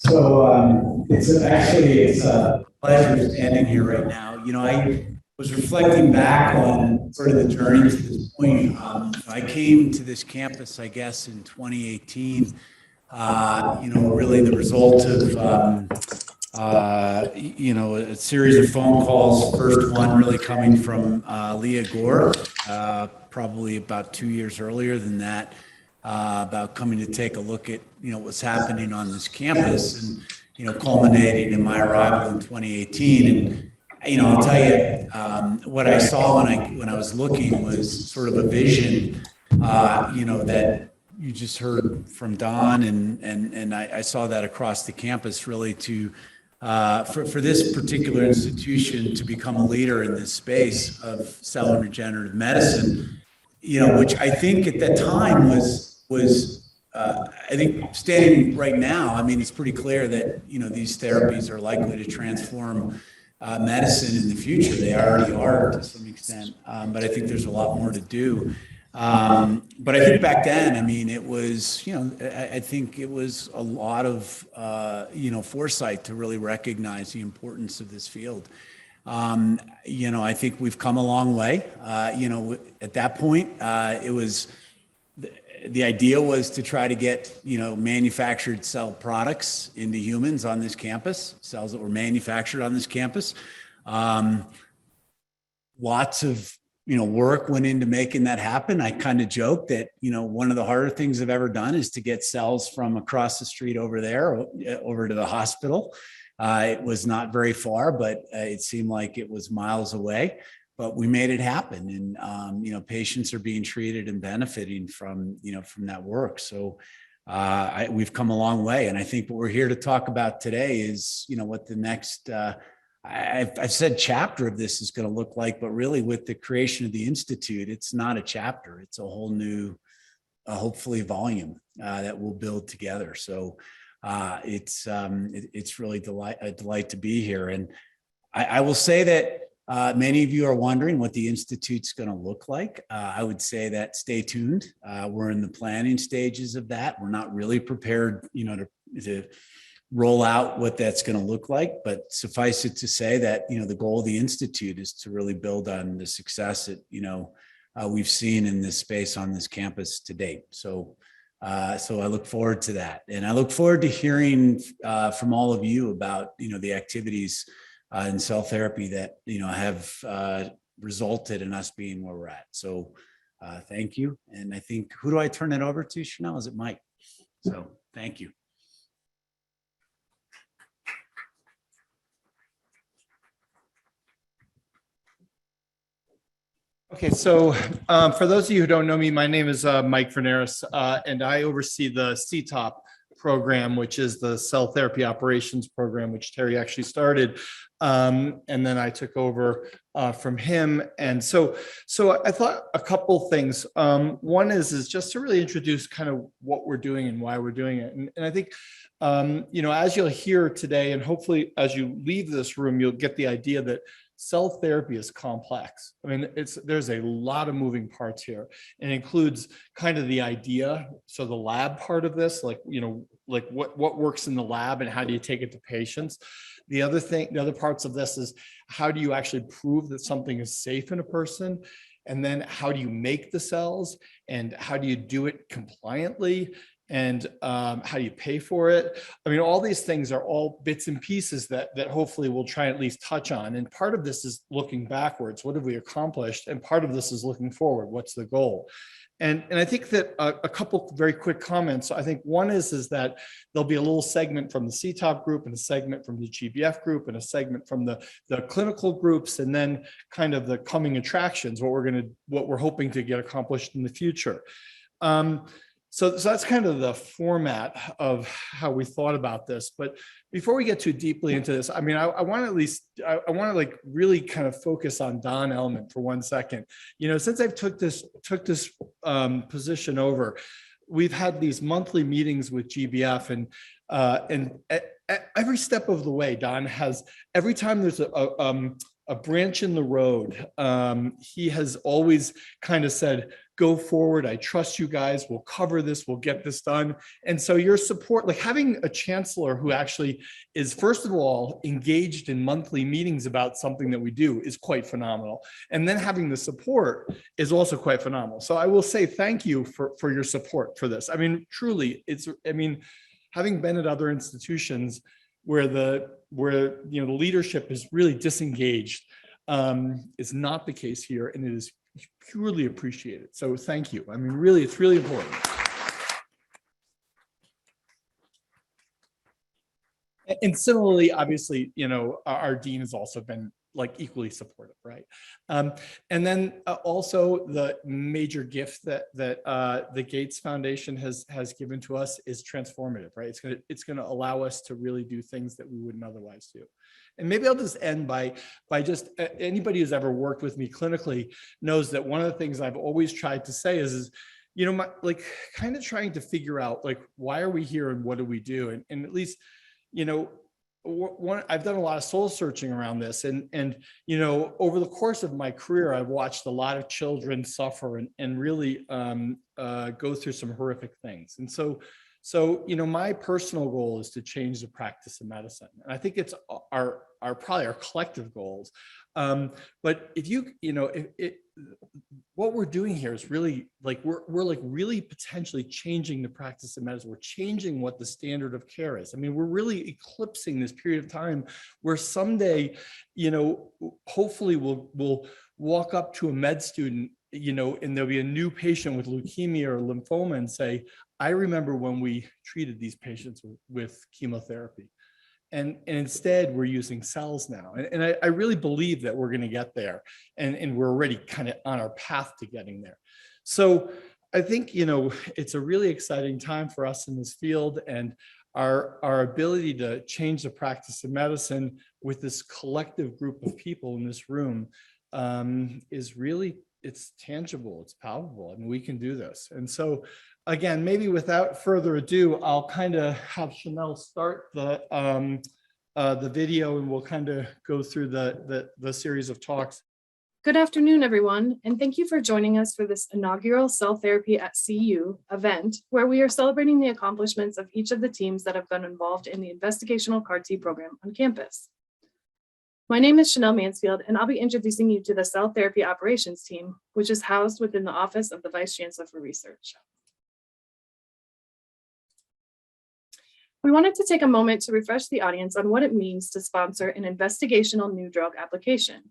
It's a pleasure standing here right now. I was reflecting back on sort of the journey to this point. I came to this campus, I guess, in 2018. Really the result of a series of phone calls. First one really coming from Leah Gore, probably about 2 years earlier than that, about coming to take a look at what's happening on this campus, and culminating in my arrival in 2018. And I'll tell you, what I saw when I was looking was sort of a vision, that you just heard from Don, and I saw that across the campus, really for this particular institution to become a leader in this space of cell and regenerative medicine, which I think at that time was I think standing right now, I mean, it's pretty clear that these therapies are likely to transform medicine in the future. They already are to some extent, but I think there's a lot more to do. But I think back then, I mean, it was, I think it was a lot of, foresight to really recognize the importance of this field. I think we've come a long way. At that point, it was, the idea was to try to get, manufactured cell products into humans on this campus, cells that were manufactured on this campus. Lots of work went into making that happen. I kind of joke that, one of the harder things I've ever done is to get cells from across the street over there, over to the hospital. It was not very far, but it seemed like it was miles away, but we made it happen. And, patients are being treated and benefiting from that work. So we've come a long way. And I think what we're here to talk about today is, what the next, I've said chapter of this is going to look like, but really with the creation of the Institute, it's not a chapter. It's a whole new, hopefully volume that we'll build together. So it's really a delight to be here. And I will say that many of you are wondering what the Institute's going to look like. I would say that stay tuned. We're in the planning stages of that. We're not really prepared, to roll out what that's going to look like, but suffice it to say that, the goal of the Institute is to really build on the success that, we've seen in this space on this campus to date. So I look forward to that. And I look forward to hearing from all of you about, the activities in cell therapy that, have resulted in us being where we're at. So thank you. And I think, who do I turn it over to, Chanel? Is it Mike? So thank you. Okay, so for those of you who don't know me, my name is Mike Verneris, and I oversee the CTOP program, which is the Cell Therapy Operations Program, which Terry actually started, and then I took over from him. And so I thought a couple things. One is just to really introduce kind of what we're doing and why we're doing it. And I think, as you'll hear today, and hopefully as you leave this room, you'll get the idea that cell therapy is complex. I mean, there's a lot of moving parts here. It includes kind of the idea, so the lab part of this, like what works in the lab and how do you take it to patients. The other parts of this is how do you actually prove that something is safe in a person, and then how do you make the cells, and how do you do it compliantly, and how do you pay for it? I mean, all these things are all bits and pieces that hopefully we'll try and at least touch on. And part of this is looking backwards. What have we accomplished? And part of this is looking forward. What's the goal? And I think that a couple very quick comments. I think one is that there'll be a little segment from the CTOP group, and a segment from the GBF group, and a segment from the clinical groups, and then kind of the coming attractions, what we're hoping to get accomplished in the future. So that's kind of the format of how we thought about this. But before we get too deeply into this, I mean, I want to like really kind of focus on Don Ellman for 1 second. Since I've took this position over, we've had these monthly meetings with GBF, and every step of the way, Don has, every time there's a branch in the road. He has always kind of said, go forward. I trust you guys. We'll cover this. We'll get this done. And so your support, like having a chancellor who actually is, first of all, engaged in monthly meetings about something that we do is quite phenomenal. And then having the support is also quite phenomenal. So I will say thank you for your support for this. I mean, truly, having been at other institutions where the leadership is really disengaged is not the case here, and it is purely appreciated. So thank you. I mean, really, it's really important. And similarly, obviously, our dean has also been like equally supportive, right? And then also the major gift that the Gates Foundation has given to us is transformative, right? It's gonna allow us to really do things that we wouldn't otherwise do. And maybe I'll just end by just anybody who's ever worked with me clinically knows that one of the things I've always tried to say is kind of trying to figure out like, why are we here and what do we do? And at least, I've done a lot of soul searching around this, and over the course of my career, I've watched a lot of children suffer and really go through some horrific things. And so my personal goal is to change the practice of medicine, and I think it's probably our collective goals. But what we're doing here is really like we're really potentially changing the practice of medicine. We're changing what the standard of care is. I mean, we're really eclipsing this period of time where someday, hopefully we'll walk up to a med student, and there'll be a new patient with leukemia or lymphoma and say, I remember when we treated these patients with chemotherapy. And instead, we're using cells now. And I really believe that we're going to get there. And we're already kind of on our path to getting there. So I think, it's a really exciting time for us in this field. And our ability to change the practice of medicine with this collective group of people in this room is really, it's tangible, it's palpable, and we can do this. And so, again, maybe without further ado, I'll kind of have Chanel start the video, and we'll kind of go through the series of talks. Good afternoon, everyone, and thank you for joining us for this inaugural Cell Therapy at CU event, where we are celebrating the accomplishments of each of the teams that have been involved in the investigational CAR T program on campus. My name is Chanel Mansfield, and I'll be introducing you to the Cell Therapy Operations team, which is housed within the Office of the Vice Chancellor for Research. We wanted to take a moment to refresh the audience on what it means to sponsor an investigational new drug application.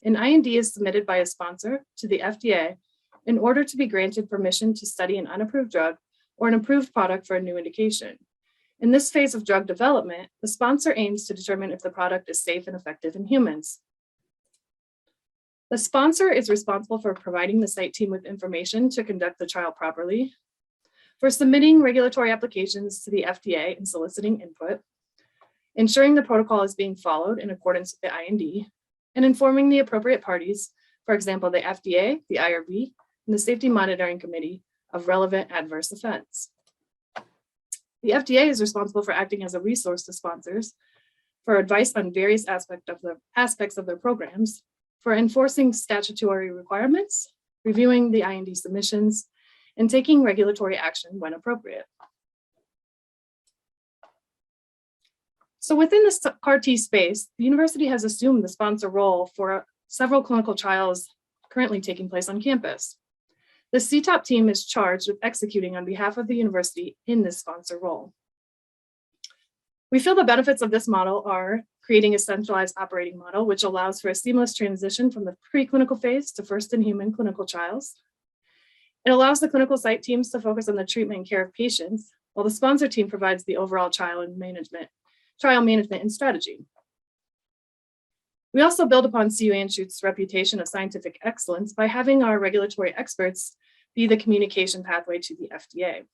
An IND is submitted by a sponsor to the FDA in order to be granted permission to study an unapproved drug or an approved product for a new indication. In this phase of drug development, the sponsor aims to determine if the product is safe and effective in humans. The sponsor is responsible for providing the site team with information to conduct the trial properly, for submitting regulatory applications to the FDA and soliciting input, ensuring the protocol is being followed in accordance with the IND, and informing the appropriate parties, for example, the FDA, the IRB, and the Safety Monitoring Committee of relevant adverse events. The FDA is responsible for acting as a resource to sponsors, for advice on various aspects of their programs, for enforcing statutory requirements, reviewing the IND submissions, and taking regulatory action when appropriate. So within the CAR T space, the university has assumed the sponsor role for several clinical trials currently taking place on campus. The CTOP team is charged with executing on behalf of the university in this sponsor role. We feel the benefits of this model are creating a centralized operating model, which allows for a seamless transition from the preclinical phase to first-in-human clinical trials. It allows the clinical site teams to focus on the treatment and care of patients, while the sponsor team provides the overall trial management and strategy. We also build upon CU Anschutz's reputation of scientific excellence by having our regulatory experts be the communication pathway to the FDA.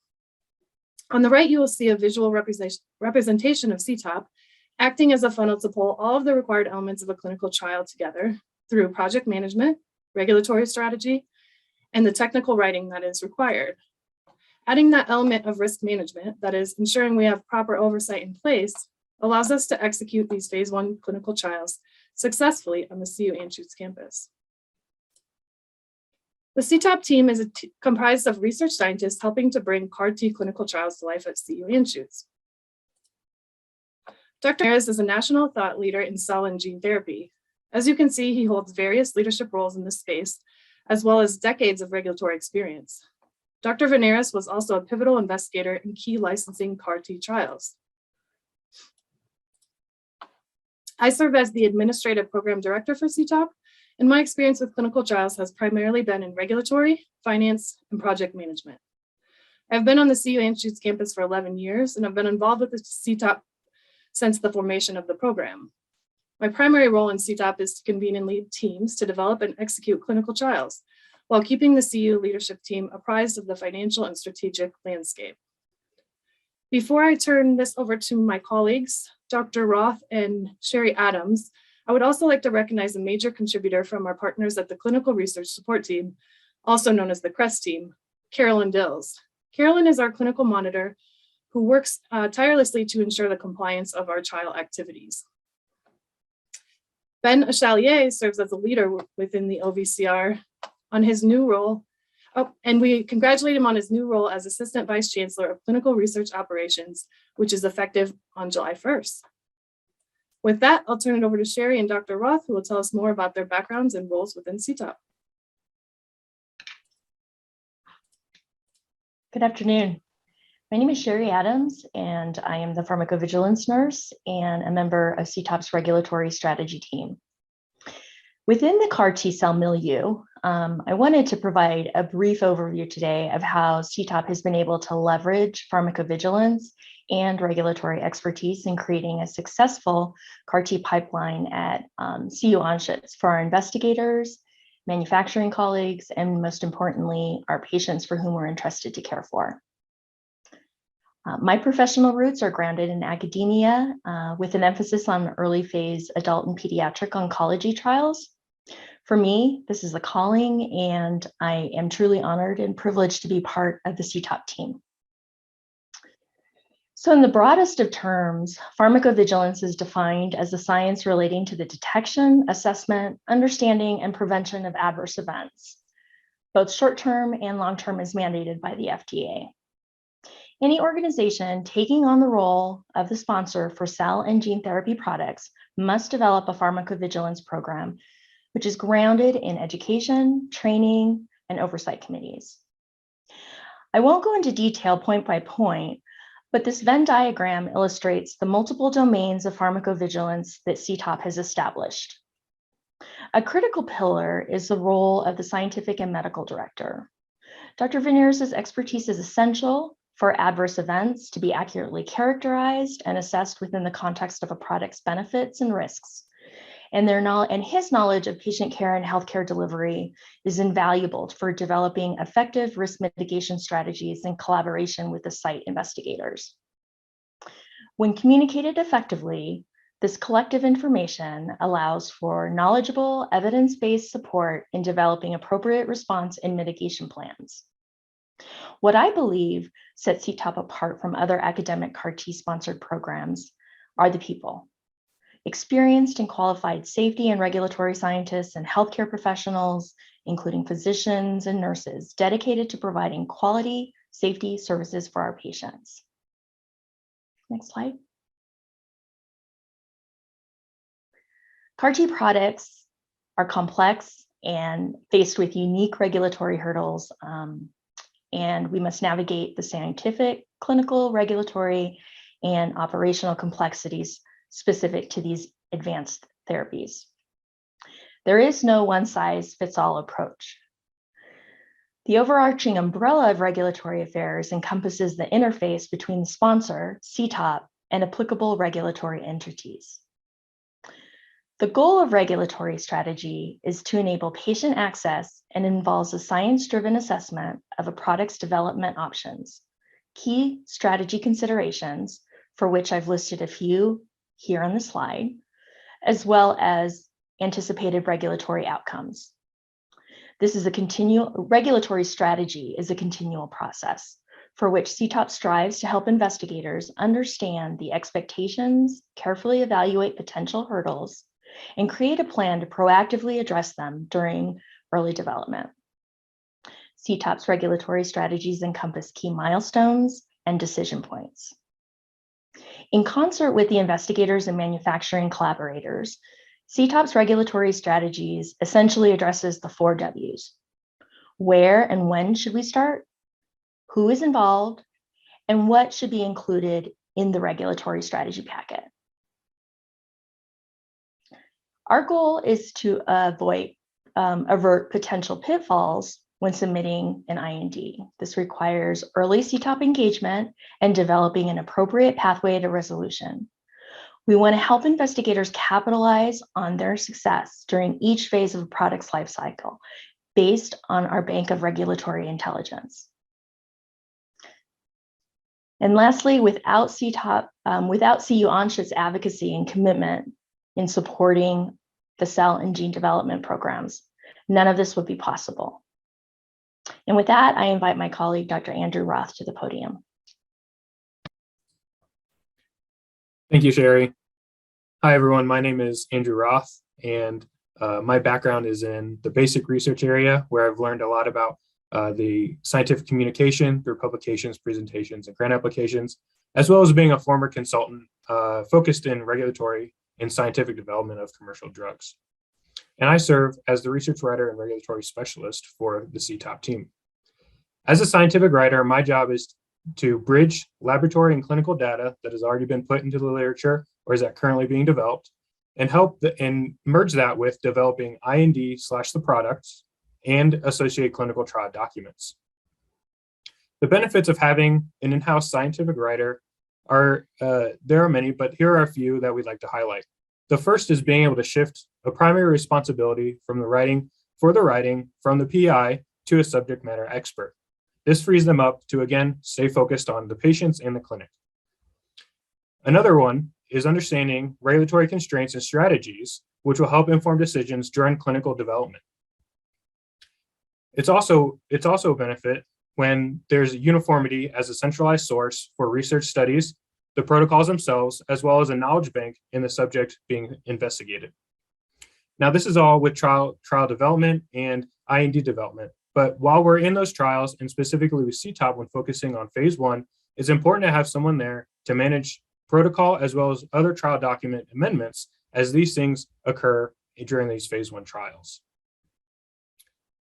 On the right, you will see a visual representation of CTOP acting as a funnel to pull all of the required elements of a clinical trial together through project management, regulatory strategy, and the technical writing that is required. Adding that element of risk management, that is ensuring we have proper oversight in place, allows us to execute these phase 1 clinical trials successfully on the CU Anschutz campus. The CTOP team is comprised of research scientists helping to bring CAR T clinical trials to life at CU Anschutz. Dr. Ramirez is a national thought leader in cell and gene therapy. As you can see, he holds various leadership roles in this space, as well as decades of regulatory experience. Dr. Veneris was also a pivotal investigator in key licensing CAR T trials. I serve as the administrative program director for CTOP, and my experience with clinical trials has primarily been in regulatory, finance, and project management. I've been on the CU Anschutz campus for 11 years, and I've been involved with the CTOP since the formation of the program. My primary role in CTOP is to convene and lead teams to develop and execute clinical trials, while keeping the CU leadership team apprised of the financial and strategic landscape. Before I turn this over to my colleagues, Dr. Roth and Sherry Adams, I would also like to recognize a major contributor from our partners at the Clinical Research Support Team, also known as the CREST team, Carolyn Dills. Carolyn is our clinical monitor who works tirelessly to ensure the compliance of our trial activities. Ben Achalier serves as a leader within the OVCR on his new role. And we congratulate him on his new role as Assistant Vice Chancellor of Clinical Research Operations, which is effective on July 1st. With that, I'll turn it over to Sherry and Dr. Roth, who will tell us more about their backgrounds and roles within CTOP. Good afternoon. My name is Sherry Adams, and I am the pharmacovigilance nurse and a member of CTOP's regulatory strategy team. Within the CAR T cell milieu, I wanted to provide a brief overview today of how CTOP has been able to leverage pharmacovigilance and regulatory expertise in creating a successful CAR T pipeline at CU Anschutz for our investigators, manufacturing colleagues, and most importantly, our patients for whom we're entrusted to care for. My professional roots are grounded in academia with an emphasis on early phase adult and pediatric oncology trials. For me, this is a calling, and I am truly honored and privileged to be part of the CTOP team. So in the broadest of terms, pharmacovigilance is defined as the science relating to the detection, assessment, understanding, and prevention of adverse events, both short-term and long-term as mandated by the FDA. Any organization taking on the role of the sponsor for cell and gene therapy products must develop a pharmacovigilance program, which is grounded in education, training, and oversight committees. I won't go into detail point by point, but this Venn diagram illustrates the multiple domains of pharmacovigilance that CTOP has established. A critical pillar is the role of the scientific and medical director. Dr. Veneris' expertise is essential for adverse events to be accurately characterized and assessed within the context of a product's benefits and risks. And his knowledge of patient care and healthcare delivery is invaluable for developing effective risk mitigation strategies in collaboration with the site investigators. When communicated effectively, this collective information allows for knowledgeable, evidence-based support in developing appropriate response and mitigation plans. What I believe sets CTOP apart from other academic CAR T sponsored programs are the people. Experienced and qualified safety and regulatory scientists and healthcare professionals, including physicians and nurses, dedicated to providing quality safety services for our patients. Next slide. CAR T products are complex and faced with unique regulatory hurdles, and we must navigate the scientific, clinical, regulatory, and operational complexities specific to these advanced therapies. There is no one-size-fits-all approach. The overarching umbrella of regulatory affairs encompasses the interface between the sponsor, CTOP, and applicable regulatory entities. The goal of regulatory strategy is to enable patient access and involves a science-driven assessment of a product's development options, key strategy considerations, for which I've listed a few here on the slide, as well as anticipated regulatory outcomes. This is regulatory strategy is a continual process for which CTOP strives to help investigators understand the expectations, carefully evaluate potential hurdles, and create a plan to proactively address them during early development. CTOP's regulatory strategies encompass key milestones and decision points. In concert with the investigators and manufacturing collaborators, CTOP's regulatory strategies essentially addresses the 4 W's. Where and when should we start? Who is involved? And what should be included in the regulatory strategy packet? Our goal is to avert potential pitfalls when submitting an IND. This requires early CTOP engagement and developing an appropriate pathway to resolution. We want to help investigators capitalize on their success during each phase of a product's life cycle based on our bank of regulatory intelligence. And lastly, without CTOP, without CU Onship's advocacy and commitment in supporting the cell and gene development programs, none of this would be possible. And with that, I invite my colleague, Dr. Andrew Roth, to the podium. Thank you, Sherry. Hi, everyone. My name is Andrew Roth, and my background is in the basic research area, where I've learned a lot about the scientific communication through publications, presentations, and grant applications, as well as being a former consultant focused in regulatory and scientific development of commercial drugs. And I serve as the research writer and regulatory specialist for the CTOP team. As a scientific writer, my job is to bridge laboratory and clinical data that has already been put into the literature or is that currently being developed, and and merge that with developing IND/the products and associated clinical trial documents. The benefits of having an in-house scientific writer are, there are many, but here are a few that we'd like to highlight. The first is being able to shift a primary responsibility from the writing from the PI to a subject matter expert. This frees them up to, again, stay focused on the patients and the clinic. Another one is understanding regulatory constraints and strategies, which will help inform decisions during clinical development. It's also a benefit when there's uniformity as a centralized source for research studies, the protocols themselves, as well as a knowledge bank in the subject being investigated. Now, this is all with trial development and IND development. But while we're in those trials, and specifically with CTOP when focusing on phase 1, it's important to have someone there to manage protocol as well as other trial document amendments as these things occur during these phase 1 trials.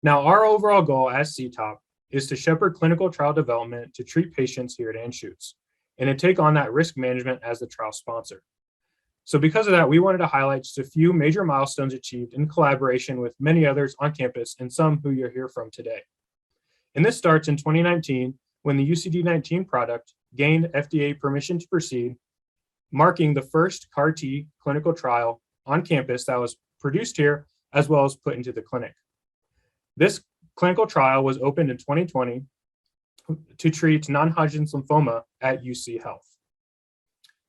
Now, our overall goal as CTOP is to shepherd clinical trial development to treat patients here at Anschutz and to take on that risk management as the trial sponsor. So because of that, we wanted to highlight just a few major milestones achieved in collaboration with many others on campus and some who you'll hear from today. And this starts in 2019 when the UCD19 product gained FDA permission to proceed, marking the first Car T clinical trial on campus that was produced here as well as put into the clinic. This clinical trial was opened in 2020 to treat non-Hodgkin's lymphoma at UC Health.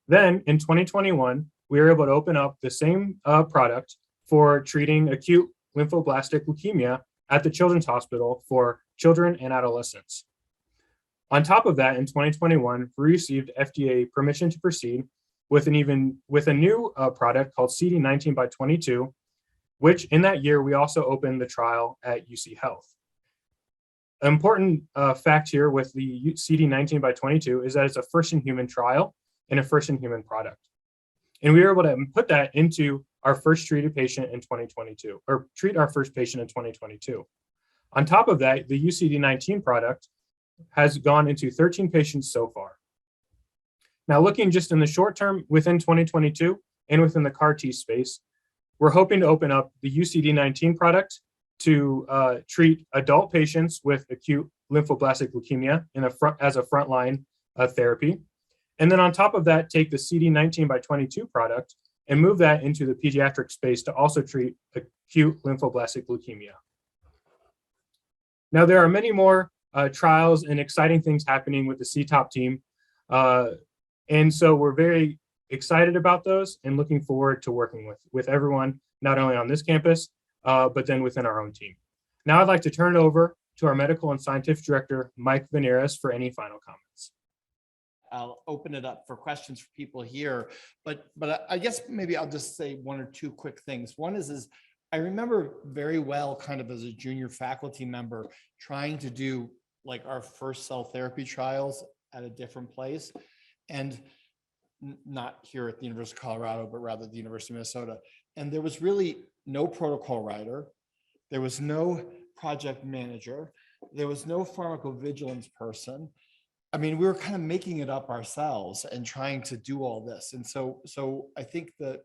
Then in 2021, we were able to open up the same product for treating acute lymphoblastic leukemia at the Children's Hospital for children and adolescents. On top of that, in 2021, we received FDA permission to proceed with a new product called CD19x22, which in that year, we also opened the trial at UC Health. An important fact here with the CD19x22 is that it's a first-in-human trial and a first-in-human product. And we were able to put that into our first treated patient in 2022, or treat our first patient in 2022. On top of that, the UCD19 product has gone into 13 patients so far. Now, looking just in the short term within 2022 and within the CAR T space, we're hoping to open up the UCD19 product to treat adult patients with acute lymphoblastic leukemia as a frontline therapy. And then on top of that, take the CD19x22 product and move that into the pediatric space to also treat acute lymphoblastic leukemia. Now, there are many more trials and exciting things happening with the CTOP team. And so we're very excited about those and looking forward to working with everyone, not only on this campus, but then within our own team. Now I'd like to turn it over to our medical and scientific director, Mike Veneris, for any final comments. I'll open it up for questions for people here. But I guess maybe I'll just say one or two quick things. One is I remember very well, kind of as a junior faculty member, trying to do like our first cell therapy trials at a different place, and not here at the University of Colorado, but rather the University of Minnesota. And there was really no protocol writer. There was no project manager. There was no pharmacovigilance person. I mean, we were kind of making it up ourselves and trying to do all this. And so I think that,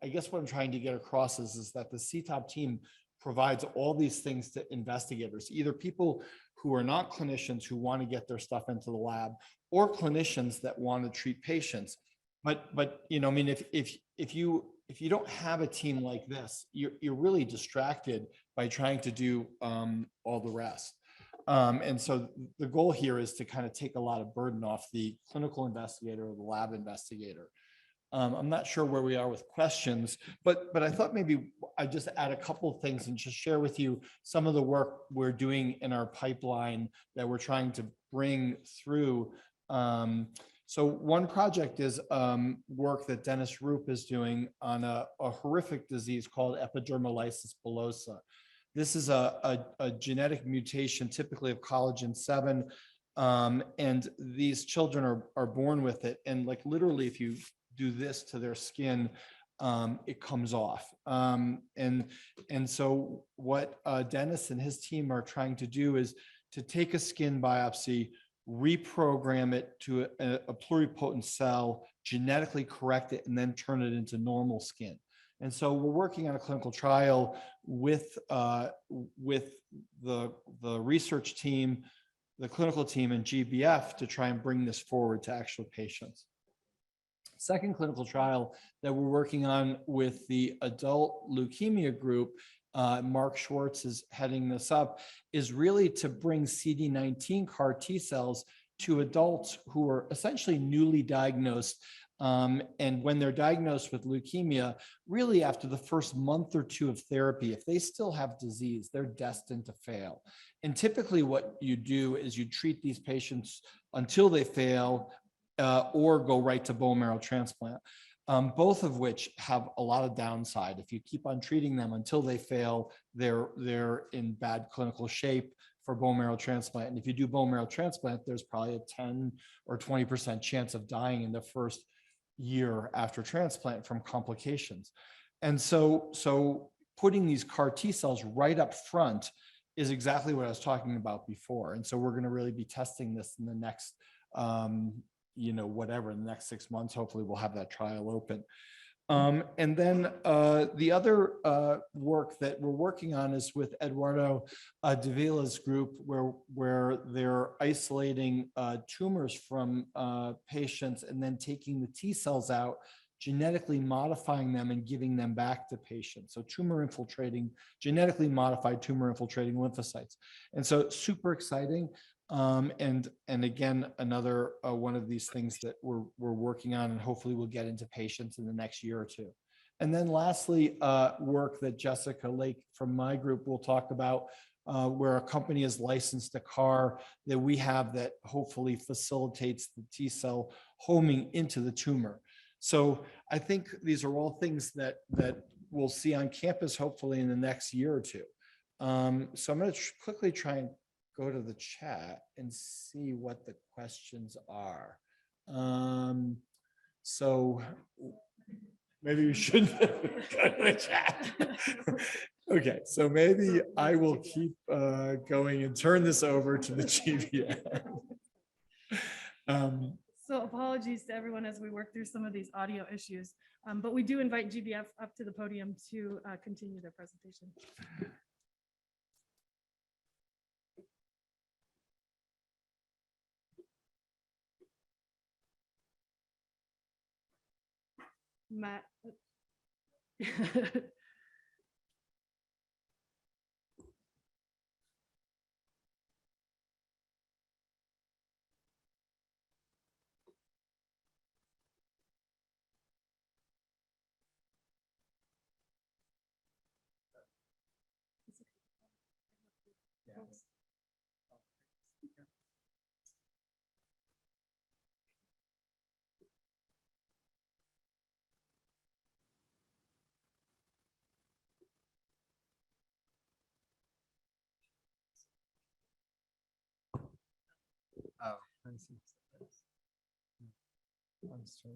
I guess what I'm trying to get across is that the CTOP team provides all these things to investigators, either people who are not clinicians who want to get their stuff into the lab, or clinicians that want to treat patients. But you know, I mean, if you don't have a team like this, you're really distracted by trying to do all the rest. And so the goal here is to kind of take a lot of burden off the clinical investigator or the lab investigator. I'm not sure where we are with questions, but I thought maybe I'd just add a couple of things and just share with you some of the work we're doing in our pipeline that we're trying to bring through. So one project is work that Dennis Roop is doing on a horrific disease called Epidermolysis Bullosa. This is a genetic mutation, typically of collagen 7, and these children are born with it. And like literally, if you do this to their skin, it comes off. And so what Dennis and his team are trying to do is to take a skin biopsy, reprogram it to a pluripotent cell, genetically correct it, and then turn it into normal skin. And so we're working on a clinical trial with the research team, the clinical team, and GBF to try and bring this forward to actual patients. Second clinical trial that we're working on with the adult leukemia group, Mark Schwartz is heading this up, is really to bring CD19 CAR T cells to adults who are essentially newly diagnosed. And when they're diagnosed with leukemia, really after the first month or two of therapy, if they still have disease, they're destined to fail. And typically what you do is you treat these patients until they fail, or go right to bone marrow transplant, both of which have a lot of downside. If you keep on treating them until they fail, they're in bad clinical shape for bone marrow transplant. And if you do bone marrow transplant, there's probably a 10 or 20% chance of dying in the first year after transplant from complications. And so putting these CAR T cells right up front is exactly what I was talking about before. And so we're going to really be testing this in the next whatever, in the next 6 months. Hopefully we'll have that trial open. And then the other work that we're working on is with Eduardo Davila's group, where they're isolating tumors from patients and then taking the T cells out, genetically modifying them and giving them back to patients. So genetically modified tumor infiltrating lymphocytes. And so super exciting. And again, another one of these things that we're working on, and hopefully we'll get into patients in the next year or two. And then lastly, work that Jessica Lake from my group will talk about, where a company is licensed a CAR that we have that hopefully facilitates the T cell homing into the tumor. So I think these are all things that we'll see on campus, hopefully in the next year or two. So I'm going to quickly try and go to the chat and see what the questions are. So maybe we should go to the chat. Okay, so maybe I will keep going and turn this over to the GBF. So apologies to everyone as we work through some of these audio issues, but we do invite GBF up to the podium to continue their presentation. Matt. Oh, I see. All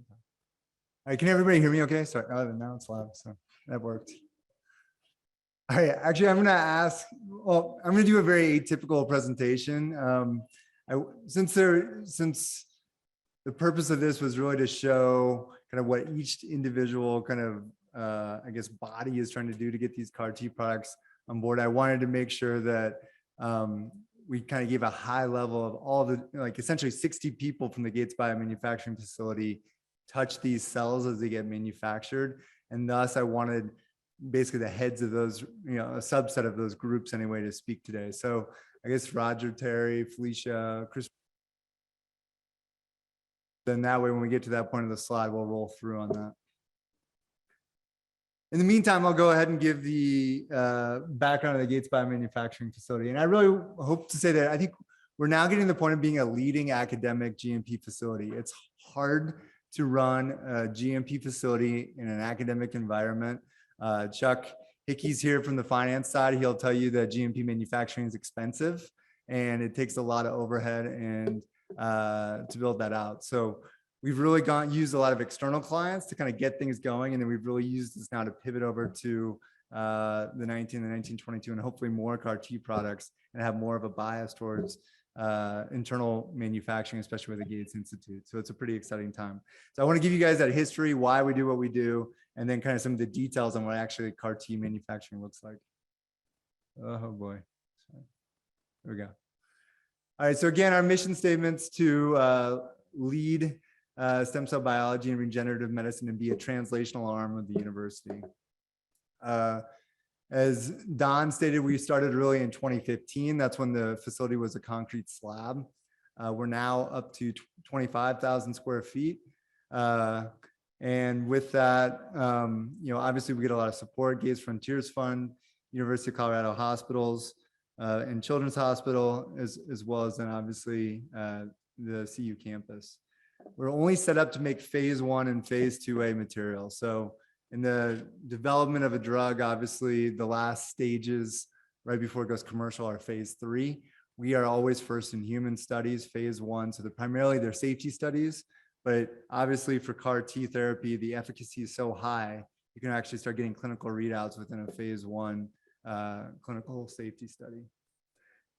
right, can everybody hear me okay? Sorry, now it's loud, so that worked. All right, actually, I'm going to do a very atypical presentation. Since the purpose of this was really to show kind of what each individual kind of, I guess, body is trying to do to get these CAR T products on board, I wanted to make sure that we kind of gave a high level of all the, like essentially 60 people from the Gates biomanufacturing facility touch these cells as they get manufactured. And thus I wanted basically the heads of those, a subset of those groups anyway to speak today. So I guess Roger, Terry, Felicia, Chris. Then that way, when we get to that point of the slide, we'll roll through on that. In the meantime, I'll go ahead and give the background of the Gates biomanufacturing facility. And I really hope to say that I think we're now getting to the point of being a leading academic GMP facility. It's hard to run a GMP facility in an academic environment. Chuck Hickey's here from the finance side. He'll tell you that GMP manufacturing is expensive and it takes a lot of overhead and to build that out. So we've really used a lot of external clients to kind of get things going. And then we've really used this now to pivot over to the 1922 and hopefully more CAR T products and have more of a bias towards internal manufacturing, especially with the Gates Institute. So it's a pretty exciting time. So I want to give you guys that history, why we do what we do, and then kind of some of the details on what actually CAR T manufacturing looks like. Oh boy. There we go. All right, so again, our mission statements to lead stem cell biology and regenerative medicine and be a translational arm of the university. As Don stated, we started really in 2015. That's when the facility was a concrete slab. We're now up to 25,000 square feet. And with that, obviously we get a lot of support, Gates Frontiers Fund, University of Colorado Hospitals, and Children's Hospital, as well as then obviously the CU campus. We're only set up to make phase 1 and phase 2A material. So in the development of a drug, obviously the last stages right before it goes commercial are phase 3. We are always first in human studies, phase 1. So primarily they're safety studies, but obviously for CAR T therapy, the efficacy is so high, you can actually start getting clinical readouts within a phase 1 clinical safety study.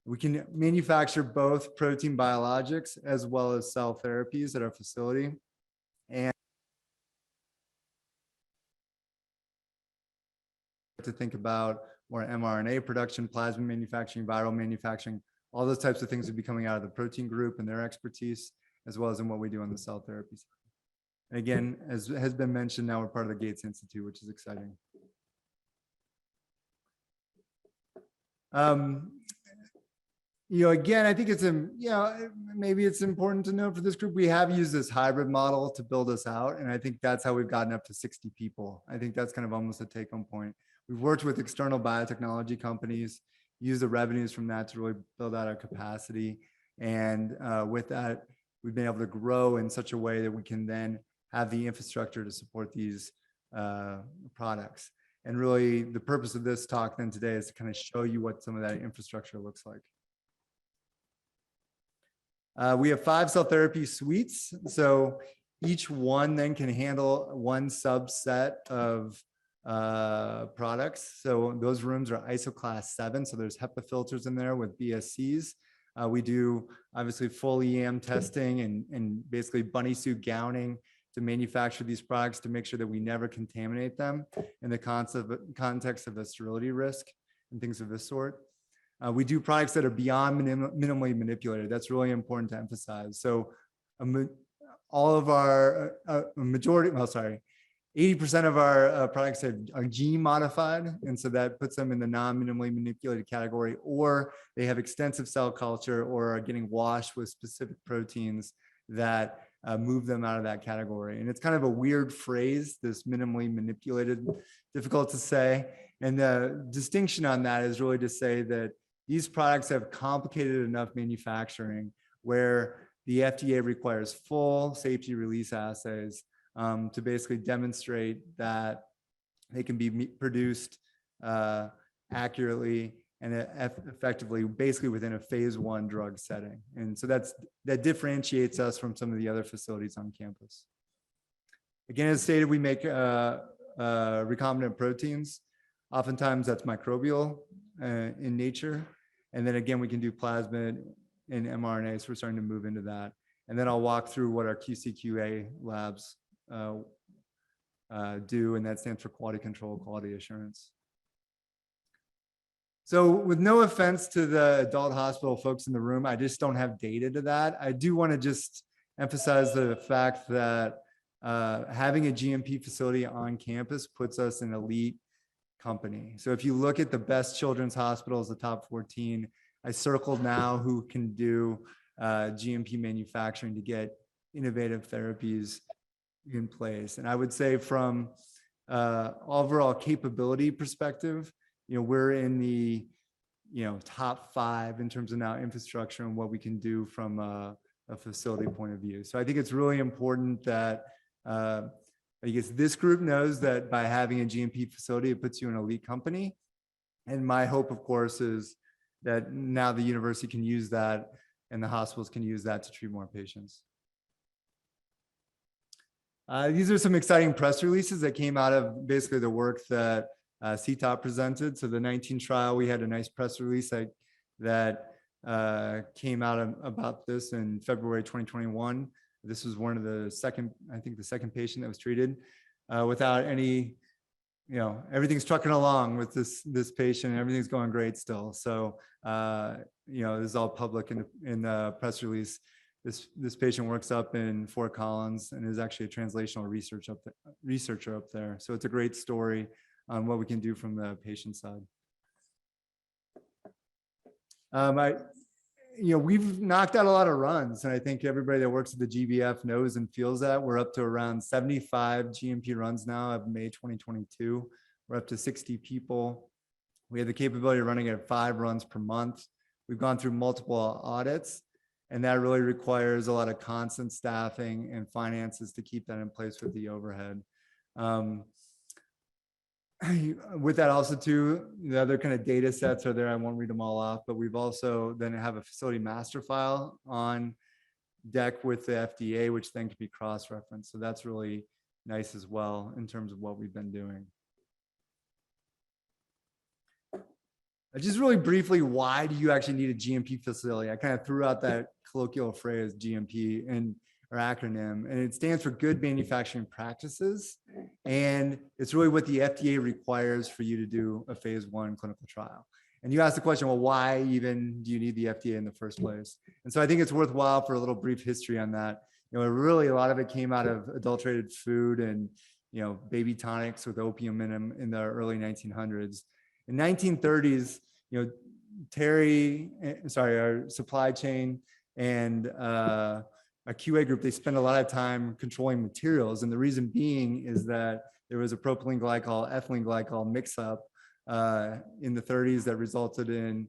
We can manufacture both protein biologics as well as cell therapies at our facility. And to think about more mRNA production, plasma manufacturing, viral manufacturing, all those types of things would be coming out of the protein group and their expertise, as well as in what we do on the cell therapy side. And again, as has been mentioned, now we're part of the Gates Institute, which is exciting. Again, I think it's maybe it's important to note for this group, we have used this hybrid model to build us out. And I think that's how we've gotten up to 60 people. I think that's kind of almost a take-home point. We've worked with external biotechnology companies, used the revenues from that to really build out our capacity. And with that, we've been able to grow in such a way that we can then have the infrastructure to support these products. And really the purpose of this talk then today is to kind of show you what some of that infrastructure looks like. We have 5 cell therapy suites. So each one then can handle one subset of products. So those rooms are ISO class 7. So there's HEPA filters in there with BSCs. We do obviously full EM testing and basically bunny suit gowning to manufacture these products to make sure that we never contaminate them in the context of a sterility risk and things of this sort. We do products that are beyond minimally manipulated. That's really important to emphasize. So all of our majority, 80% of our products are gene modified. And so that puts them in the non-minimally manipulated category, or they have extensive cell culture or are getting washed with specific proteins that move them out of that category. And it's kind of a weird phrase, this minimally manipulated, difficult to say. And the distinction on that is really to say that these products have complicated enough manufacturing where the FDA requires full safety release assays to basically demonstrate that they can be produced accurately and effectively, basically within a phase 1 drug setting. And so that differentiates us from some of the other facilities on campus. Again, as stated, we make recombinant proteins. Oftentimes that's microbial in nature. And then again, we can do plasmid and mRNA, so we're starting to move into that. And then I'll walk through what our QC/QA labs do, and that stands for quality control, quality assurance. So with no offense to the adult hospital folks in the room, I just don't have data to that. I do want to just emphasize the fact that having a GMP facility on campus puts us in elite company. So if you look at the best children's hospitals, the top 14, I circled now who can do GMP manufacturing to get innovative therapies in place. And I would say from overall capability perspective, we're in the top 5 in terms of now infrastructure and what we can do from a facility point of view. So I think it's really important that I guess this group knows that by having a GMP facility, it puts you in an elite company. And my hope, of course, is that now the university can use that and the hospitals can use that to treat more patients. These are some exciting press releases that came out of basically the work that CTOP presented. So the 19 trial, we had a nice press release that came out about this in February 2021. This was one of the second patient that was treated without any, everything's trucking along with this patient. Everything's going great still. So, this is all public in the press release. This patient works up in Fort Collins and is actually a translational researcher up there. So it's a great story on what we can do from the patient side. We've knocked out a lot of runs, and I think everybody that works at the GBF knows and feels that. We're up to around 75 GMP runs now of May 2022. We're up to 60 people. We have the capability of running at 5 runs per month. We've gone through multiple audits, and that really requires a lot of constant staffing and finances to keep that in place with the overhead. With that also too, the other kind of data sets are there. I won't read them all off, but we've also then have a facility master file on deck with the FDA, which then can be cross-referenced. So that's really nice as well in terms of what we've been doing. Just really briefly, why do you actually need a GMP facility? I kind of threw out that colloquial phrase GMP or acronym, and it stands for Good Manufacturing Practices. And it's really what the FDA requires for you to do a phase 1 clinical trial. And you asked the question, well, why even do you need the FDA in the first place? And so I think it's worthwhile for a little brief history on that. Really a lot of it came out of adulterated food and, baby tonics with opium in them in the early 1900s. In 1930s, our supply chain and a QA group, they spent a lot of time controlling materials. And the reason being is that there was a propylene glycol, ethylene glycol mix-up in the 30s that resulted in,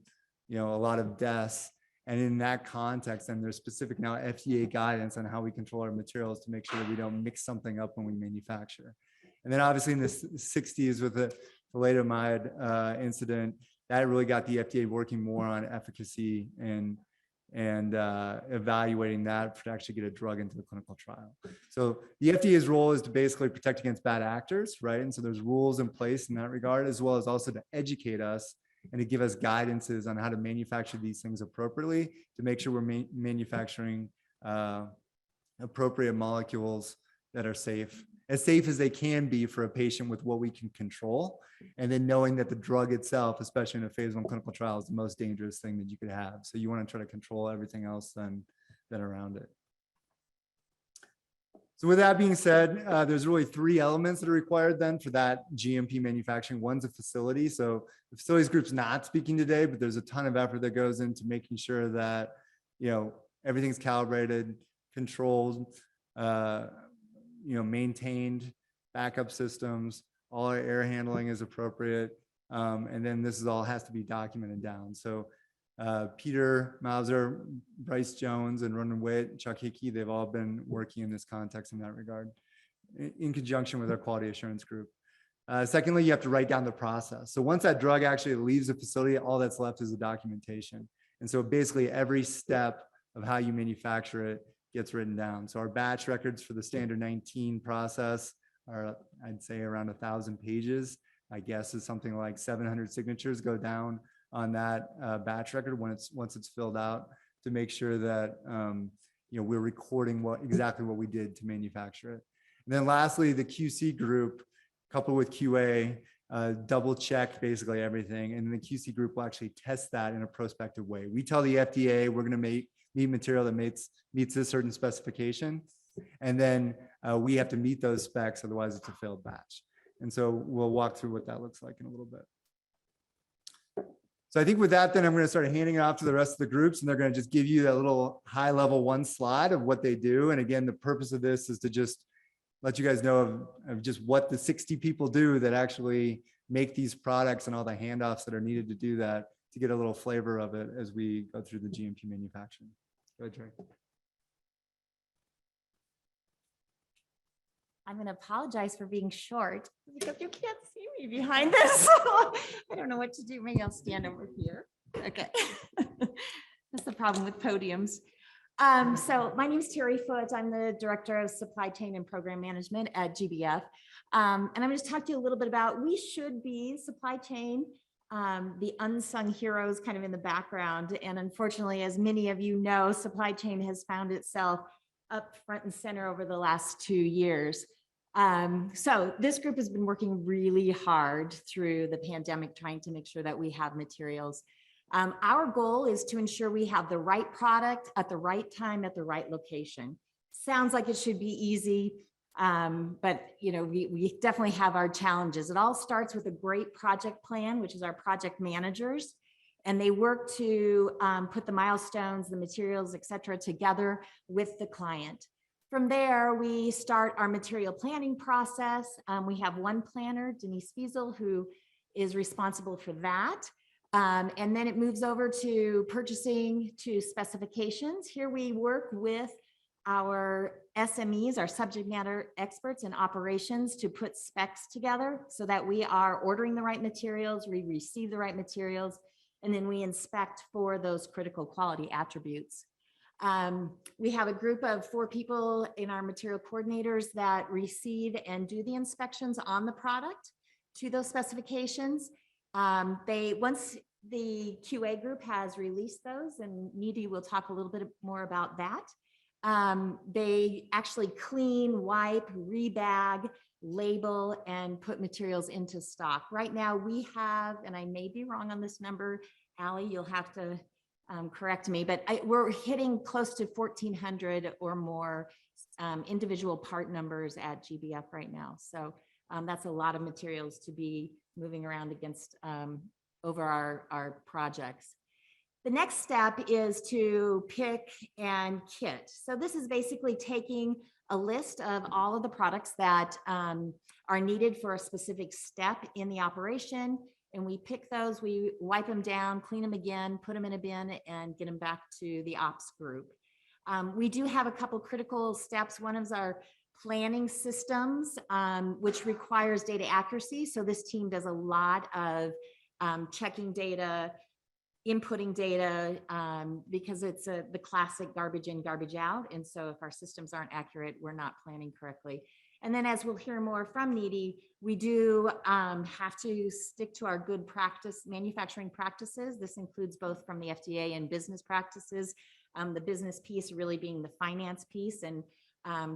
a lot of deaths. And in that context, and there's specific now FDA guidance on how we control our materials to make sure that we don't mix something up when we manufacture. And then obviously in the 60s with the thalidomide incident, that really got the FDA working more on efficacy and evaluating that to actually get a drug into the clinical trial. So the FDA's role is to basically protect against bad actors, right? And so there's rules in place in that regard, as well as also to educate us and to give us guidances on how to manufacture these things appropriately to make sure we're manufacturing appropriate molecules that are safe as they can be for a patient with what we can control. And then knowing that the drug itself, especially in a phase 1 clinical trial, is the most dangerous thing that you could have. So you want to try to control everything else then around it. So with that being said, there's really 3 elements that are required then for that GMP manufacturing. One's a facility. So the facilities group's not speaking today, but there's a ton of effort that goes into making sure that, everything's calibrated, controlled, maintained, backup systems, all our air handling is appropriate. And then this all has to be documented down. So Peter Mauser, Bryce Jones, and Ronan Witt, Chuck Hickey, they've all been working in this context in that regard, in conjunction with our quality assurance group. Secondly, you have to write down the process. So once that drug actually leaves the facility, all that's left is the documentation. And so basically every step of how you manufacture it gets written down. So our batch records for the standard 19 process are, I'd say, around 1,000 pages. My guess is something like 700 signatures go down on that batch record once it's filled out, to make sure that we're recording exactly what we did to manufacture it. And then lastly, the QC group, coupled with QA, double check basically everything. And then the QC group will actually test that in a prospective way. We tell the FDA we're going to meet material that meets a certain specification. And then we have to meet those specs, otherwise it's a failed batch. And so we'll walk through what that looks like in a little bit. So I think with that, then I'm going to start handing it off to the rest of the groups, and they're going to just give you that little high level one slide of what they do. And again, the purpose of this is to just let you guys know of just what the 60 people do that actually make these products, and all the handoffs that are needed to do that, to get a little flavor of it as we go through the GMP manufacturing. Go ahead, Trey. I'm going to apologize for being short because you can't see me behind this. So I don't know what to do. Maybe I'll stand over here. Okay. That's the problem with podiums. So my name is Terry Foote. I'm the Director of Supply Chain and Program Management at GBF. And I'm going to talk to you a little bit about, we should be supply chain, the unsung heroes kind of in the background. And unfortunately, as many of you know, supply chain has found itself up front and center over the last 2 years. So this group has been working really hard through the pandemic, trying to make sure that we have materials. Our goal is to ensure we have the right product at the right time at the right location. Sounds like it should be easy, but we definitely have our challenges. It all starts with a great project plan, which is our project managers. And they work to put the milestones, the materials, et cetera, together with the client. From there, we start our material planning process. We have one planner, Denise Fiesel, who is responsible for that. And then it moves over to purchasing, to specifications. Here we work with our SMEs, our subject matter experts in operations, to put specs together so that we are ordering the right materials, we receive the right materials, and then we inspect for those critical quality attributes. We have a group of 4 people in our material coordinators that receive and do the inspections on the product to those specifications. Once the QA group has released those, and Needy will talk a little bit more about that, they actually clean, wipe, rebag, label, and put materials into stock. Right now we have, and I may be wrong on this number, Allie, you'll have to correct me, but we're hitting close to 1,400 or more individual part numbers at GBF right now. So that's a lot of materials to be moving around against over our projects. The next step is to pick and kit. So this is basically taking a list of all of the products that are needed for a specific step in the operation. And we pick those, we wipe them down, clean them again, put them in a bin, and get them back to the ops group. We do have a couple critical steps. One is our planning systems, which requires data accuracy. So this team does a lot of checking data, inputting data, because it's the classic garbage in, garbage out. And so if our systems aren't accurate, we're not planning correctly. And then, as we'll hear more from Needy, we do have to stick to our good practice manufacturing practices. This includes both from the FDA and business practices. The business piece really being the finance piece, and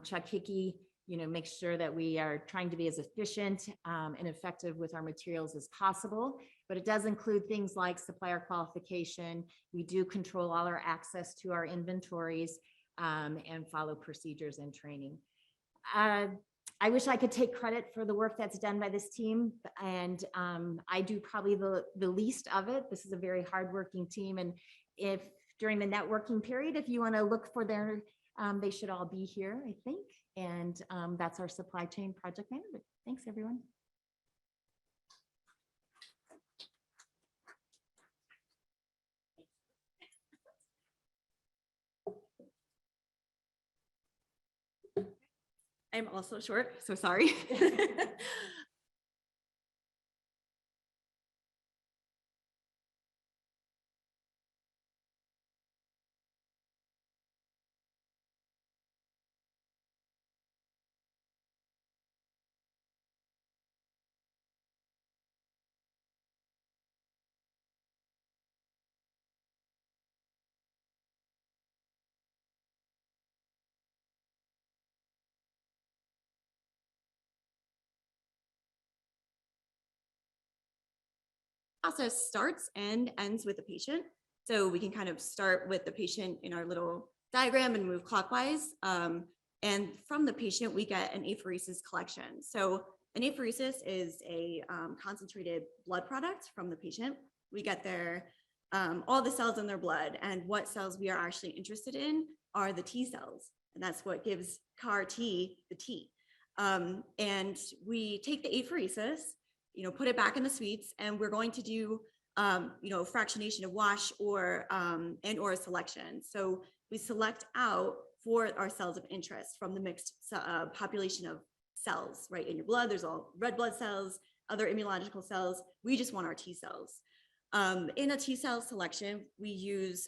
Chuck Hickey, makes sure that we are trying to be as efficient and effective with our materials as possible. But it does include things like supplier qualification. We do control all our access to our inventories and follow procedures and training. I wish I could take credit for the work that's done by this team, and I do probably the least of it. This is a very hardworking team, and if during the networking period, if you want to look for their, they should all be here, I think. And that's our supply chain project manager. Thanks, everyone. I'm also short, so sorry. process starts and ends with the patient. So we can kind of start with the patient in our little diagram and move clockwise. And from the patient, we get an apheresis collection. So an apheresis is a concentrated blood product from the patient. We get their all the cells in their blood, and what cells we are actually interested in are the T cells, and that's what gives Car T the T. And we take the apheresis, put it back in the suites, and we're going to do fractionation of wash or and or a selection. So we select out for our cells of interest from the mixed population of cells, right? In your blood, there's all red blood cells, other immunological cells. We just want our T cells. In a T cell selection, we use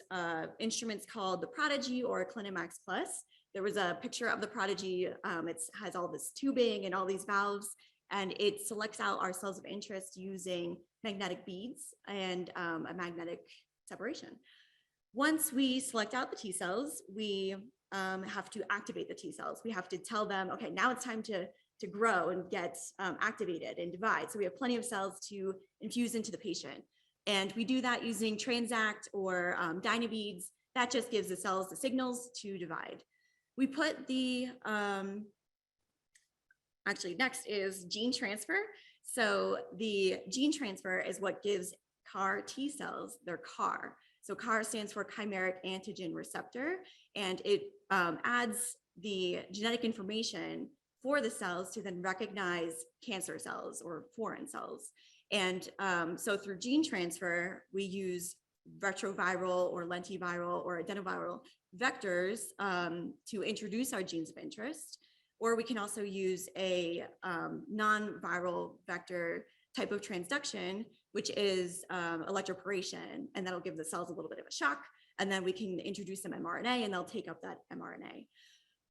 instruments called the Prodigy or Clinimax Plus. There was a picture of the Prodigy. It has all this tubing and all these valves, and it selects out our cells of interest using magnetic beads and a magnetic separation. Once we select out the T cells, we have to activate the T cells. We have to tell them, okay, now it's time to grow and get activated and divide. So we have plenty of cells to infuse into the patient. And we do that using Transact or Dynabeads. That just gives the cells the signals to divide. We put the, actually next is gene transfer. So the gene transfer is what gives CAR T cells their CAR. So CAR stands for chimeric antigen receptor, and it adds the genetic information for the cells to then recognize cancer cells or foreign cells. And so through gene transfer, we use retroviral or lentiviral or adenoviral vectors to introduce our genes of interest, or we can also use a non-viral vector type of transduction, which is electroporation, and that'll give the cells a little bit of a shock, and then we can introduce some mRNA and they'll take up that mRNA.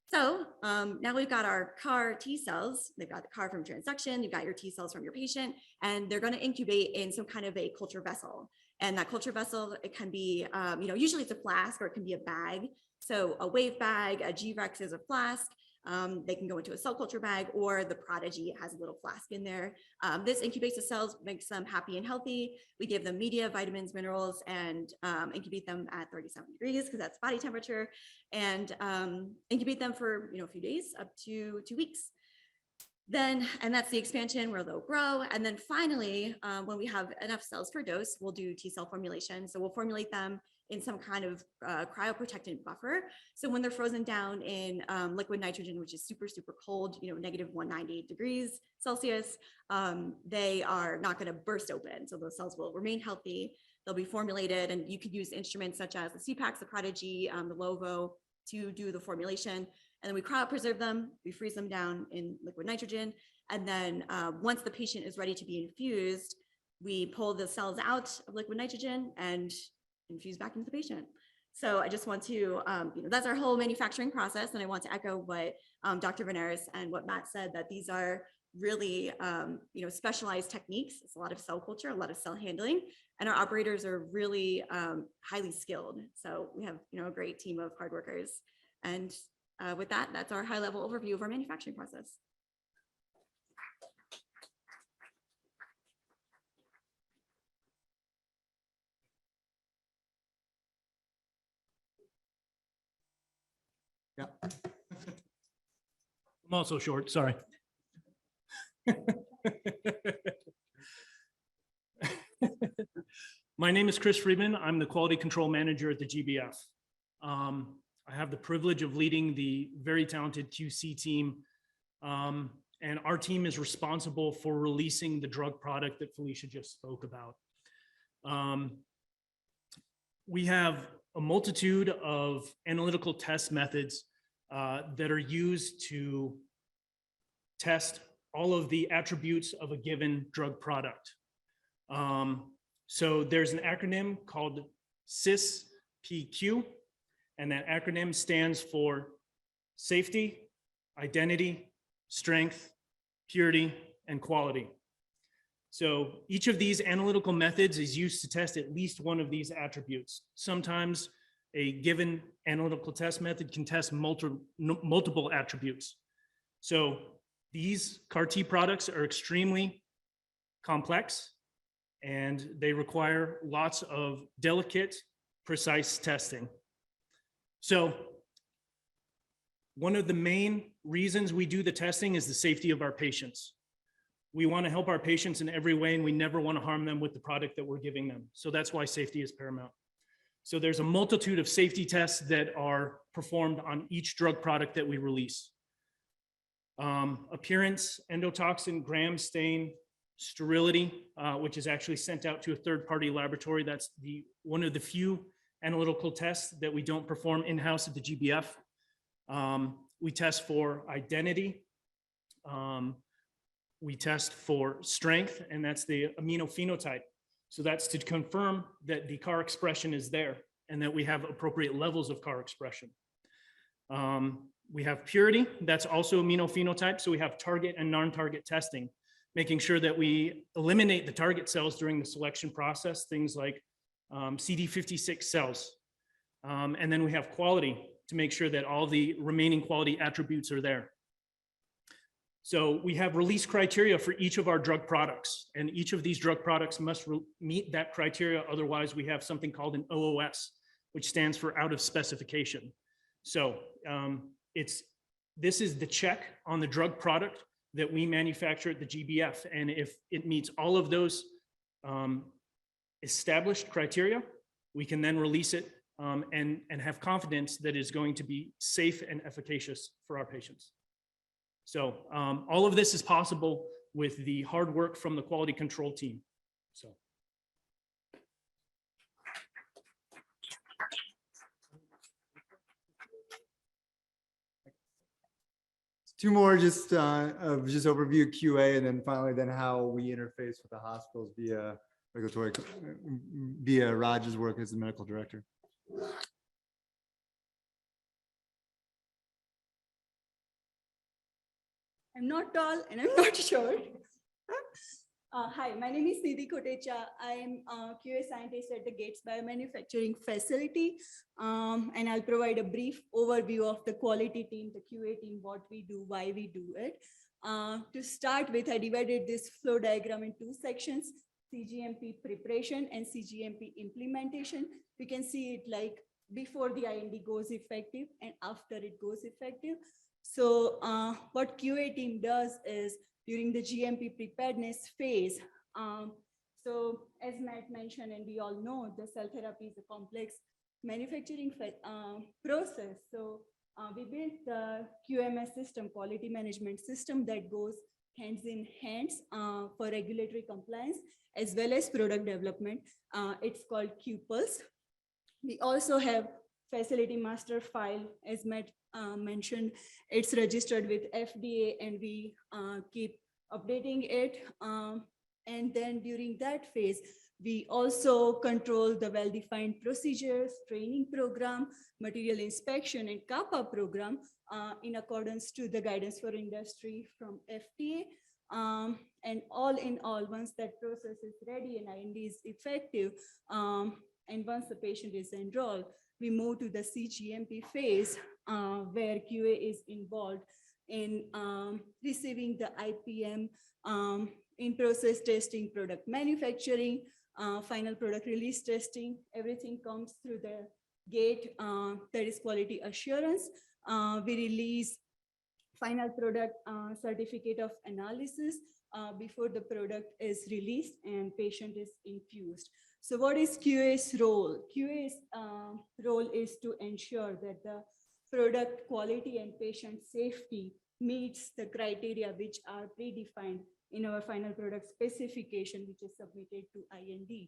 So now we've got our CAR T cells. They've got the CAR from transduction, you've got your T cells from your patient, and they're going to incubate in some kind of a culture vessel. And that culture vessel, it can be, usually it's a flask or it can be a bag. So a wave bag, a G-Rex is a flask. They can go into a cell culture bag, or the Prodigy has a little flask in there. This incubates the cells, makes them happy and healthy. We give them media, vitamins, minerals, and incubate them at 37 degrees because that's body temperature, and incubate them for a few days up to 2 weeks. Then, and that's the expansion where they'll grow. And then finally, when we have enough cells per dose, we'll do T cell formulation. So we'll formulate them in some kind of cryoprotectant buffer. So when they're frozen down in liquid nitrogen, which is super, super cold, negative 198 degrees Celsius, they are not going to burst open. So those cells will remain healthy. They'll be formulated, and you could use instruments such as the CPAX, the Prodigy, the Lovo to do the formulation. And then we cryopreserve them, we freeze them down in liquid nitrogen. And then once the patient is ready to be infused, we pull the cells out of liquid nitrogen and infuse back into the patient. So I just want to, that's our whole manufacturing process. And I want to echo what Dr. Veneris and what Matt said, that these are really, specialized techniques. It's a lot of cell culture, a lot of cell handling, and our operators are really highly skilled. So we have, a great team of hard workers. And with that, that's our high level overview of our manufacturing process. Yeah. I'm also short, sorry. My name is Chris Friedman. I'm the quality control manager at the GBF. I have the privilege of leading the very talented QC team. And our team is responsible for releasing the drug product that Felicia just spoke about. We have a multitude of analytical test methods that are used to test all of the attributes of a given drug product. So there's an acronym called CISPQ, and that acronym stands for safety, identity, strength, purity, and quality. So each of these analytical methods is used to test at least one of these attributes. Sometimes a given analytical test method can test multiple attributes. So these CAR T products are extremely complex. and they require lots of delicate, precise testing. So one of the main reasons we do the testing is the safety of our patients. We want to help our patients in every way, and we never want to harm them with the product that we're giving them. So that's why safety is paramount. So there's a multitude of safety tests that are performed on each drug product that we release. Appearance, endotoxin, gram stain, sterility, which is actually sent out to a third-party laboratory. That's one of the few analytical tests that we don't perform in-house at the GBF. We test for identity. We test for strength, and that's the immunophenotype. So that's to confirm that the CAR expression is there and that we have appropriate levels of CAR expression. We have purity, that's also immunophenotype. So we have target and non-target testing, making sure that we eliminate the target cells during the selection process, things like CD56 cells. And then we have quality to make sure that all the remaining quality attributes are there. So we have release criteria for each of our drug products, and each of these drug products must meet that criteria. Otherwise, we have something called an OOS, which stands for out of specification. So this is the check on the drug product that we manufacture at the GBF. And if it meets all of those established criteria, we can then release it and have confidence that it's going to be safe and efficacious for our patients. So all of this is possible with the hard work from the quality control team. So. Two more just overview QA, and then finally then how we interface with the hospitals via regulatory, via Raj's work as the medical director. I'm not tall and I'm not short. Hi, my name is Nidhi Kotecha. I'm a QA scientist at the Gates Biomanufacturing Facility. And I'll provide a brief overview of the quality team, the QA team, what we do, why we do it. To start with, I divided this flow diagram in two sections, Cgmp preparation and Cgmp implementation. We can see it like before the IND goes effective and after it goes effective. So what QA team does is during the GMP preparedness phase. So as Matt mentioned, and we all know, the cell therapy is a complex manufacturing process. So we built the QMS system, quality management system, that goes hands in hands for regulatory compliance as well as product development. It's called QPulse. We also have facility master file, as Matt mentioned. It's registered with FDA, and we keep updating it. And then during that phase, we also control the well-defined procedures, training program, material inspection, and CAPA program in accordance to the guidance for industry from FDA. And all in all, once that process is ready and IND is effective, and once the patient is enrolled, we move to the Cgmp phase, where QA is involved in receiving the IPM, in process testing, product manufacturing, final product release testing. Everything comes through the gate, that is quality assurance. We release final product certificate of analysis before the product is released and patient is infused. So what is QA's role? QA's role is to ensure that the product quality and patient safety meets the criteria which are predefined in our final product specification, which is submitted to IND.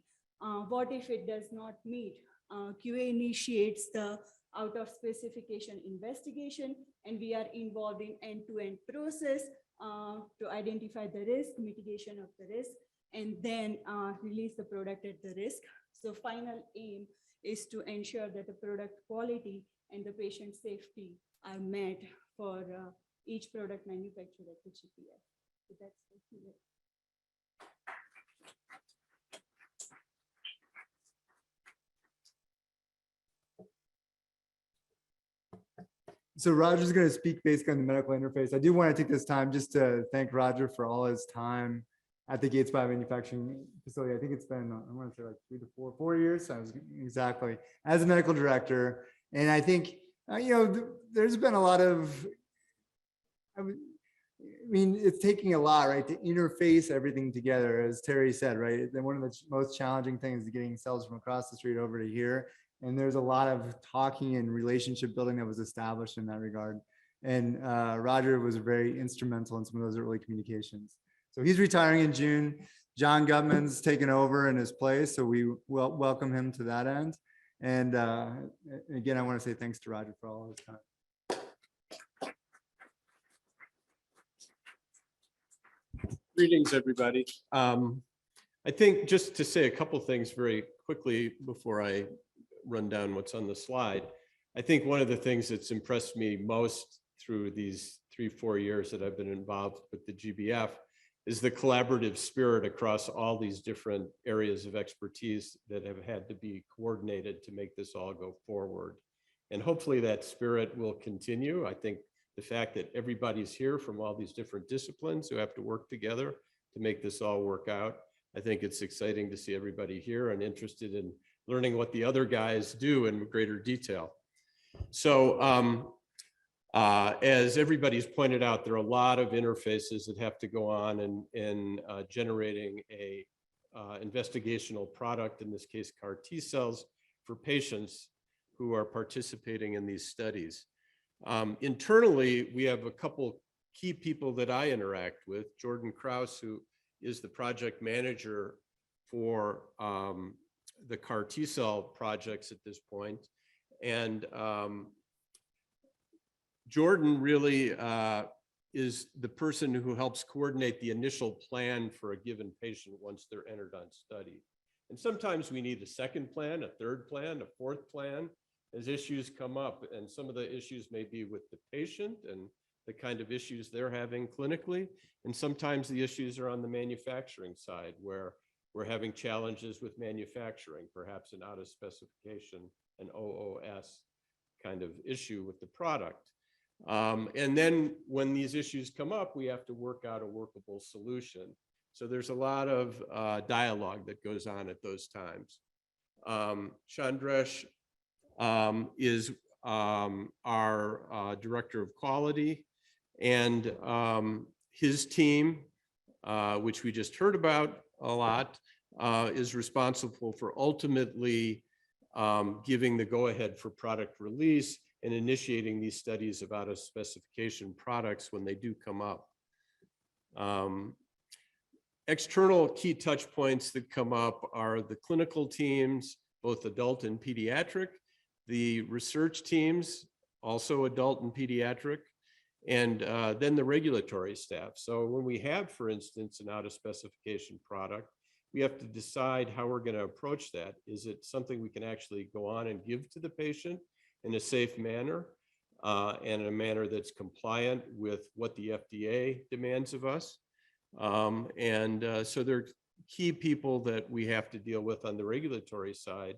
What if it does not meet? QA initiates the out of specification investigation, and we are involved in end-to-end process to identify the risk, mitigation of the risk, and then release the product at the risk. So final aim is to ensure that the product quality and the patient safety are met for each product manufactured at the GPF. So that's it. So Roger's going to speak basically on the medical interface. I do want to take this time just to thank Roger for all his time at the Gates Biomanufacturing facility. I think it's been, I want to say like 3 to 4 years. I was exactly as a medical director. And I think, there's been a lot of, I mean, it's taking a lot, right, to interface everything together, as Terry said, right? Then one of the most challenging things is getting cells from across the street over to here. And there's a lot of talking and relationship building that was established in that regard. And Roger was very instrumental in some of those early communications. So he's retiring in June. John Gutman's taken over in his place. So we welcome him to that end. And again, I want to say thanks to Roger for all his time. Greetings, everybody. I think just to say a couple things very quickly before I run down what's on the slide. I think one of the things that's impressed me most through these 3-4 years that I've been involved with the GBF is the collaborative spirit across all these different areas of expertise that have had to be coordinated to make this all go forward. And hopefully that spirit will continue. I think the fact that everybody's here from all these different disciplines who have to work together to make this all work out. I think it's exciting to see everybody here and interested in learning what the other guys do in greater detail. So as everybody's pointed out, there are a lot of interfaces that have to go on in generating a investigational product, in this case, CAR T cells, for patients who are participating in these studies. Internally, we have a couple key people that I interact with. Jordan Krauss, who is the project manager for the CAR T cell projects at this point. And Jordan really is the person who helps coordinate the initial plan for a given patient once they're entered on study. And sometimes we need a second plan, a third plan, a fourth plan as issues come up. And some of the issues may be with the patient and the kind of issues they're having clinically. And sometimes the issues are on the manufacturing side, where we're having challenges with manufacturing, perhaps an out of specification, an OOS kind of issue with the product. And then when these issues come up, we have to work out a workable solution. So there's a lot of dialogue that goes on at those times. Chandresh is our director of quality, and his team, which we just heard about a lot, is responsible for ultimately giving the go-ahead for product release and initiating these studies of out-of-specification products when they do come up. External key touch points that come up are the clinical teams, both adult and pediatric, the research teams, also adult and pediatric, and then the regulatory staff. So when we have, for instance, an out-of-specification product, we have to decide how we're going to approach that. Is it something we can actually go on and give to the patient in a safe manner and in a manner that's compliant with what the FDA demands of us? So there are key people that we have to deal with on the regulatory side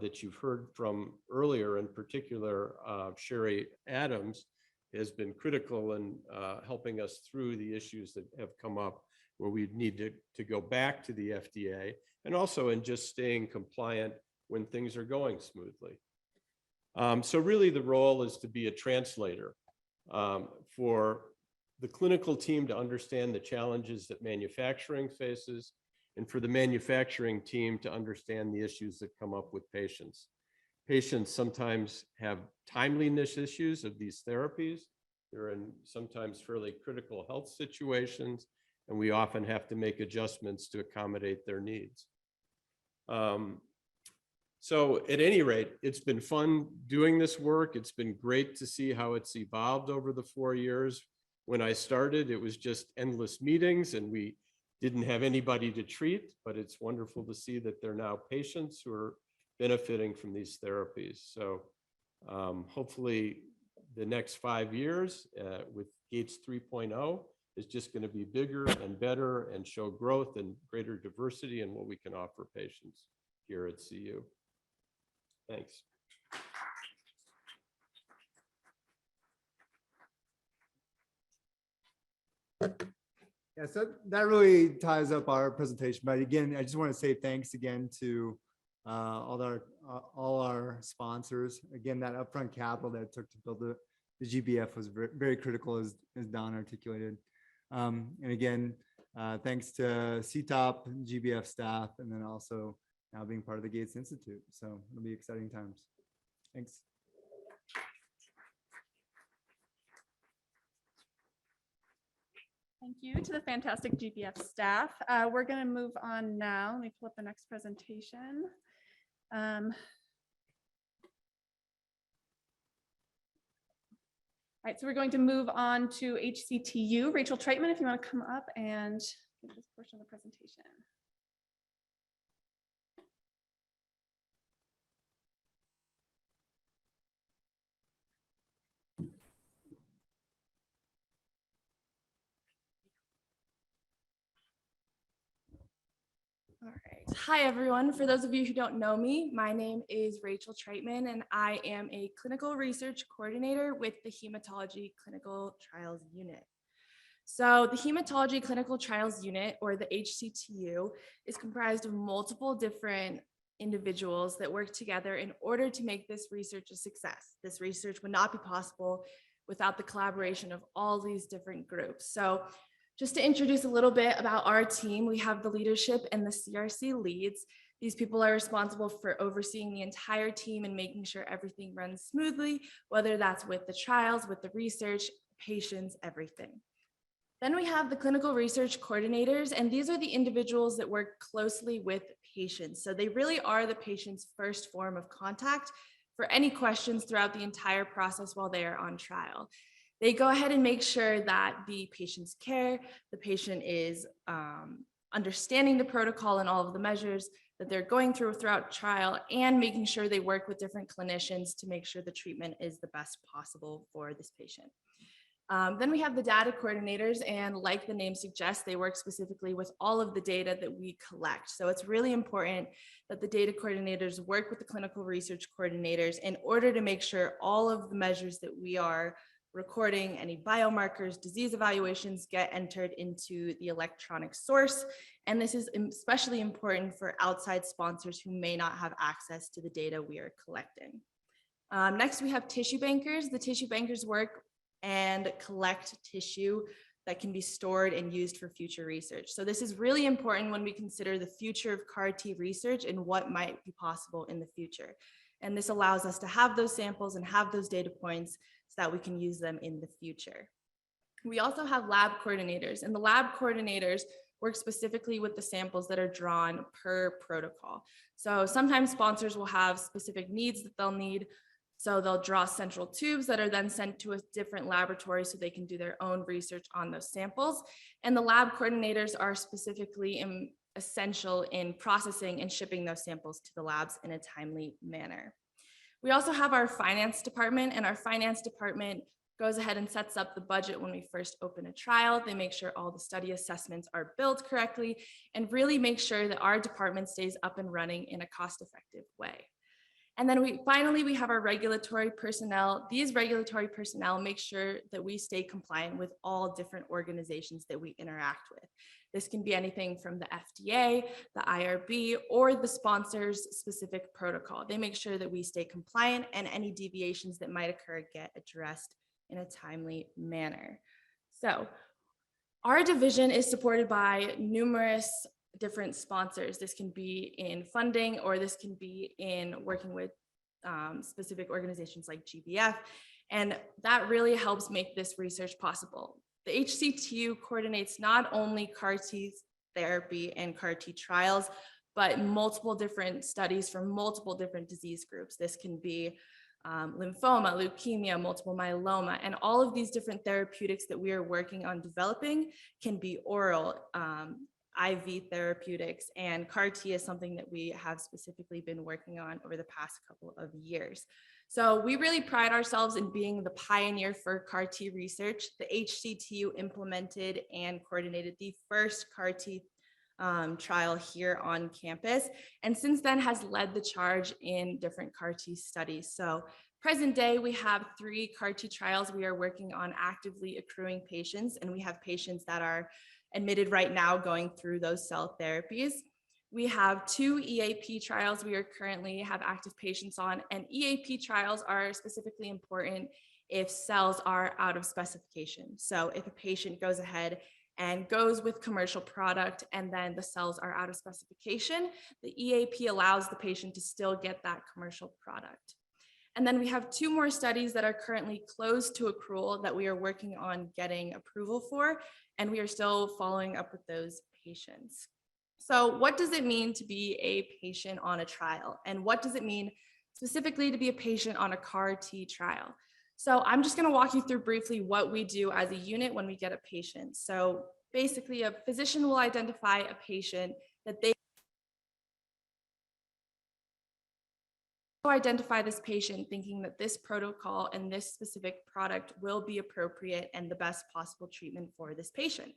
that you've heard from earlier. In particular, Sherry Adams has been critical in helping us through the issues that have come up where we need to go back to the FDA, and also in just staying compliant when things are going smoothly. So really the role is to be a translator for the clinical team to understand the challenges that manufacturing faces, and for the manufacturing team to understand the issues that come up with patients. Patients sometimes have timeliness issues of these therapies. They're in sometimes fairly critical health situations, and we often have to make adjustments to accommodate their needs. So at any rate, it's been fun doing this work. It's been great to see how it's evolved over the 4 years. When I started, it was just endless meetings and we didn't have anybody to treat, but it's wonderful to see that there are now patients who are benefiting from these therapies. So hopefully the next 5 years with Gates 3.0 is just going to be bigger and better and show growth and greater diversity in what we can offer patients here at CU. Thanks. Yeah, so that really ties up our presentation. But again, I just want to say thanks again to all our sponsors. Again, that upfront capital that it took to build the GBF was very, very critical, as Don articulated. And again, thanks to CTOP, GBF staff, and then also now being part of the Gates Institute. So it'll be exciting times. Thanks. Thank you to the fantastic GBF staff. We're going to move on now. Let me pull up the next presentation. All right, so we're going to move on to HCTU. Rachel Treitman, if you want to come up and give this portion of the presentation. All right. Hi, everyone. For those of you who don't know me, my name is Rachel Treitman, and I am a clinical research coordinator with the Hematology Clinical Trials Unit. So the Hematology Clinical Trials Unit, or the HCTU, is comprised of multiple different individuals that work together in order to make this research a success. This research would not be possible without the collaboration of all these different groups. So just to introduce a little bit about our team, we have the leadership and the CRC leads. These people are responsible for overseeing the entire team and making sure everything runs smoothly, whether that's with the trials, with the research, patients, everything. Then we have the clinical research coordinators, and these are the individuals that work closely with patients. So they really are the patient's first form of contact for any questions throughout the entire process while they are on trial. They go ahead and make sure that the patient's care, the patient is understanding the protocol and all of the measures that they're going through throughout trial, and making sure they work with different clinicians to make sure the treatment is the best possible for this patient. Then we have the data coordinators, and like the name suggests, they work specifically with all of the data that we collect. So it's really important that the data coordinators work with the clinical research coordinators in order to make sure all of the measures that we are recording, any biomarkers, disease evaluations, get entered into the electronic source. And this is especially important for outside sponsors who may not have access to the data we are collecting. Next, we have tissue bankers. The tissue bankers work and collect tissue that can be stored and used for future research. So this is really important when we consider the future of CAR T research and what might be possible in the future. And this allows us to have those samples and have those data points so that we can use them in the future. We also have lab coordinators, and the lab coordinators work specifically with the samples that are drawn per protocol. So sometimes sponsors will have specific needs that they'll need. So they'll draw central tubes that are then sent to a different laboratory so they can do their own research on those samples. And the lab coordinators are specifically essential in processing and shipping those samples to the labs in a timely manner. We also have our finance department, and our finance department goes ahead and sets up the budget when we first open a trial. They make sure all the study assessments are built correctly and really make sure that our department stays up and running in a cost-effective way. And then finally, we have our regulatory personnel. These regulatory personnel make sure that we stay compliant with all different organizations that we interact with. This can be anything from the FDA, the IRB, or the sponsor's specific protocol. They make sure that we stay compliant and any deviations that might occur get addressed in a timely manner. So our division is supported by numerous different sponsors. This can be in funding, or this can be in working with specific organizations like GBF. And that really helps make this research possible. The HCTU coordinates not only CAR T therapy and CAR T trials, but multiple different studies for multiple different disease groups. This can be lymphoma, leukemia, multiple myeloma, and all of these different therapeutics that we are working on developing can be oral, IV therapeutics, and CAR T is something that we have specifically been working on over the past couple of years. So we really pride ourselves in being the pioneer for CAR T research. The HCTU implemented and coordinated the first CAR T trial here on campus, and since then has led the charge in different CAR T studies. So present day, we have 3 CAR T trials. We are working on actively accruing patients, and we have patients that are admitted right now going through those cell therapies. We have 2 EAP trials we are currently have active patients on, and EAP trials are specifically important if cells are out of specification. So if a patient goes ahead and goes with commercial product and then the cells are out of specification, the EAP allows the patient to still get that commercial product. And then we have 2 more studies that are currently closed to accrual that we are working on getting approval for, and we are still following up with those patients. So what does it mean to be a patient on a trial? And what does it mean specifically to be a patient on a CAR T trial? So I'm just going to walk you through briefly what we do as a unit when we get a patient. So basically, a physician will identify a patient that they identify this patient thinking that this protocol and this specific product will be appropriate and the best possible treatment for this patient.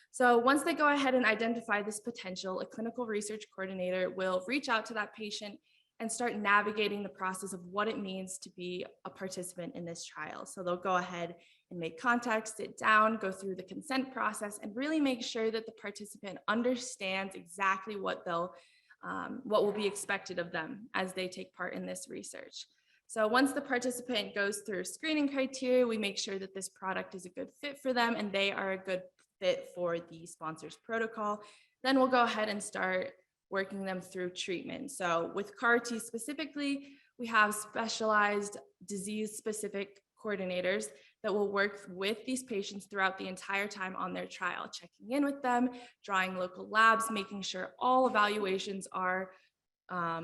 So once they go ahead and identify this potential, a clinical research coordinator will reach out to that patient and start navigating the process of what it means to be a participant in this trial. So they'll go ahead and make contact, sit down, go through the consent process, and really make sure that the participant understands exactly what will be expected of them as they take part in this research. So once the participant goes through screening criteria, we make sure that this product is a good fit for them and they are a good fit for the sponsor's protocol. Then we'll go ahead and start working them through treatment. So with CAR T specifically, we have specialized disease-specific coordinators that will work with these patients throughout the entire time on their trial, checking in with them, drawing local labs, making sure all evaluations are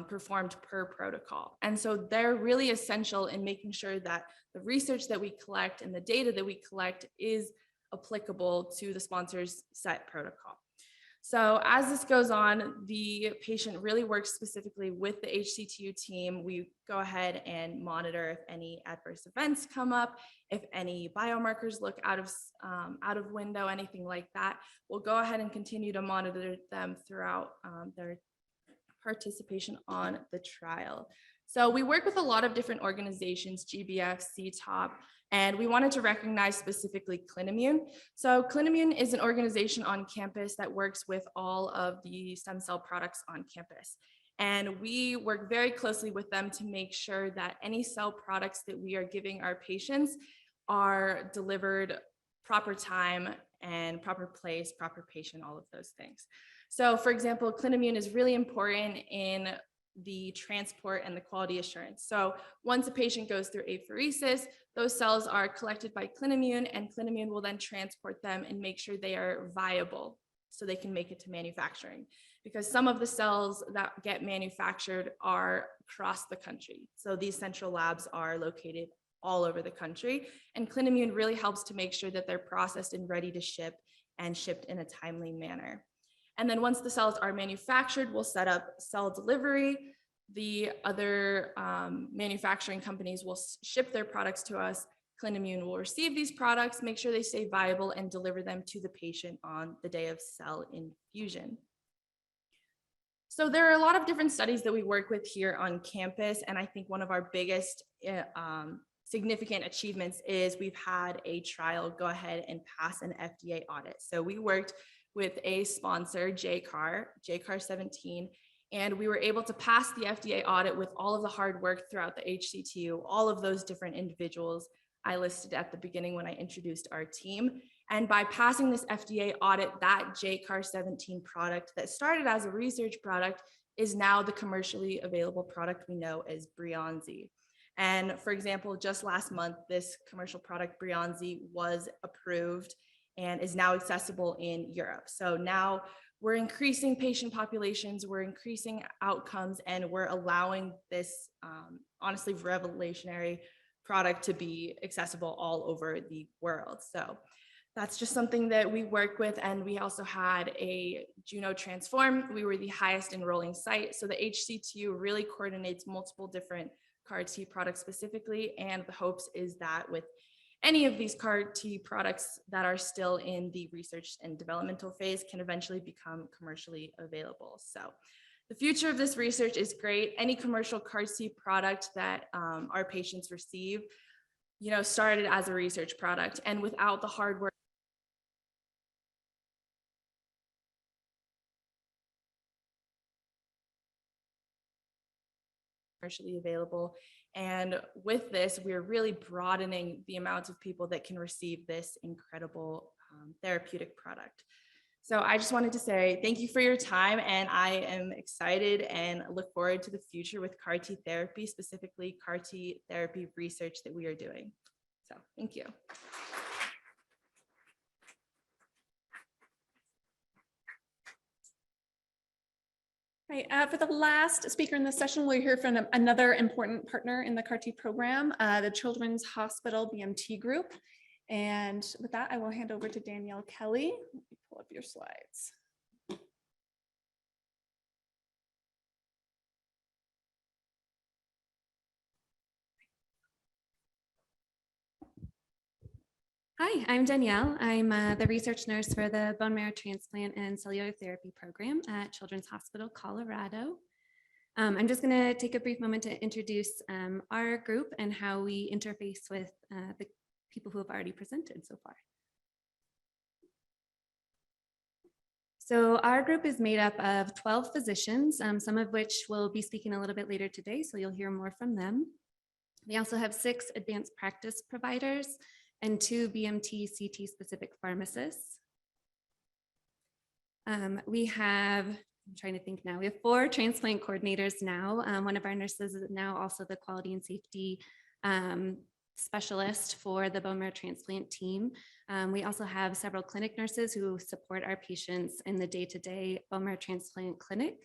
performed per protocol. And so they're really essential in making sure that the research that we collect and the data that we collect is applicable to the sponsor's set protocol. So as this goes on, the patient really works specifically with the HCTU team. We go ahead and monitor if any adverse events come up, if any biomarkers look out of window, anything like that. We'll go ahead and continue to monitor them throughout their participation on the trial. So we work with a lot of different organizations, GBF, CTOP, and we wanted to recognize specifically Clinimmune. So Clinimmune is an organization on campus that works with all of the stem cell products on campus. And we work very closely with them to make sure that any cell products that we are giving our patients are delivered proper time and proper place, proper patient, all of those things. So for example, Clinimmune is really important in the transport and the quality assurance. So once a patient goes through apheresis, those cells are collected by Clinimmune, and Clinimmune will then transport them and make sure they are viable so they can make it to manufacturing. Because some of the cells that get manufactured are across the country. So these central labs are located all over the country, and Clinimmune really helps to make sure that they're processed and ready to ship and shipped in a timely manner. And then once the cells are manufactured, we'll set up cell delivery. The other manufacturing companies will ship their products to us. Clinimmune will receive these products, make sure they stay viable, and deliver them to the patient on the day of cell infusion. So there are a lot of different studies that we work with here on campus, and I think one of our biggest significant achievements is we've had a trial go ahead and pass an FDA audit. So we worked with a sponsor, JCAR 17, and we were able to pass the FDA audit with all of the hard work throughout the HCTU, all of those different individuals I listed at the beginning when I introduced our team. And by passing this FDA audit, that JCAR 17 product that started as a research product is now the commercially available product we know as Breyanzi. And for example, just last month, this commercial product Breyanzi was approved and is now accessible in Europe. So now we're increasing patient populations, we're increasing outcomes, and we're allowing this honestly revolutionary product to be accessible all over the world. So that's just something that we work with. And we also had a Juno Transform. We were the highest enrolling site. So the HCTU really coordinates multiple different CAR T products specifically. And the hopes is that with any of these CAR T products that are still in the research and developmental phase can eventually become commercially available. So The future of this research is great. Any commercial CAR T product that our patients receive, started as a research product, and without the hard work commercially available. And with this, we're really broadening the amount of people that can receive this incredible therapeutic product. So I just wanted to say thank you for your time, and I am excited and look forward to the future with CAR T therapy, specifically CAR T therapy research that we are doing. So thank you. Right, for the last speaker in this session, we'll hear from another important partner in the CAR T program, the Children's Hospital BMT Group. And with that, I will hand over to Danielle Kelly. Let me pull up your slides. Hi, I'm Danielle. I'm the research nurse for the bone marrow transplant and cellular therapy program at Children's Hospital, Colorado. I'm just going to take a brief moment to introduce our group and how we interface with the people who have already presented so far. So our group is made up of 12 physicians, some of which will be speaking a little bit later today, so you'll hear more from them. We also have 6 advanced practice providers and 2 BMT CT specific pharmacists. We have 4 transplant coordinators now. One of our nurses is now also the quality and safety specialist for the bone marrow transplant team. We also have several clinic nurses who support our patients in the day-to-day bone marrow transplant clinic.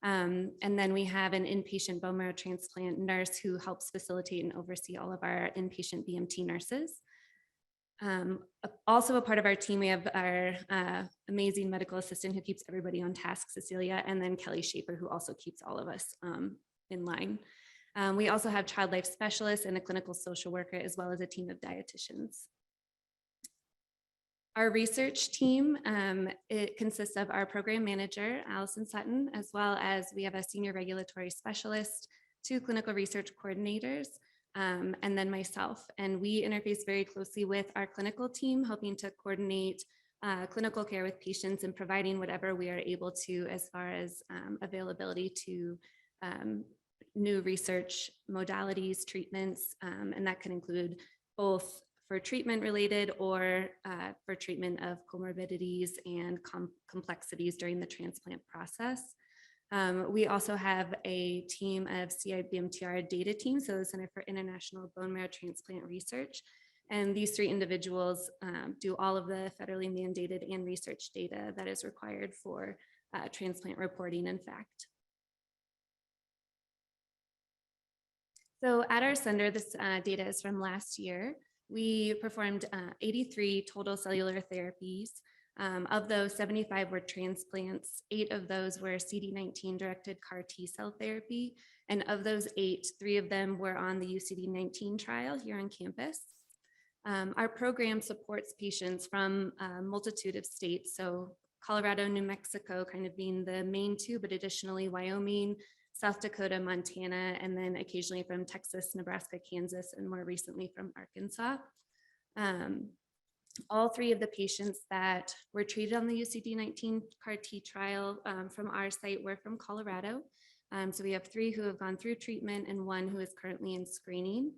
And then we have an inpatient bone marrow transplant nurse who helps facilitate and oversee all of our inpatient BMT nurses. Also a part of our team, we have our amazing medical assistant who keeps everybody on task, Cecilia, and then Kelly Shaper, who also keeps all of us in line. We also have child life specialists and a clinical social worker, as well as a team of dietitians. Our research team, it consists of our program manager, Allison Sutton, as well as we have a senior regulatory specialist, 2 clinical research coordinators, and then myself. And we interface very closely with our clinical team, helping to coordinate clinical care with patients and providing whatever we are able to as far as availability to new research modalities, treatments, and that can include both for treatment related or for treatment of comorbidities and complexities during the transplant process. We also have a team of CIBMTR data teams, so the Center for International Bone Marrow Transplant Research. And these 3 individuals do all of the federally mandated and research data that is required for transplant reporting and fact. So at our center, this data is from last year. We performed 83 total cellular therapies. Of those, 75 were transplants. 8 of those were CD19 directed CAR T cell therapy. And of those 8, 3 of them were on the UCD19 trial here on campus. Our program supports patients from a multitude of states. So Colorado, New Mexico kind of being the main 2, but additionally Wyoming, South Dakota, Montana, and then occasionally from Texas, Nebraska, Kansas, and more recently from Arkansas. All 3 of the patients that were treated on the UCD19 CAR T trial from our site were from Colorado. So we have 3 who have gone through treatment and 1 who is currently in screening.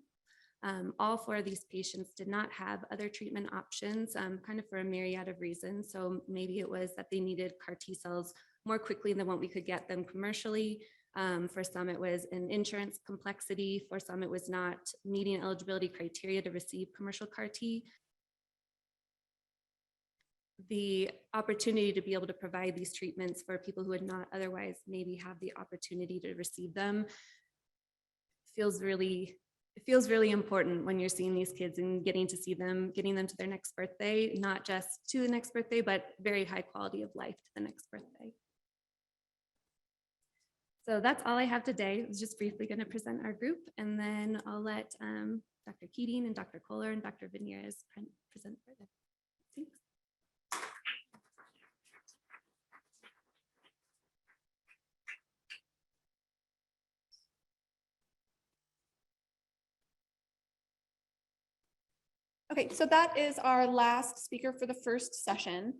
All 4 of these patients did not have other treatment options, kind of for a myriad of reasons. So maybe it was that they needed CAR T cells more quickly than what we could get them commercially. For some, it was an insurance complexity. For some, it was not meeting eligibility criteria to receive commercial CAR T. The opportunity to be able to provide these treatments for people who would not otherwise maybe have the opportunity to receive them feels really important when you're seeing these kids and getting to see them, getting them to their next birthday, not just to the next birthday, but very high quality of life to the next birthday. So that's all I have today. I was just briefly going to present our group, and then I'll let Dr. Keating and Dr. Kohler and Dr. Veneers present further. Thanks. Okay, so that is our last speaker for the first session.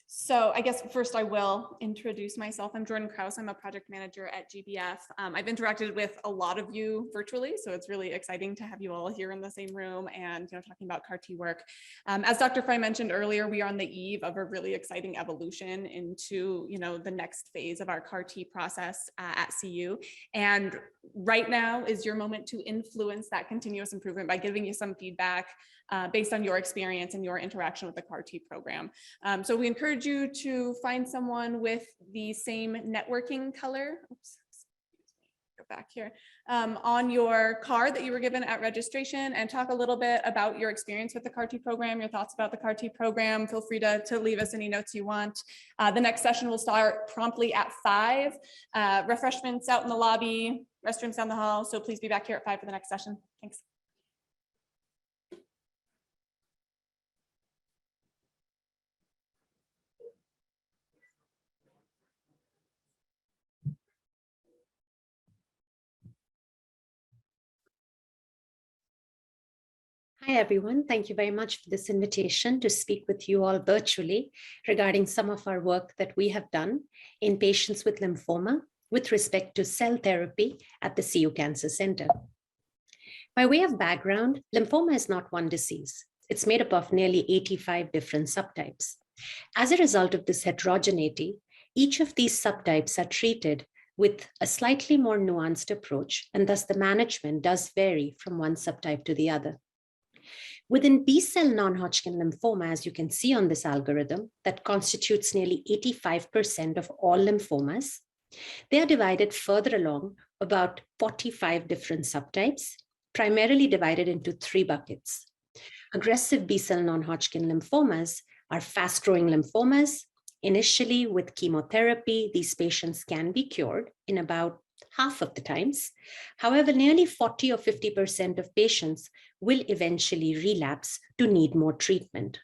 So I guess first I will introduce myself. I'm Jordan Krauss. I'm a project manager at GBF. I've interacted with a lot of you virtually, so it's really exciting to have you all here in the same room and talking about CAR T work. As Dr. Fry mentioned earlier, we are on the eve of a really exciting evolution into the next phase of our CAR T process at CU. And right now is your moment to influence that continuous improvement by giving you some feedback based on your experience and your interaction with the CAR T program. So we encourage you to find someone with the same networking color. Oops, go back here on your card that you were given at registration, and talk a little bit about your experience with the CAR T program, your thoughts about the CAR T program. Feel free to leave us any notes you want. The next session will start promptly at 5. Refreshments out in the lobby, restrooms down the hall. So please be back here at 5 for the next session. Thanks. Hi, everyone. Thank you very much for this invitation to speak with you all virtually regarding some of our work that we have done in patients with lymphoma with respect to cell therapy at the CU Cancer Center. By way of background, lymphoma is not one disease. It's made up of nearly 85 different subtypes. As a result of this heterogeneity, each of these subtypes are treated with a slightly more nuanced approach, and thus the management does vary from one subtype to the other. Within B-cell non-Hodgkin lymphoma, as you can see on this algorithm, that constitutes nearly 85% of all lymphomas, they are divided further along about 45 different subtypes, primarily divided into 3 buckets. Aggressive B-cell non-Hodgkin lymphomas are fast-growing lymphomas. Initially, with chemotherapy, these patients can be cured in about half of the times. However, nearly 40 or 50% of patients will eventually relapse to need more treatment.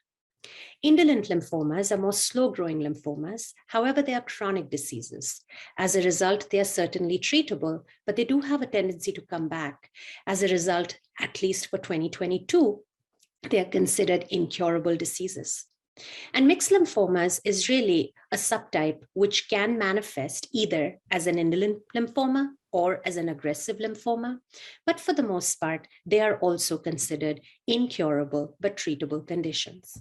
Indolent lymphomas are more slow-growing lymphomas. However, they are chronic diseases. As a result, they are certainly treatable, but they do have a tendency to come back. As a result, at least for 2022, they are considered incurable diseases. And mixed lymphomas is really a subtype which can manifest either as an indolent lymphoma or as an aggressive lymphoma, but for the most part, they are also considered incurable but treatable conditions.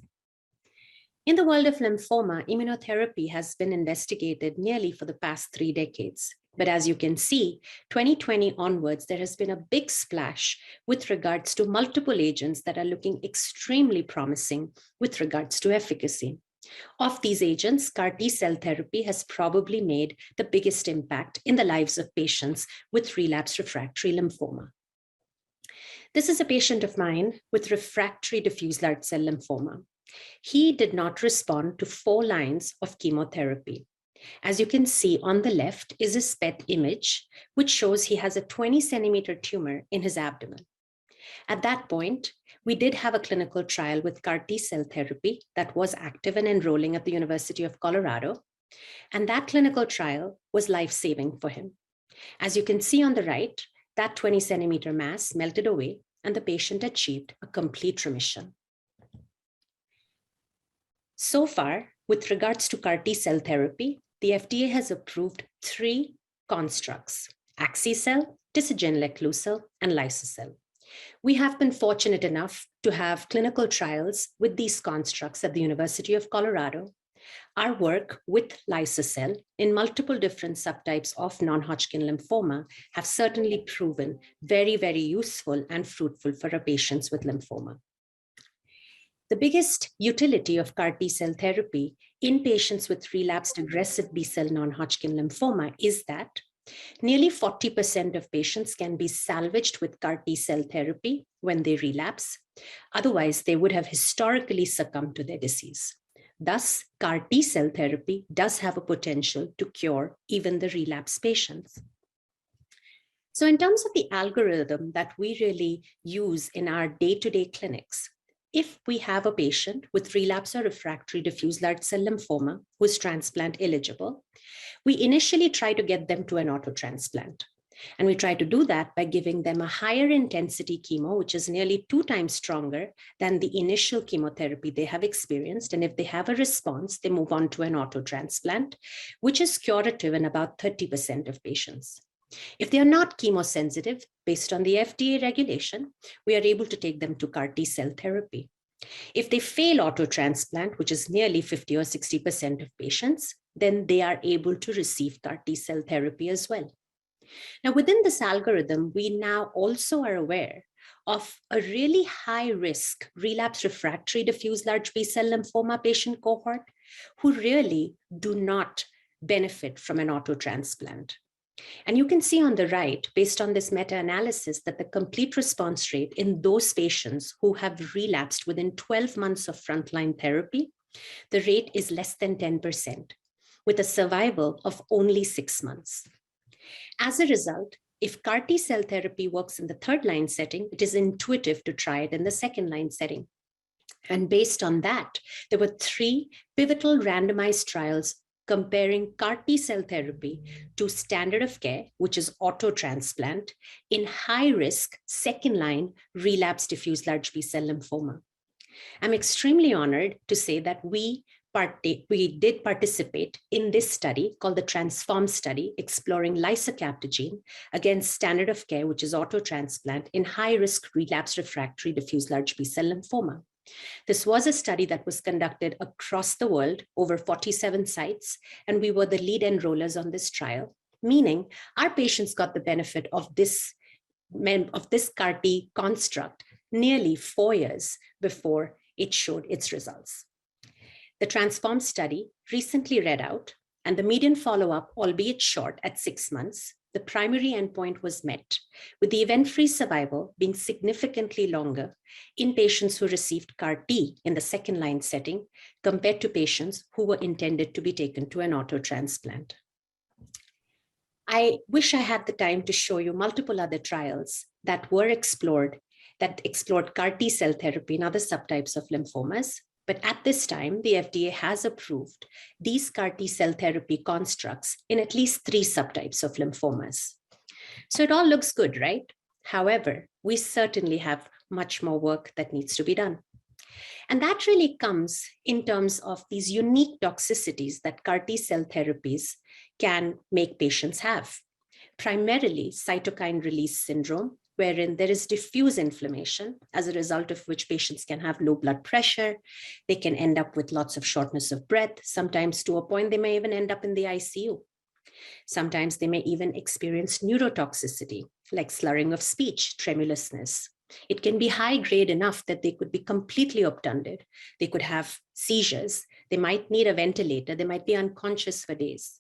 In the world of lymphoma, immunotherapy has been investigated nearly for the past 3 decades. But as you can see, 2020 onwards, there has been a big splash with regards to multiple agents that are looking extremely promising with regards to efficacy. Of these agents, Car T cell therapy has probably made the biggest impact in the lives of patients with relapsed refractory lymphoma. This is a patient of mine with refractory diffuse large cell lymphoma. He did not respond to 4 lines of chemotherapy. As you can see on the left is a SPECT image, which shows he has a 20-centimeter tumor in his abdomen. At that point, we did have a clinical trial with CAR T cell therapy that was active and enrolling at the University of Colorado. And that clinical trial was life-saving for him. As you can see on the right, that 20-centimeter mass melted away and the patient achieved a complete remission. So far, with regards to CAR T cell therapy, the FDA has approved 3 constructs: axi-cel, Cell, and liso-cel. We have been fortunate enough to have clinical trials with these constructs at the University of Colorado. Our work with liso-cel in multiple different subtypes of non-Hodgkin lymphoma have certainly proven very, very useful and fruitful for our patients with lymphoma. The biggest utility of CAR T cell therapy in patients with relapsed aggressive B-cell non-Hodgkin lymphoma is that nearly 40% of patients can be salvaged with CAR T cell therapy when they relapse. Otherwise, they would have historically succumbed to their disease. Thus, CAR T cell therapy does have a potential to cure even the relapsed patients. So in terms of the algorithm that we really use in our day-to-day clinics, if we have a patient with relapse or refractory diffuse large cell lymphoma who is transplant eligible, we initially try to get them to an autotransplant. And we try to do that by giving them a higher intensity chemo, which is nearly 2 times stronger than the initial chemotherapy they have experienced. And if they have a response, they move on to an auto transplant, which is curative in about 30% of patients. If they are not chemosensitive, based on the FDA regulation, we are able to take them to CAR T cell therapy. If they fail auto transplant, which is nearly 50 or 60% of patients, then they are able to receive CAR T cell therapy as well. Now, within this algorithm, we now also are aware of a really high risk relapse refractory diffuse large B-cell lymphoma patient cohort who really do not benefit from an auto transplant. And you can see on the right, based on this meta-analysis, that the complete response rate in those patients who have relapsed within 12 months of frontline therapy, the rate is less than 10%, with a survival of only 6 months. As a result, if CAR T cell therapy works in the third-line setting, it is intuitive to try it in the second-line setting. And based on that, there were 3 pivotal randomized trials comparing CAR T cell therapy to standard of care, which is auto transplant, in high-risk second-line relapsed diffuse large B-cell lymphoma. I'm extremely honored to say that we did participate in this study called the TRANSFORM study, exploring lisocabtagene against standard of care, which is auto transplant in high-risk relapsed refractory diffuse large B-cell lymphoma. This was a study that was conducted across the world, over 47 sites, and we were the lead enrollers on this trial, meaning our patients got the benefit of this CAR T construct nearly 4 years before it showed its results. The TRANSFORM study recently read out, and the median follow-up, albeit short at 6 months, the primary endpoint was met, with the event-free survival being significantly longer in patients who received CAR T in the second-line setting compared to patients who were intended to be taken to an auto transplant. I wish I had the time to show you multiple other trials that explored CAR T cell therapy in other subtypes of lymphomas. But at this time, the FDA has approved these CAR T cell therapy constructs in at least 3 subtypes of lymphomas. So it all looks good, right? However, we certainly have much more work that needs to be done. And that really comes in terms of these unique toxicities that CAR T cell therapies can make patients have. Primarily cytokine release syndrome, wherein there is diffuse inflammation, as a result of which patients can have low blood pressure. They can end up with lots of shortness of breath. Sometimes to a point, they may even end up in the ICU. Sometimes they may even experience neurotoxicity, like slurring of speech, tremulousness. It can be high grade enough that they could be completely obtunded. They could have seizures. They might need a ventilator. They might be unconscious for days.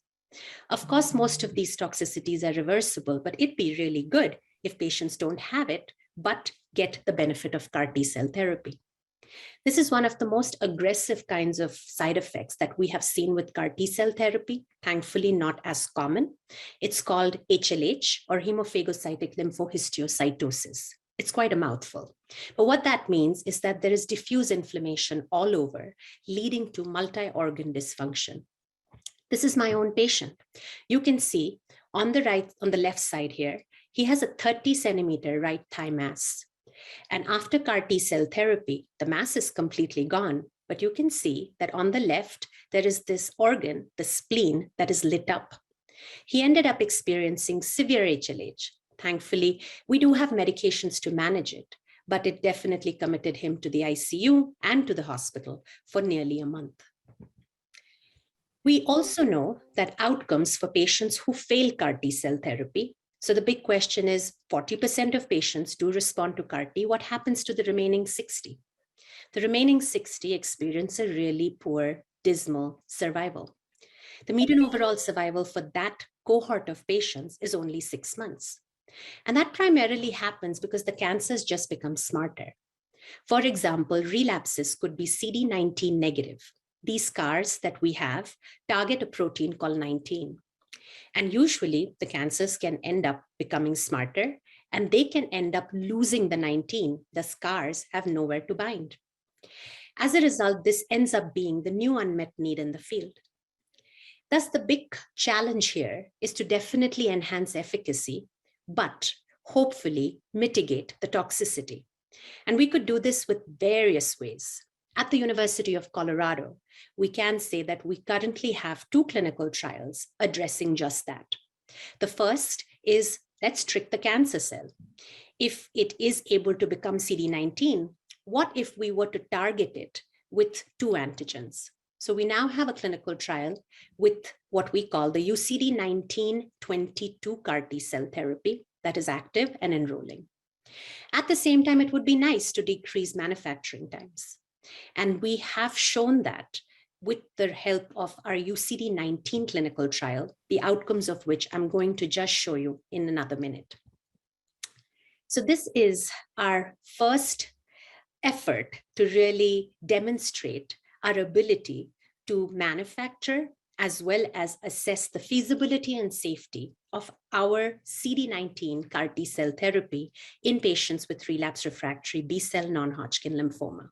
Of course, most of these toxicities are reversible, but it'd be really good if patients don't have it, but get the benefit of CAR T cell therapy. This is one of the most aggressive kinds of side effects that we have seen with CAR T cell therapy, thankfully not as common. It's called HLH, or hemophagocytic lymphohistiocytosis. It's quite a mouthful. But what that means is that there is diffuse inflammation all over, leading to multi-organ dysfunction. This is my own patient. You can see on the left side here, he has a 30 centimeter right thigh mass. And after CAR T cell therapy, the mass is completely gone. But you can see that on the left, there is this organ, the spleen, that is lit up. He ended up experiencing severe HLH. Thankfully, we do have medications to manage it, but it definitely committed him to the ICU and to the hospital for nearly a month. We also know that outcomes for patients who fail CAR T cell therapy. So the big question is, 40% of patients do respond to CAR T. What happens to the remaining 60? The remaining 60 experience a really poor, dismal survival. The median overall survival for that cohort of patients is only 6 months. And that primarily happens because the cancers just become smarter. For example, relapses could be CD19 negative. These CARs that we have target a protein called 19. And usually the cancers can end up becoming smarter, and they can end up losing the 19. The scars have nowhere to bind. As a result, this ends up being the new unmet need in the field. Thus, the big challenge here is to definitely enhance efficacy but hopefully mitigate the toxicity. And we could do this with various ways. At the University of Colorado, we can say that we currently have 2 clinical trials addressing just that. The first is, let's trick the cancer cell. If it is able to become CD19, what if we were to target it with 2 antigens? So we now have a clinical trial with what we call the UCD1922 CAR T cell therapy that is active and enrolling. At the same time, it would be nice to decrease manufacturing times. And we have shown that with the help of our UCD19 clinical trial, the outcomes of which I'm going to just show you in another minute. So this is our first effort to really demonstrate our ability to manufacture as well as assess the feasibility and safety of our CD19 CAR T cell therapy in patients with relapse refractory B-cell non-Hodgkin lymphoma.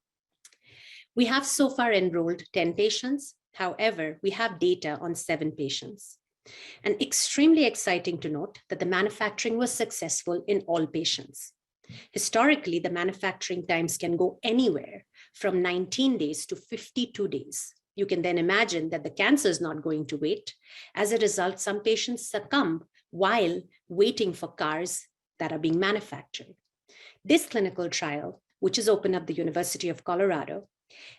We have so far enrolled 10 patients. However, we have data on 7 patients. And extremely exciting to note that the manufacturing was successful in all patients. Historically, the manufacturing times can go anywhere from 19 days to 52 days. You can then imagine that the cancer is not going to wait. As a result, some patients succumb while waiting for CARs that are being manufactured. This clinical trial, which is open at the University of Colorado,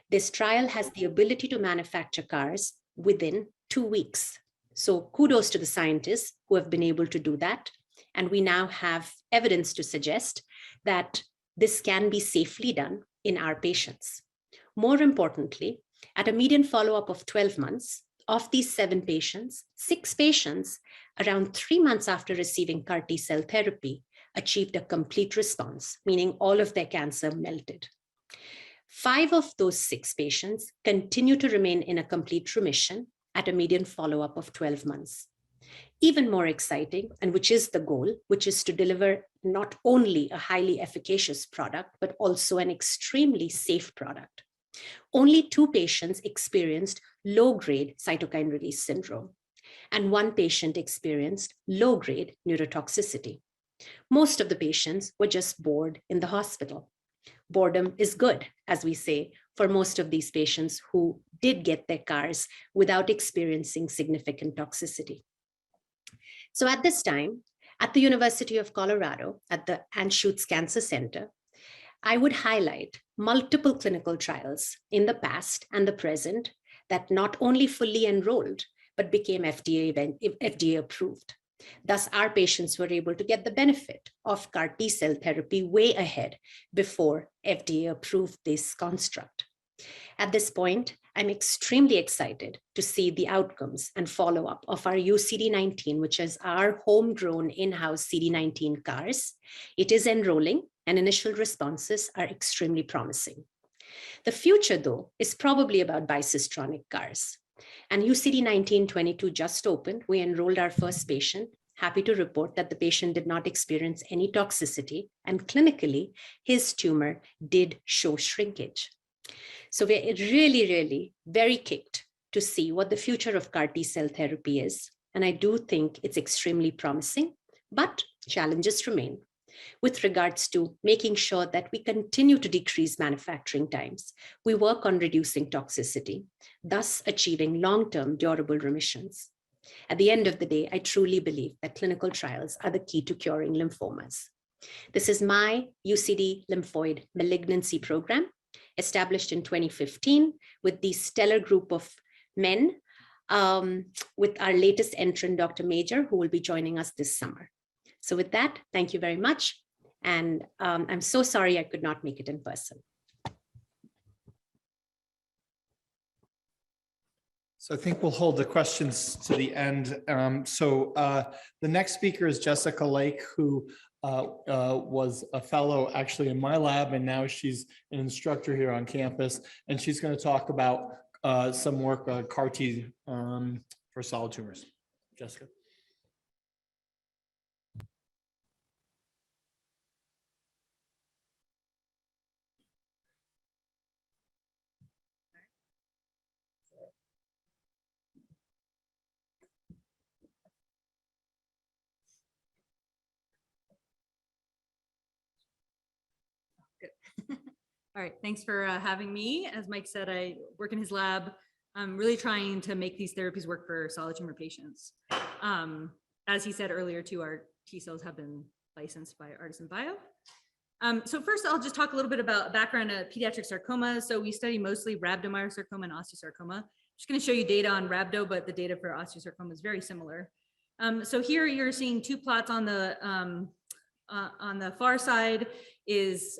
this trial has the ability to manufacture CARs within 2 weeks. So kudos to the scientists who have been able to do that. And we now have evidence to suggest that this can be safely done in our patients. More importantly, at a median follow-up of 12 months, of these 7 patients, 6 patients, around 3 months after receiving CAR T cell therapy, achieved a complete response, meaning all of their cancer melted. 5 of those 6 patients continue to remain in a complete remission at a median follow-up of 12 months. Even more exciting, and which is the goal, which is to deliver not only a highly efficacious product, but also an extremely safe product. Only 2 patients experienced low-grade cytokine release syndrome, and 1 patient experienced low-grade neurotoxicity. Most of the patients were just bored in the hospital. Boredom is good, as we say, for most of these patients who did get their CARs without experiencing significant toxicity. So at this time, at the University of Colorado, at the Anschutz Cancer Center, I would highlight multiple clinical trials in the past and the present that not only fully enrolled, but became FDA approved. Thus, our patients were able to get the benefit of CAR T cell therapy way ahead before FDA approved this construct. At this point, I'm extremely excited to see the outcomes and follow-up of our UCD19, which is our homegrown in-house CD19 CARs. It is enrolling and initial responses are extremely promising. The future, though, is probably about bicistronic CARs. And UCD1922 just opened. We enrolled our first patient. Happy to report that the patient did not experience any toxicity, and clinically, his tumor did show shrinkage. So we're really, really very kicked to see what the future of CAR T cell therapy is. And I do think it's extremely promising, but challenges remain with regards to making sure that we continue to decrease manufacturing times. We work on reducing toxicity, thus achieving long-term durable remissions. At the end of the day, I truly believe that clinical trials are the key to curing lymphomas. This is my UCD lymphoid malignancy program, established in 2015 with the stellar group of men, with our latest entrant, Dr. Major, who will be joining us this summer. So with that, thank you very much. And I'm so sorry I could not make it in person. So I think we'll hold the questions to the end. The next speaker is Jessica Lake, who was a fellow actually in my lab, and now she's an instructor here on campus. And she's going to talk about some work on CAR T for solid tumors. Jessica. All right, thanks for having me. As Mike said, I work in his lab. I'm really trying to make these therapies work for solid tumor patients. As he said earlier too, our T cells have been licensed by Artisan Bio. So first I'll just talk a little bit about background of pediatric sarcoma. So we study mostly rhabdomyosarcoma and osteosarcoma. I'm just going to show you data on rhabdo, but the data for osteosarcoma is very similar. So here you're seeing two plots on the far side is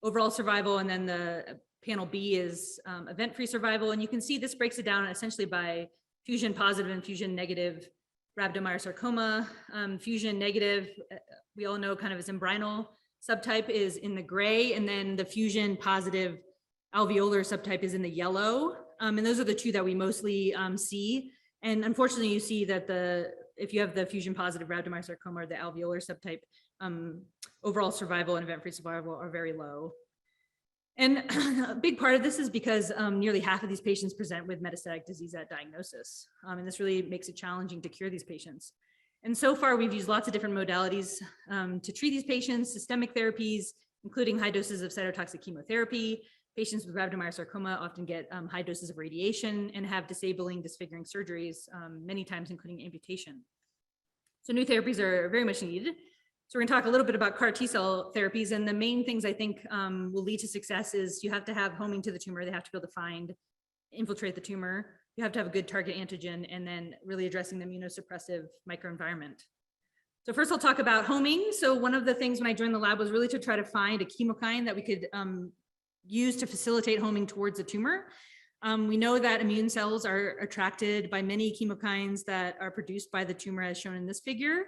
overall survival, and then the panel B is event-free survival. And you can see this breaks it down essentially by fusion positive and fusion negative rhabdomyosarcoma. Fusion negative, we all know kind of is embryonal subtype is in the gray, and then the fusion positive alveolar subtype is in the yellow. And those are the two that we mostly see. And unfortunately, you see that if you have the fusion positive rhabdomyosarcoma or the alveolar subtype, overall survival and event-free survival are very low. And a big part of this is because nearly half of these patients present with metastatic disease at diagnosis. And this really makes it challenging to cure these patients. And so far, we've used lots of different modalities to treat these patients, systemic therapies, including high doses of cytotoxic chemotherapy. Patients with rhabdomyosarcoma often get high doses of radiation and have disabling, disfiguring surgeries, many times including amputation. So new therapies are very much needed. So we're going to talk a little bit about CAR T cell therapies, and the main things I think will lead to success is you have to have homing to the tumor. They have to be able to infiltrate the tumor. You have to have a good target antigen, and then really addressing the immunosuppressive microenvironment. So first I'll talk about homing. So one of the things when I joined the lab was really to try to find a chemokine that we could use to facilitate homing towards the tumor. We know that immune cells are attracted by many chemokines that are produced by the tumor as shown in this figure.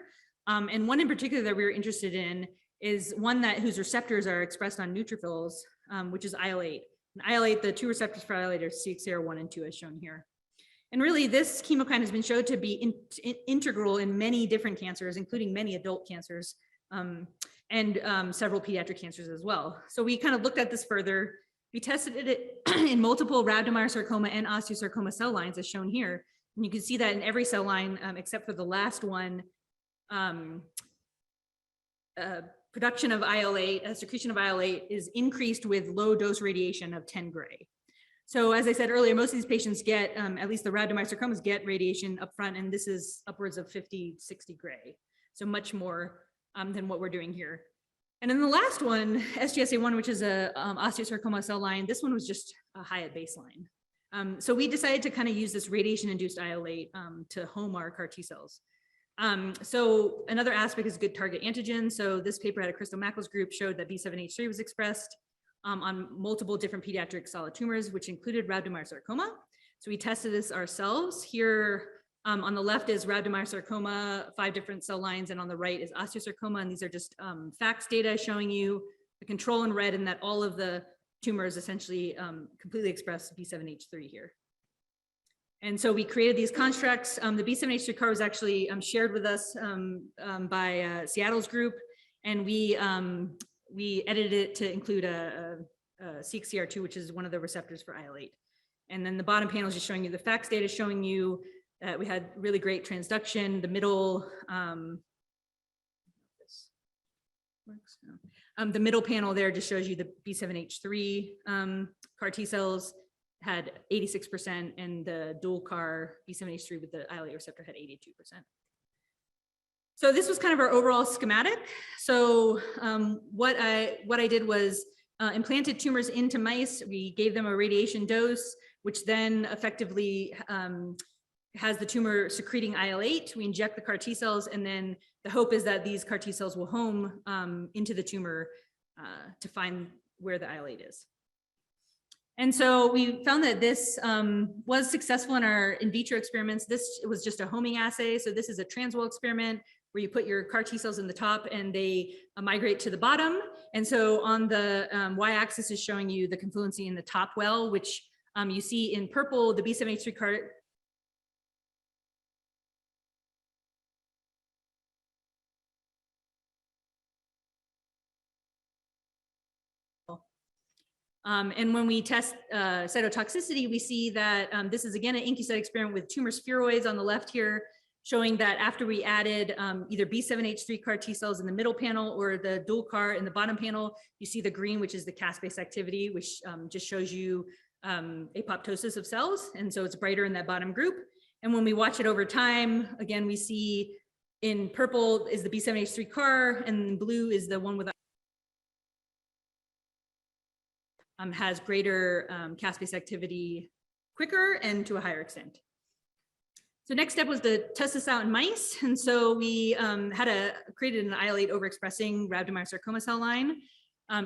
And one in particular that we were interested in is one whose receptors are expressed on neutrophils, which is IL-8. And IL-8, the two receptors for IL-8 are CXCR1 and 2 as shown here. And really this chemokine has been shown to be integral in many different cancers, including many adult cancers and several pediatric cancers as well. So we kind of looked at this further. We tested it in multiple rhabdomyosarcoma and osteosarcoma cell lines as shown here. And you can see that in every cell line, except for the last one, production of IL-8, secretion of IL-8 is increased with low dose radiation of 10 gray. So as I said earlier, most of these patients get, at least the rhabdomyosarcomas get radiation up front, and this is upwards of 50, 60 gray. So much more than what we're doing here. And then the last one, SGSA1, which is a osteosarcoma cell line, this one was just high at baseline. So we decided to kind of use this radiation-induced IL-8 to home our CAR T cells. So another aspect is good target antigen. So this paper out of Crystal Mackle's group showed that B7H3 was expressed on multiple different pediatric solid tumors, which included rhabdomyosarcoma. So we tested this ourselves. Here on the left is rhabdomyosarcoma, 5 different cell lines, and on the right is osteosarcoma. And these are just facts data showing you the control in red and that all of the tumors essentially completely express B7H3 here. And so we created these constructs. The B7H3 CAR was actually shared with us by Seattle's group, and we edited it to include a CXCR2, which is one of the receptors for IL-8. And then the bottom panel is just showing you the facts data, showing you that we had really great transduction. The middle, the middle panel there just shows you the B7H3 CAR T cells had 86%, and the dual CAR B7H3 with the IL-8 receptor had 82%. So this was kind of our overall schematic. So what I did was implanted tumors into mice. We gave them a radiation dose, which then effectively has the tumor secreting IL-8. We inject the CAR T cells, and then the hope is that these CAR T cells will home into the tumor to find where the IL-8 is. And so we found that this was successful in our in vitro experiments. This was just a homing assay. So this is a transwell experiment where you put your CAR T cells in the top and they migrate to the bottom. And so on the y-axis is showing you the confluency in the top well, which you see in purple, the B7H3 CAR and when we test cytotoxicity, we see that this is again an incucide experiment with tumor spheroids on the left here. showing that after we added either B7H3 CAR T cells in the middle panel or the dual CAR in the bottom panel, you see the green, which is the caspase activity, which just shows you apoptosis of cells. And so it's brighter in that bottom group. And when we watch it over time, again, we see in purple is the B7H3 CAR, and blue is the one with has greater caspase activity quicker and to a higher extent. So next step was to test this out in mice. And so we created an IL-8 overexpressing rhabdomyosarcoma cell line,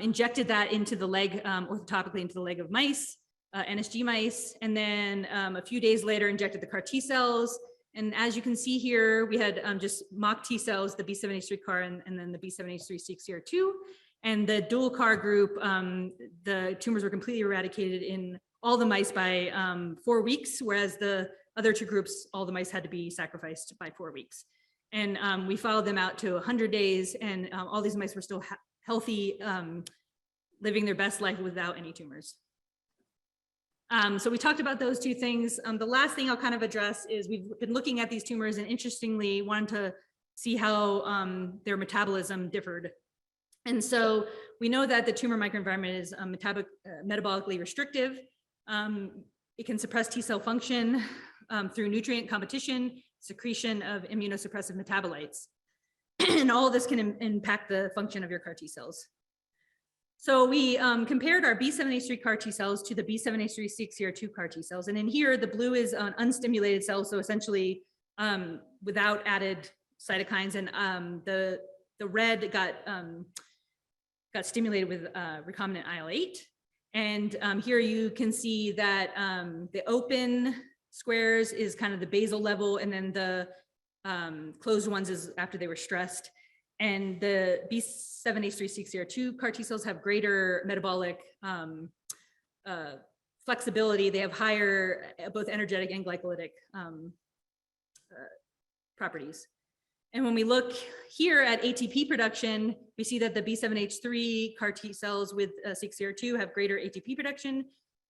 injected that into the leg, orthotopically into the leg of mice, NSG mice. And then a few days later, injected the CAR T cells. And as you can see here, we had just mock T cells, the B7H3 CAR and then the B7H3 CXCR2. And the dual CAR group, the tumors were completely eradicated in all the mice by 4 weeks, whereas the other two groups, all the mice had to be sacrificed by 4 weeks. And we followed them out to 100 days, and all these mice were still healthy, living their best life without any tumors. So we talked about those two things. The last thing I'll kind of address is we've been looking at these tumors and interestingly wanted to see how their metabolism differed. And so we know that the tumor microenvironment is metabolically restrictive. It can suppress T cell function through nutrient competition, secretion of immunosuppressive metabolites. And all of this can impact the function of your CAR T cells. So we compared our B7H3 CAR T cells to the B7H3 CXCR2 CAR T cells. And in here, the blue is an unstimulated cell, so essentially without added cytokines, and the red got stimulated with recombinant IL-8. And here you can see that the open squares is kind of the basal level, and then the closed ones is after they were stressed. And the B7H3 CXCR2 CAR T cells have greater metabolic flexibility. They have higher both energetic and glycolytic properties. And when we look here at ATP production, we see that the B7H3 CAR T cells with CXCR2 have greater ATP production.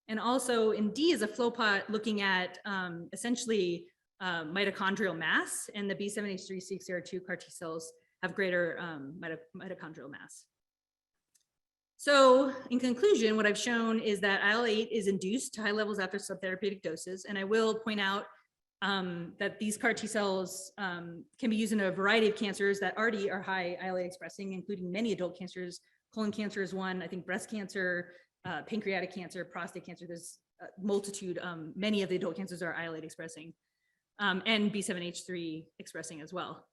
And also in D is a flow plot looking at essentially mitochondrial mass, and the B7H3 CXCR2 CAR T cells have greater mitochondrial mass. So in conclusion, what I've shown is that IL-8 is induced to high levels after subtherapeutic doses. And I will point out that these CAR T cells can be used in a variety of cancers that already are high IL-8 expressing, including many adult cancers. Colon cancer is one, I think breast cancer, pancreatic cancer, prostate cancer. There's a multitude, many of the adult cancers are IL-8 expressing, and B7H3 expressing as well.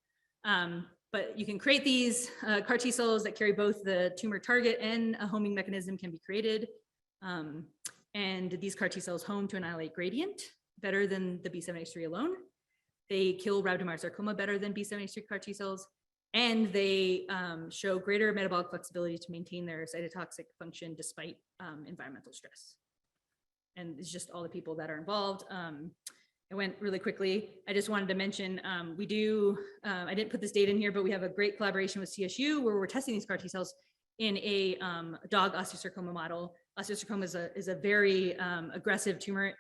But you can create these CAR T cells that carry both the tumor target and a homing mechanism can be created. And these CAR T cells home to an IL-8 gradient better than the B7H3 alone. They kill rhabdomyosarcoma better than B7H3 CAR T cells, and they show greater metabolic flexibility to maintain their cytotoxic function despite environmental stress. And it's just all the people that are involved. I went really quickly. I just wanted to mention, we do, I didn't put this data in here, but we have a great collaboration with CSU where we're testing these CAR T cells in a dog osteosarcoma model. Osteosarcoma is a very aggressive tumor,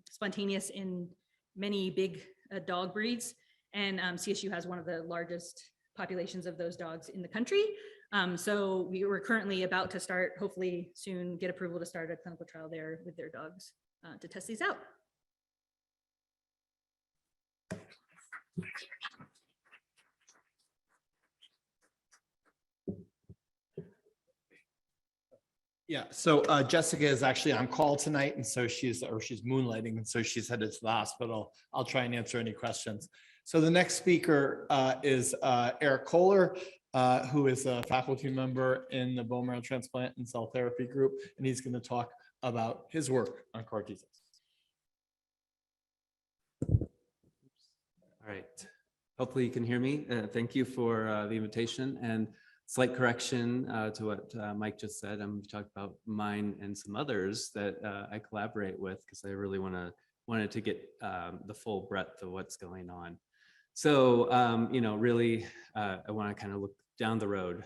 spontaneous in many big dog breeds. And CSU has one of the largest populations of those dogs in the country. So we were currently about to start, hopefully soon get approval to start a clinical trial there with their dogs to test these out. Yeah, so Jessica is actually on call tonight, and so she's moonlighting, and so she's headed to the hospital. I'll try and answer any questions. So the next speaker is Eric Kohler, who is a faculty member in the bone marrow transplant and cell therapy group, and he's going to talk about his work on CAR T cells. All right. Hopefully you can hear me. Thank you for the invitation, and slight correction to what Mike just said. I'm talking about mine and some others that I collaborate with because I really wanted to get the full breadth of what's going on. So, you know, really, I want to kind of look down the road.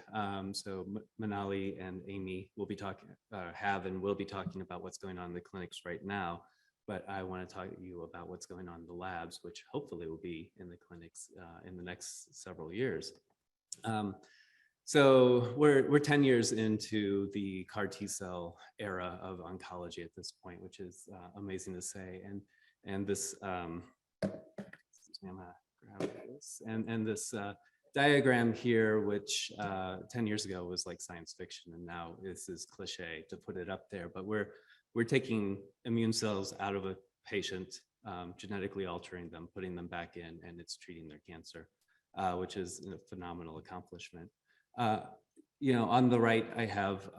So Manali and Amy will be talking, have and will be talking about what's going on in the clinics right now. but I want to talk to you about what's going on in the labs, which hopefully will be in the clinics in the next several years. So we're 10 years into the CAR T cell era of oncology at this point, which is amazing to say. And this, excuse me, I'm gonna grab this. And this diagram here, which 10 years ago was like science fiction, and now this is cliche to put it up there. But we're taking immune cells out of a patient, genetically altering them, putting them back in, and it's treating their cancer, which is a phenomenal accomplishment. On the right, I have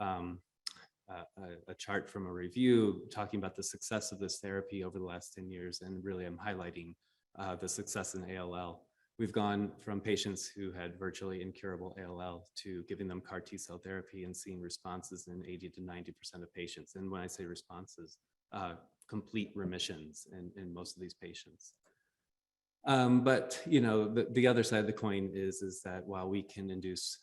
a chart from a review talking about the success of this therapy over the last 10 years, and really I'm highlighting the success in ALL. We've gone from patients who had virtually incurable ALL to giving them CAR T cell therapy and seeing responses in 80 to 90% of patients. And when I say responses, complete remissions in most of these patients. But the other side of the coin is that while we can induce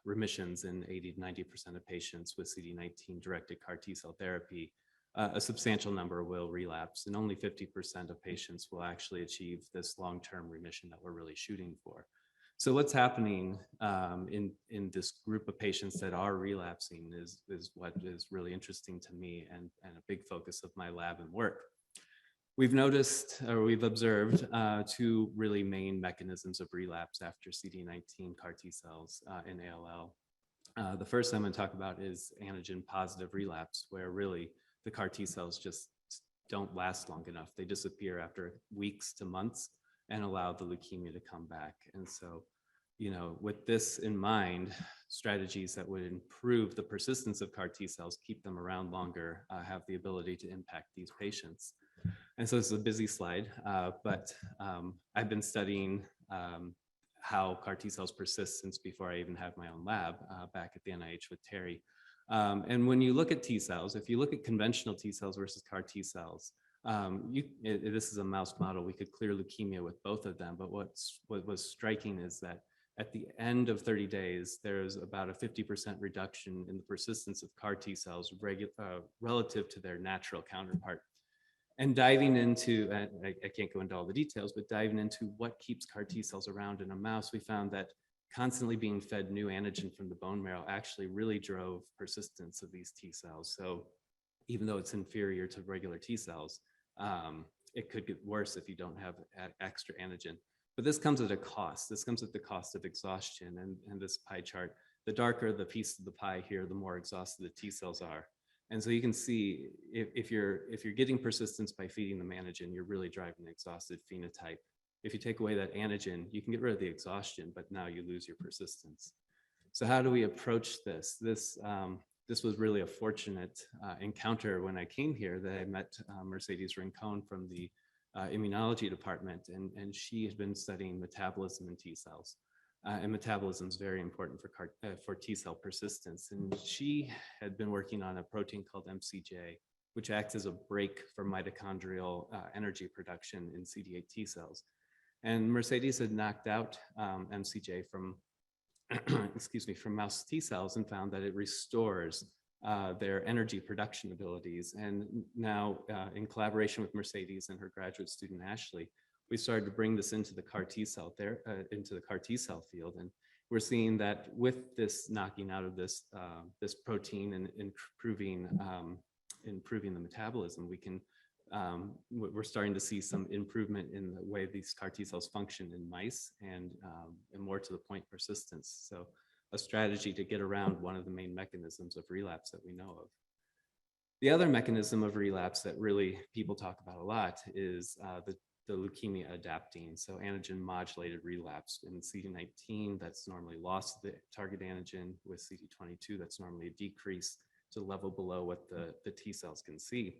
remissions in 80 to 90% of patients with CD19 directed CAR T cell therapy, a substantial number will relapse, and only 50% of patients will actually achieve this long-term remission that we're really shooting for. So what's happening in this group of patients that are relapsing is what is really interesting to me and a big focus of my lab and work. We've noticed, or we've observed, two really main mechanisms of relapse after CD19 CAR T cells in ALL. The first I'm going to talk about is antigen positive relapse, where really the CAR T cells just don't last long enough. They disappear after weeks to months and allow the leukemia to come back. And so, with this in mind, strategies that would improve the persistence of CAR T cells, keep them around longer, have the ability to impact these patients. And so this is a busy slide, but I've been studying how CAR T cells persist since before I even had my own lab back at the NIH with Terry. And when you look at T cells, if you look at conventional T cells versus CAR T cells, this is a mouse model. We could clear leukemia with both of them. But what was striking is that at the end of 30 days, there's about a 50% reduction in the persistence of CAR T cells relative to their natural counterpart. And diving into, I can't go into all the details, but diving into what keeps CAR T cells around in a mouse, we found that constantly being fed new antigen from the bone marrow actually really drove persistence of these T cells. So even though it's inferior to regular T cells, it could get worse if you don't have extra antigen. But this comes at a cost. This comes at the cost of exhaustion. And this pie chart, the darker the piece of the pie here, the more exhausted the T cells are. And so you can see if you're getting persistence by feeding them antigen, you're really driving an exhausted phenotype. If you take away that antigen, you can get rid of the exhaustion, but now you lose your persistence. So how do we approach this? This was really a fortunate encounter when I came here, that I met Mercedes Rincon from the immunology department, and she had been studying metabolism in T cells. And metabolism is very important for T cell persistence. And she had been working on a protein called MCJ, which acts as a brake for mitochondrial energy production in CD8 T cells. And Mercedes had knocked out MCJ from, excuse me, from mouse T cells and found that it restores their energy production abilities. And now, in collaboration with Mercedes and her graduate student Ashley, we started to bring this into the CAR T cell into the CAR T cell field, and we're seeing that with this knocking out of this this protein and improving the metabolism, we can we're starting to see some improvement in the way these CAR T cells function in mice, and more to the point, persistence. So a strategy to get around one of the main mechanisms of relapse that we know of. The other mechanism of relapse that really people talk about a lot is the leukemia adapting. So antigen modulated relapse. In CD19, that's normally loss of the target antigen. With CD22, that's normally a decrease to the level below what the T cells can see.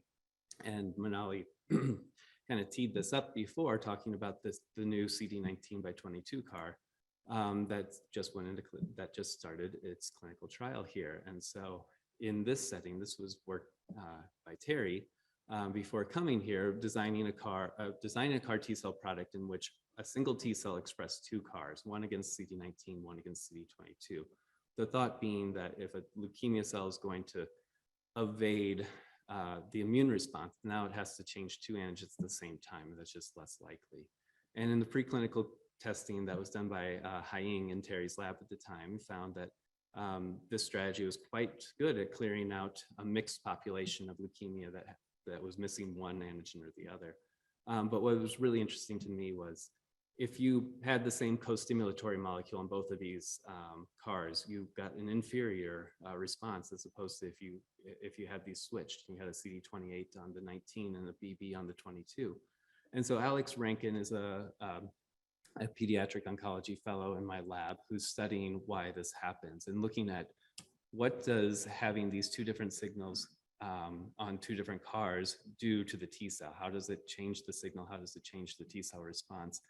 And Manali kind of teed this up before, talking about the new CD19 by 22 CAR that just started its clinical trial here. And so in this setting, this was work by Terry before coming here, designing a CAR T cell product in which a single T cell expressed two CARs, one against CD19, one against CD22. The thought being that if a leukemia cell is going to evade the immune response. Now it has to change 2 antigens at the same time, and that's just less likely. And in the preclinical testing that was done by Haiying in Terry's lab at the time, found that this strategy was quite good at clearing out a mixed population of leukemia that was missing one antigen or the other. But what was really interesting to me was if you had the same co-stimulatory molecule on both of these CARs, you got an inferior response as opposed to if you had these switched. You had a CD28 on the 19 and a BB on the 22. And so Alex Rankin is a pediatric oncology fellow in my lab who's studying why this happens and looking at what does having these 2 different signals on 2 different CARs do to the T cell? How does it change the signal? How does it change the T cell response?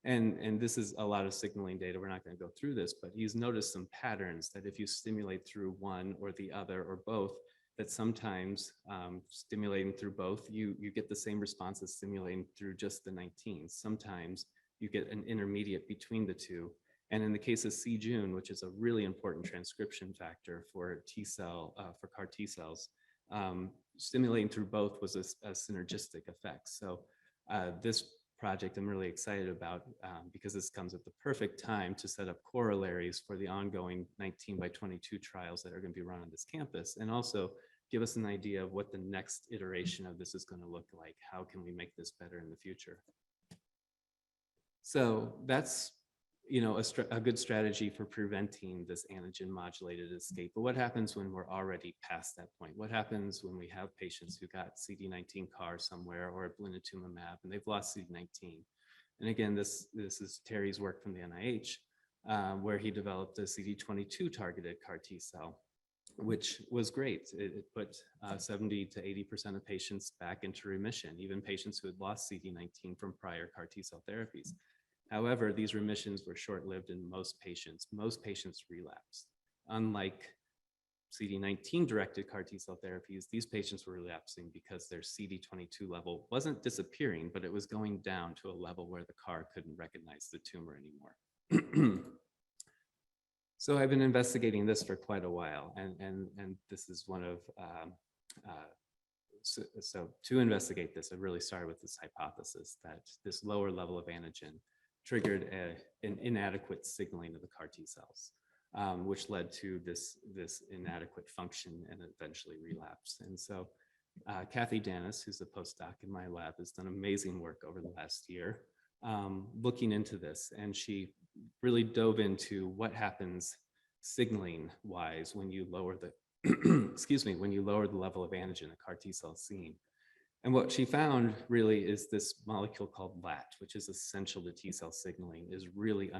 And this is a lot of signaling data. We're not going to go through this, but he's noticed some patterns that if you stimulate through one or the other or both, that sometimes stimulating through both, you get the same response as stimulating through just the 19. Sometimes you get an intermediate between the 2. And in the case of Cjun, which is a really important transcription factor for for CAR T cells, stimulating through both was a synergistic effect. So this project I'm really excited about because this comes at the perfect time to set up corollaries for the ongoing 19/22 trials that are going to be run on this campus, and also give us an idea of what the next iteration of this is going to look like. How can we make this better in the future? So that's a good strategy for preventing this antigen modulated escape. But what happens when we're already past that point? What happens when we have patients who got CD19 CAR somewhere or a blinatumomab and they've lost CD19? And again, this is Terry's work from the NIH, where he developed a CD22 targeted CAR T cell, which was great. It put 70 to 80% of patients back into remission, even patients who had lost CD19 from prior CAR T cell therapies. However, these remissions were short-lived in most patients. Most patients relapsed. Unlike CD19-directed CAR T cell therapies, these patients were relapsing because their CD22 level wasn't disappearing, but it was going down to a level where the CAR couldn't recognize the tumor anymore. So I've been investigating this for quite a while, and this is one of, so to investigate this, I really started with this hypothesis that this lower level of antigen triggered an inadequate signaling of the CAR T cells, which led to this inadequate function and eventually relapse. And so Kathy Danis, who's a postdoc in my lab, has done amazing work over the last year looking into this. And she really dove into what happens signaling wise when you lower the, excuse me, when you lower the level of antigen a CAR T cell is seeing. And what she found really is this molecule called LAT, which is essential to T cell signaling, is really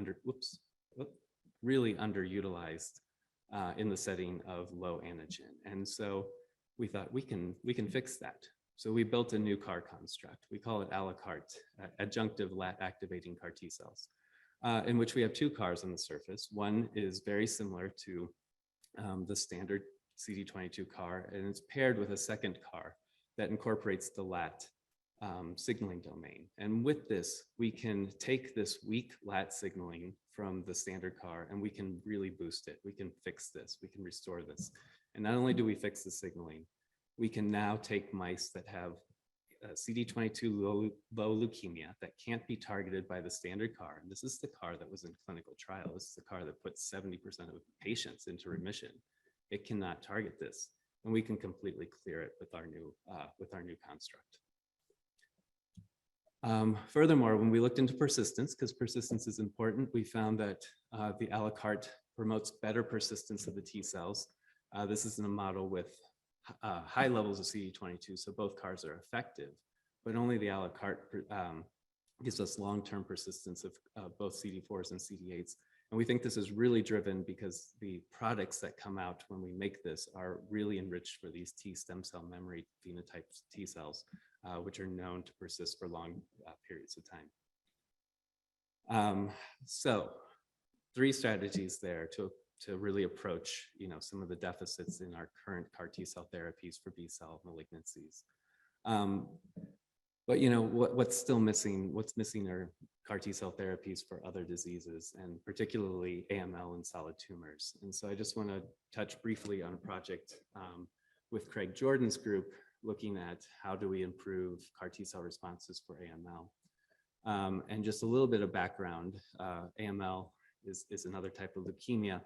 really underutilized in the setting of low antigen. And so we thought we can fix that. So we built a new CAR construct. We call it a la carte, adjunctive LAT activating CAR T cells, in which we have 2 CARs on the surface. One is very similar to the standard CD22 CAR, and it's paired with a second CAR that incorporates the LAT signaling domain. And with this, we can take this weak LAT signaling from the standard CAR and we can really boost it. We can fix this, we can restore this. And not only do we fix the signaling, we can now take mice that have CD22 low leukemia that can't be targeted by the standard CAR. And this is the CAR that was in clinical trial. This is the CAR that puts 70% of patients into remission. It cannot target this. And we can completely clear it with our new construct. Furthermore, when we looked into persistence, because persistence is important, we found that the a la carte promotes better persistence of the T cells. This is in a model with high levels of CD22, so both CARs are effective, but only the a la carte gives us long-term persistence of both CD4s and CD8s. And we think this is really driven because the products that come out when we make this are really enriched for these T stem cell memory phenotype T cells, which are known to persist for long periods of time. So 3 strategies there to really approach, some of the deficits in our current CAR T cell therapies for B cell malignancies. But what's still missing? What's missing are CAR T cell therapies for other diseases, and particularly AML and solid tumors. And so I just want to touch briefly on a project with Craig Jordan's group, looking at how do we improve CAR T cell responses for AML. And just a little bit of background, AML is another type of leukemia.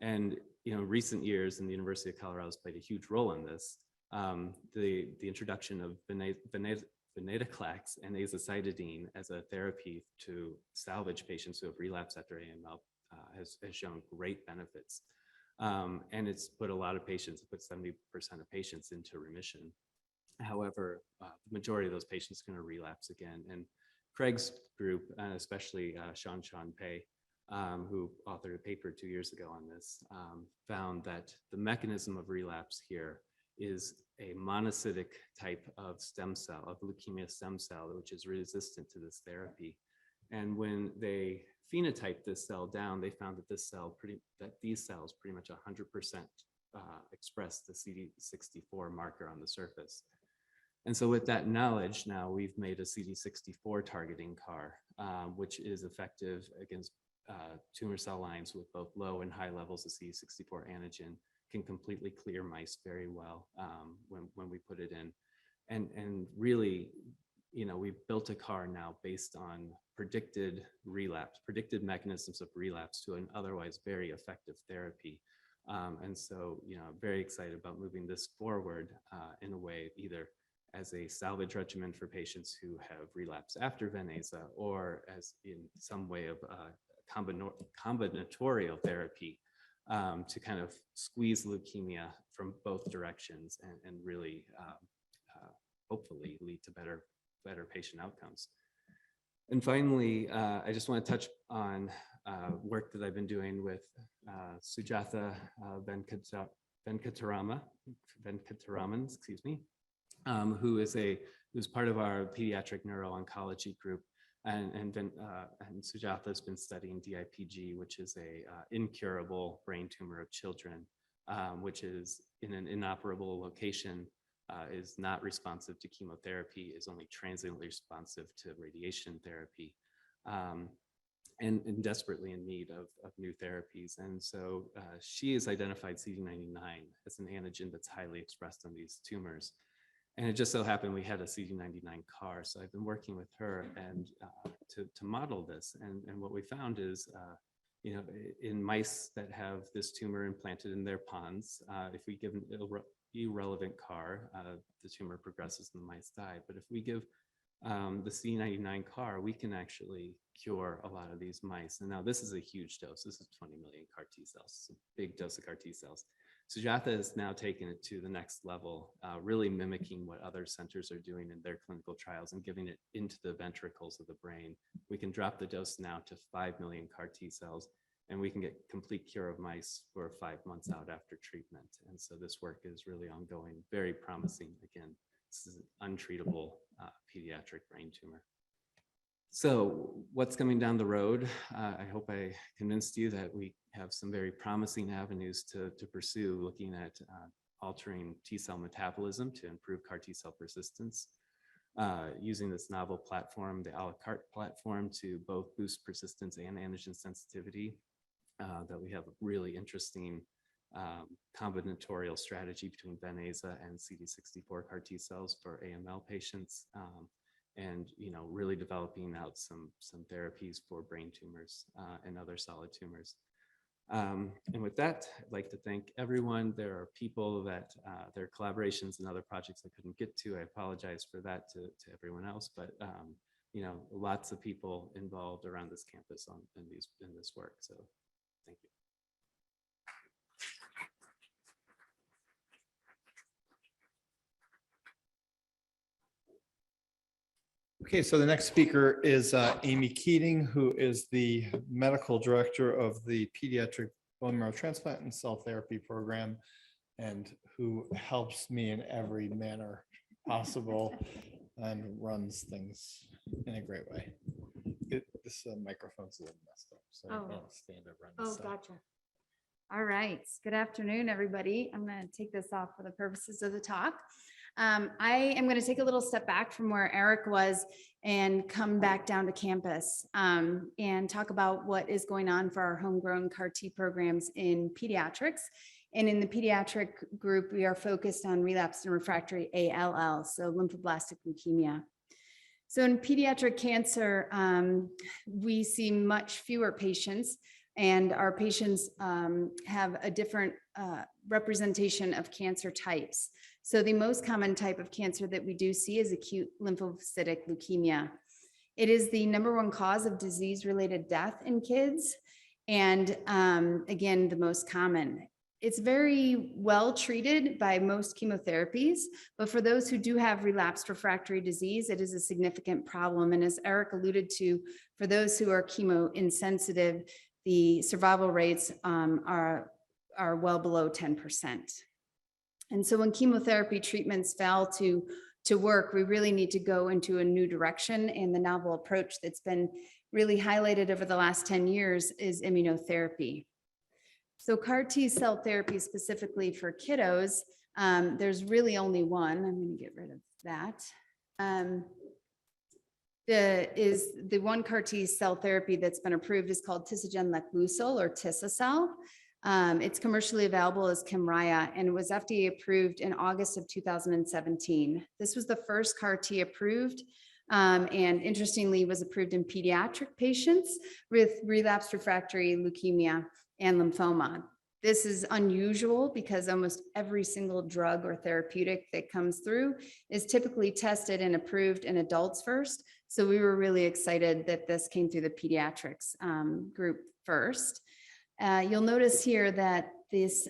And recent years in the University of Colorado has played a huge role in this. The introduction of venetoclax and azacitidine as a therapy to salvage patients who have relapsed after AML has shown great benefits. And it's put a lot of patients, put 70% of patients into remission. However, the majority of those patients are going to relapse again. And Craig's group, especially Sean Pei, who authored a paper 2 years ago on this, found that the mechanism of relapse here is a monocytic type of stem cell, of leukemia stem cell, which is resistant to this therapy. And when they phenotyped this cell down, they found that these cells pretty much 100% express the CD64 marker on the surface. And so with that knowledge, now we've made a CD64 targeting CAR, which is effective against tumor cell lines with both low and high levels of CD64 antigen, can completely clear mice very well when we put it in. And really, we've built a CAR now based on predicted mechanisms of relapse to an otherwise very effective therapy. And so, I'm very excited about moving this forward in a way, either as a salvage regimen for patients who have relapsed after Veneza, or as in some way of combinatorial therapy to kind of squeeze leukemia from both directions and really hopefully lead to better patient outcomes. And finally, I just want to touch on work that I've been doing with Sujatha Venkataraman, excuse me, who's part of our pediatric neuro-oncology group. And Sujatha has been studying DIPG, which is a incurable brain tumor of children, which is in an inoperable location, is not responsive to chemotherapy, is only transiently responsive to radiation therapy, and desperately in need of new therapies. And so she has identified CD99 as an antigen that's highly expressed on these tumors. And it just so happened we had a CD99 CAR. So I've been working with her and to model this. And what we found is, in mice that have this tumor implanted in their pons, if we give an irrelevant CAR, the tumor progresses and the mice die. But if we give the CD99 CAR, we can actually cure a lot of these mice. And now this is a huge dose. This is 20 million CAR T cells. It's a big dose of CAR T cells. Sujatha has now taken it to the next level, really mimicking what other centers are doing in their clinical trials and giving it into the ventricles of the brain. We can drop the dose now to 5 million CAR T cells, and we can get complete cure of mice for 5 months out after treatment. And so this work is really ongoing, very promising. Again, this is an untreatable pediatric brain tumor. So what's coming down the road? I hope I convinced you that we have some very promising avenues to pursue, looking at altering T cell metabolism to improve CAR T cell persistence, using this novel platform, the a la carte platform, to both boost persistence and antigen sensitivity, that we have a really interesting combinatorial strategy between Veneza and CD64 CAR T cells for AML patients, and really developing out some therapies for brain tumors and other solid tumors. And with that, I'd like to thank everyone. There are people that there are collaborations and other projects I couldn't get to. I apologize for that to everyone else, but lots of people involved around this campus in this work. So thank you. Okay, so the next speaker is Amy Keating, who is the medical director of the Pediatric Bone Marrow Transplant and Cell Therapy Program, and who helps me in every manner possible and runs things in a great way. This microphone's a little messed up, so I can't stand up right now. Oh, gotcha. All right. Good afternoon, everybody. I'm going to take this off for the purposes of the talk. I am going to take a little step back from where Eric was and come back down to campus and talk about what is going on for our homegrown CAR T programs in pediatrics And in the pediatric group, we are focused on relapsed and refractory ALL, so lymphoblastic leukemia. So in pediatric cancer, we see much fewer patients, and our patients have a different representation of cancer types. So the most common type of cancer that we do see is acute lymphocytic leukemia. It is the #1 cause of disease-related death in kids, and again, the most common. It's very well treated by most chemotherapies, but for those who do have relapsed refractory disease, it is a significant problem. And as Eric alluded to, for those who are chemo insensitive, the survival rates are well below 10%. And so when chemotherapy treatments fail to work, we really need to go into a new direction. And the novel approach that's been really highlighted over the last 10 years is immunotherapy. So CAR T cell therapy specifically for kiddos, there's really only one. I'm going to get rid of that. The one CAR T cell therapy that's been approved is called Leclusil or Tisacel. It's commercially available as Kymriah, and it was FDA approved in August of 2017. This was the first CAR T approved, and interestingly was approved in pediatric patients with relapsed refractory leukemia and lymphoma. This is unusual because almost every single drug or therapeutic that comes through is typically tested and approved in adults first. So we were really excited that this came through the pediatrics group first. You'll notice here that this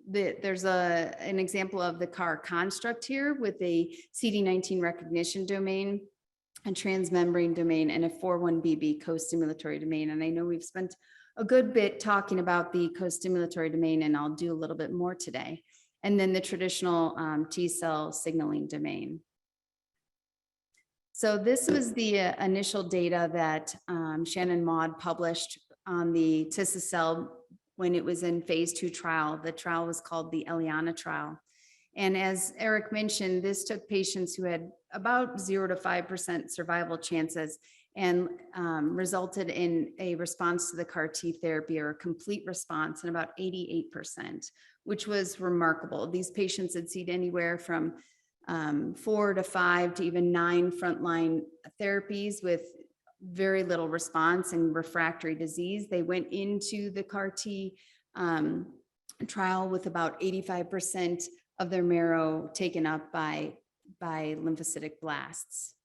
there's an example of the CAR construct here with a CD19 recognition domain, a transmembrane domain, and a 4-1BB co-stimulatory domain. And I know we've spent a good bit talking about the co-stimulatory domain, and I'll do a little bit more today. And then the traditional T cell signaling domain. So this was the initial data that Shannon Maud published on the Tisacel when it was in phase 2 trial. The trial was called the Eliana Trial. And as Eric mentioned, this took patients who had about 0 to 5% survival chances and resulted in a response to the CAR T therapy, or a complete response, in about 88%, which was remarkable. These patients had seen anywhere from 4 to 5 to even 9 frontline therapies with very little response and refractory disease. They went into the CAR T trial with about 85% of their marrow taken up by lymphocytic blasts.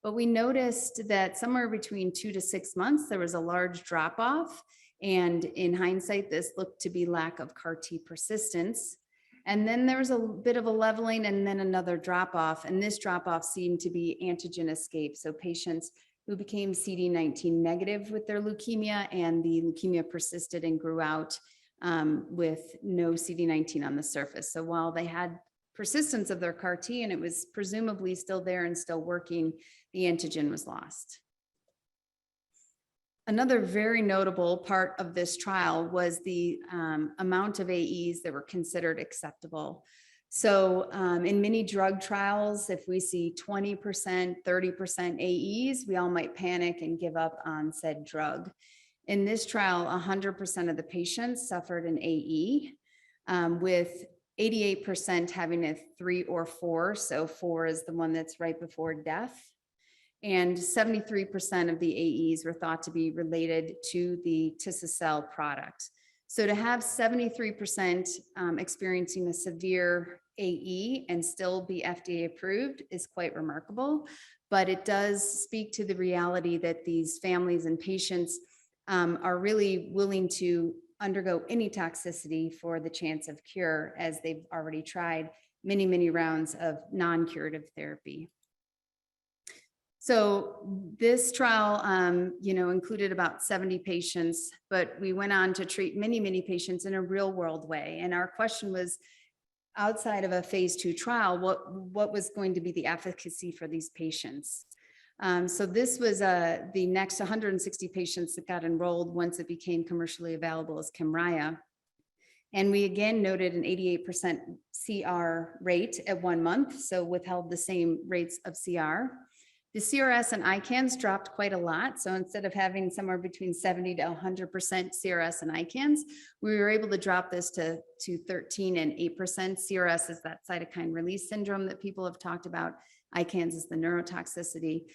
But we noticed that somewhere between 2 to 6 months, there was a large drop off. And in hindsight, this looked to be lack of CAR T persistence. And then there was a bit of a leveling and then another drop off. And this drop off seemed to be antigen escape. So patients who became CD19 negative with their leukemia, and the leukemia persisted and grew out with no CD19 on the surface. So while they had persistence of their CAR T and it was presumably still there and still working, the antigen was lost. Another very notable part of this trial was the amount of AEs that were considered acceptable. So in many drug trials, if we see 20%, 30% AEs, we all might panic and give up on said drug. In this trial, 100% of the patients suffered an AE, with 88% having a 3 or 4. So 4 is the one that's right before death. And 73% of the AEs were thought to be related to the Tisacel product. So to have 73% experiencing a severe AE and still be FDA approved is quite remarkable, but it does speak to the reality that these families and patients are really willing to undergo any toxicity for the chance of cure, as they've already tried many, many rounds of non-curative therapy. So this trial, included about 70 patients, but we went on to treat many, many patients in a real world way. And our question was, outside of a phase 2 trial, what was going to be the efficacy for these patients? So this was the next 160 patients that got enrolled once it became commercially available as Kymriah. And we again noted an 88% CR rate at 1 month, so withheld the same rates of CR. The CRS and ICANS dropped quite a lot. So instead of having somewhere between 70 to 100% CRS and ICANS, we were able to drop this to 13 and 8%. CRS is that cytokine release syndrome that people have talked about. ICANS is the neurotoxicity.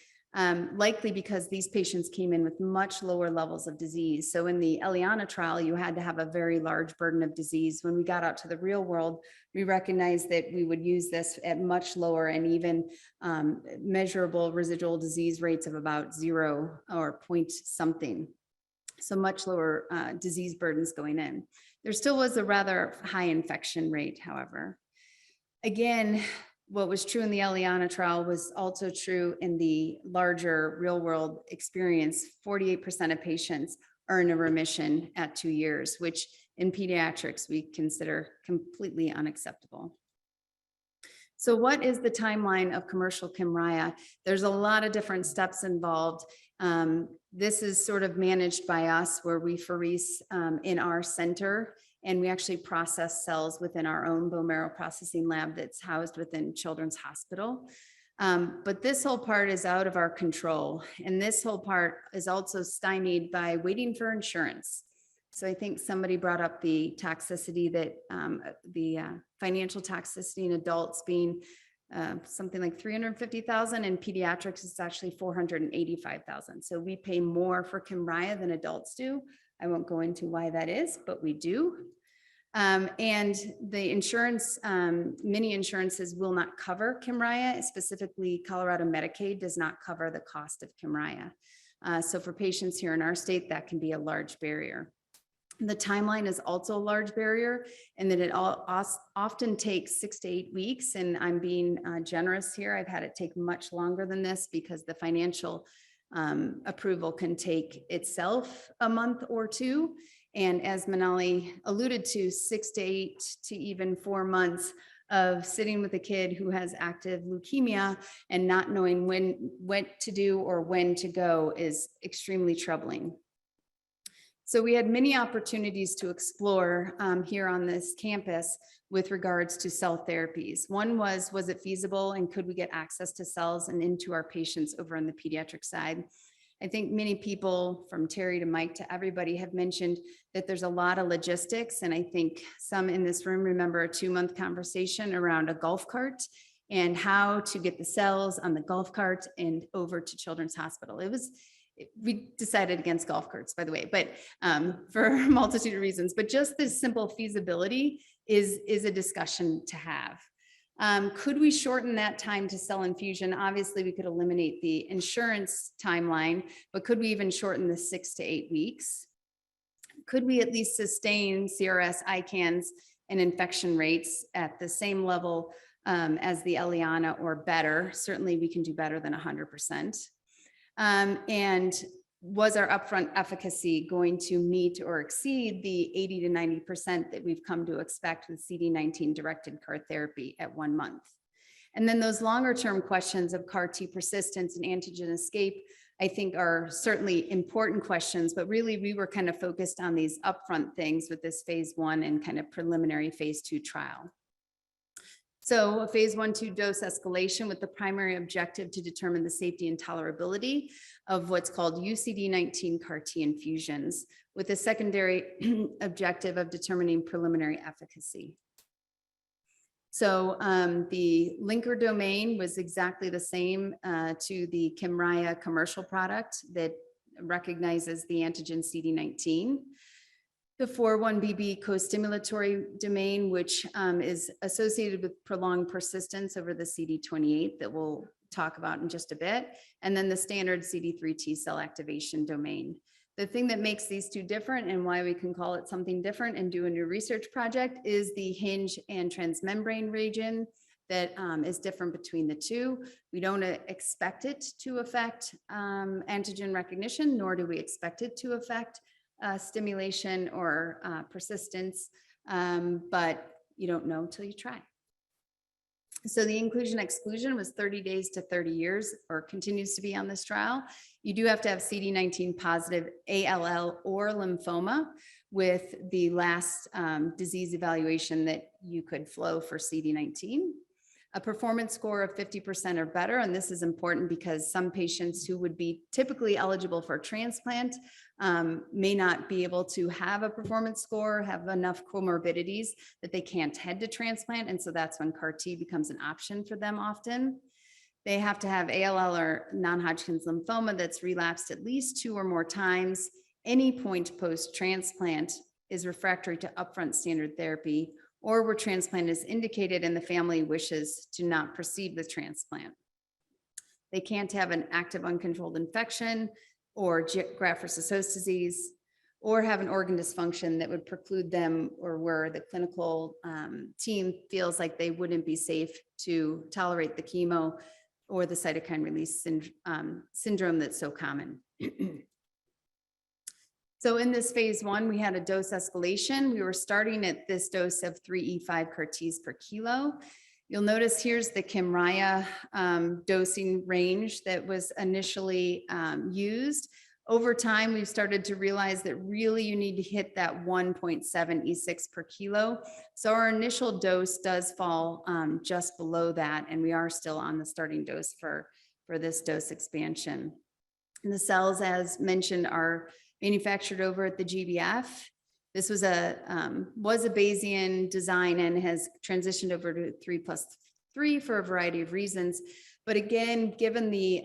Likely because these patients came in with much lower levels of disease. So in the Eliana trial, you had to have a very large burden of disease. When we got out to the real world, we recognized that we would use this at much lower and even measurable residual disease rates of about 0 or point something. So much lower disease burdens going in. There still was a rather high infection rate, however. Again, what was true in the Eliana trial was also true in the larger real world experience. 48% of patients are in a remission at 2 years, which in pediatrics we consider completely unacceptable. So what is the timeline of commercial Kymriah? There's a lot of different steps involved. This is sort of managed by us where we pherese in our center, and we actually process cells within our own bone marrow processing lab that's housed within Children's Hospital. But this whole part is out of our control. And this whole part is also stymied by waiting for insurance. So I think somebody brought up the toxicity that the financial toxicity in adults being something like 350,000. In pediatrics, it's actually 485,000. So we pay more for Kymriah than adults do. I won't go into why that is, but we do. And the insurance, many insurances will not cover Kymriah, specifically Colorado Medicaid does not cover the cost of Kymriah. So for patients here in our state, that can be a large barrier. The timeline is also a large barrier in that it often takes 6 to 8 weeks. And I'm being generous here. I've had it take much longer than this because the financial approval can take itself a month or two. And as Manali alluded to, 6 to 8 to even 4 months of sitting with a kid who has active leukemia and not knowing what to do or when to go is extremely troubling. So we had many opportunities to explore here on this campus with regards to cell therapies. One was it feasible and could we get access to cells and into our patients over on the pediatric side? I think many people from Terry to Mike to everybody have mentioned that there's a lot of logistics. And I think some in this room remember a 2-month conversation around a golf cart and how to get the cells on the golf cart and over to Children's Hospital. We decided against golf carts, by the way, but for a multitude of reasons, but just this simple feasibility is a discussion to have. Could we shorten that time to cell infusion? Obviously, we could eliminate the insurance timeline, but could we even shorten the 6 to 8 weeks? Could we at least sustain CRS, ICANS, and infection rates at the same level as the Eliana or better? Certainly, we can do better than 100%. And was our upfront efficacy going to meet or exceed the 80 to 90% that we've come to expect with CD19 directed CAR therapy at 1 month? And then those longer term questions of CAR T persistence and antigen escape, I think are certainly important questions, but really we were kind of focused on these upfront things with this phase 1 and kind of preliminary phase 2 trial. So a phase 1/2 dose escalation with the primary objective to determine the safety and tolerability of what's called UCD19 CAR T infusions, with a secondary objective of determining preliminary efficacy. So the linker domain was exactly the same to the Kymriah commercial product that recognizes the antigen CD19. The 4-1BB co-stimulatory domain, which is associated with prolonged persistence over the CD28 that we'll talk about in just a bit, and then the standard CD3 T cell activation domain. The thing that makes these two different and why we can call it something different and do a new research project is the hinge and transmembrane region that is different between the two. We don't expect it to affect antigen recognition, nor do we expect it to affect stimulation or persistence, but you don't know until you try. So the inclusion exclusion was 30 days to 30 years, or continues to be on this trial. You do have to have CD19 positive ALL or lymphoma with the last disease evaluation that you could flow for CD19. a performance score of 50% or better. And this is important because some patients who would be typically eligible for transplant may not be able to have a performance score, have enough comorbidities that they can't head to transplant. And so that's when CAR T becomes an option for them often. They have to have ALL or non-Hodgkin's lymphoma that's relapsed at least 2 or more times. Any point post-transplant is refractory to upfront standard therapy, or where transplant is indicated and the family wishes to not proceed with transplant. They can't have an active uncontrolled infection or graft versus host disease, or have an organ dysfunction that would preclude them, or where the clinical team feels like they wouldn't be safe to tolerate the chemo or the cytokine release syndrome that's so common. So in this phase 1, we had a dose escalation. We were starting at this dose of 3E5 CAR Ts per kilo. You'll notice here's the Kymriah dosing range that was initially used. Over time, we've started to realize that really you need to hit that 1.7 E6 per kilo. So our initial dose does fall just below that, and we are still on the starting dose for this dose expansion. And the cells, as mentioned, are manufactured over at the GBF. This was a Bayesian design and has transitioned over to 3+3 for a variety of reasons. But again, given the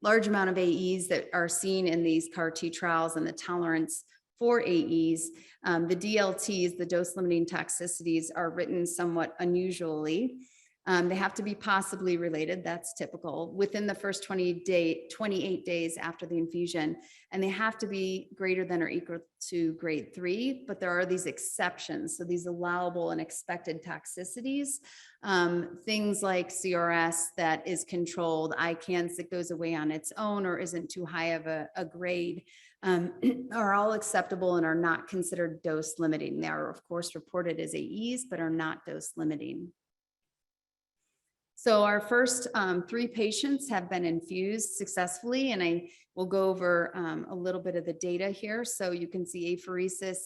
large amount of AEs that are seen in these CAR T trials and the tolerance for AEs, the DLTs, the dose limiting toxicities, are written somewhat unusually. They have to be possibly related, that's typical, within the first 28 days after the infusion, and they have to be greater than or equal to grade 3, but there are these exceptions. So these allowable and expected toxicities, things like CRS that is controlled, ICANS that goes away on its own or isn't too high of a grade, are all acceptable and are not considered dose limiting. They are, of course, reported as AEs, but are not dose limiting. So our first 3 patients have been infused successfully, and I will go over a little bit of the data here. So you can see apheresis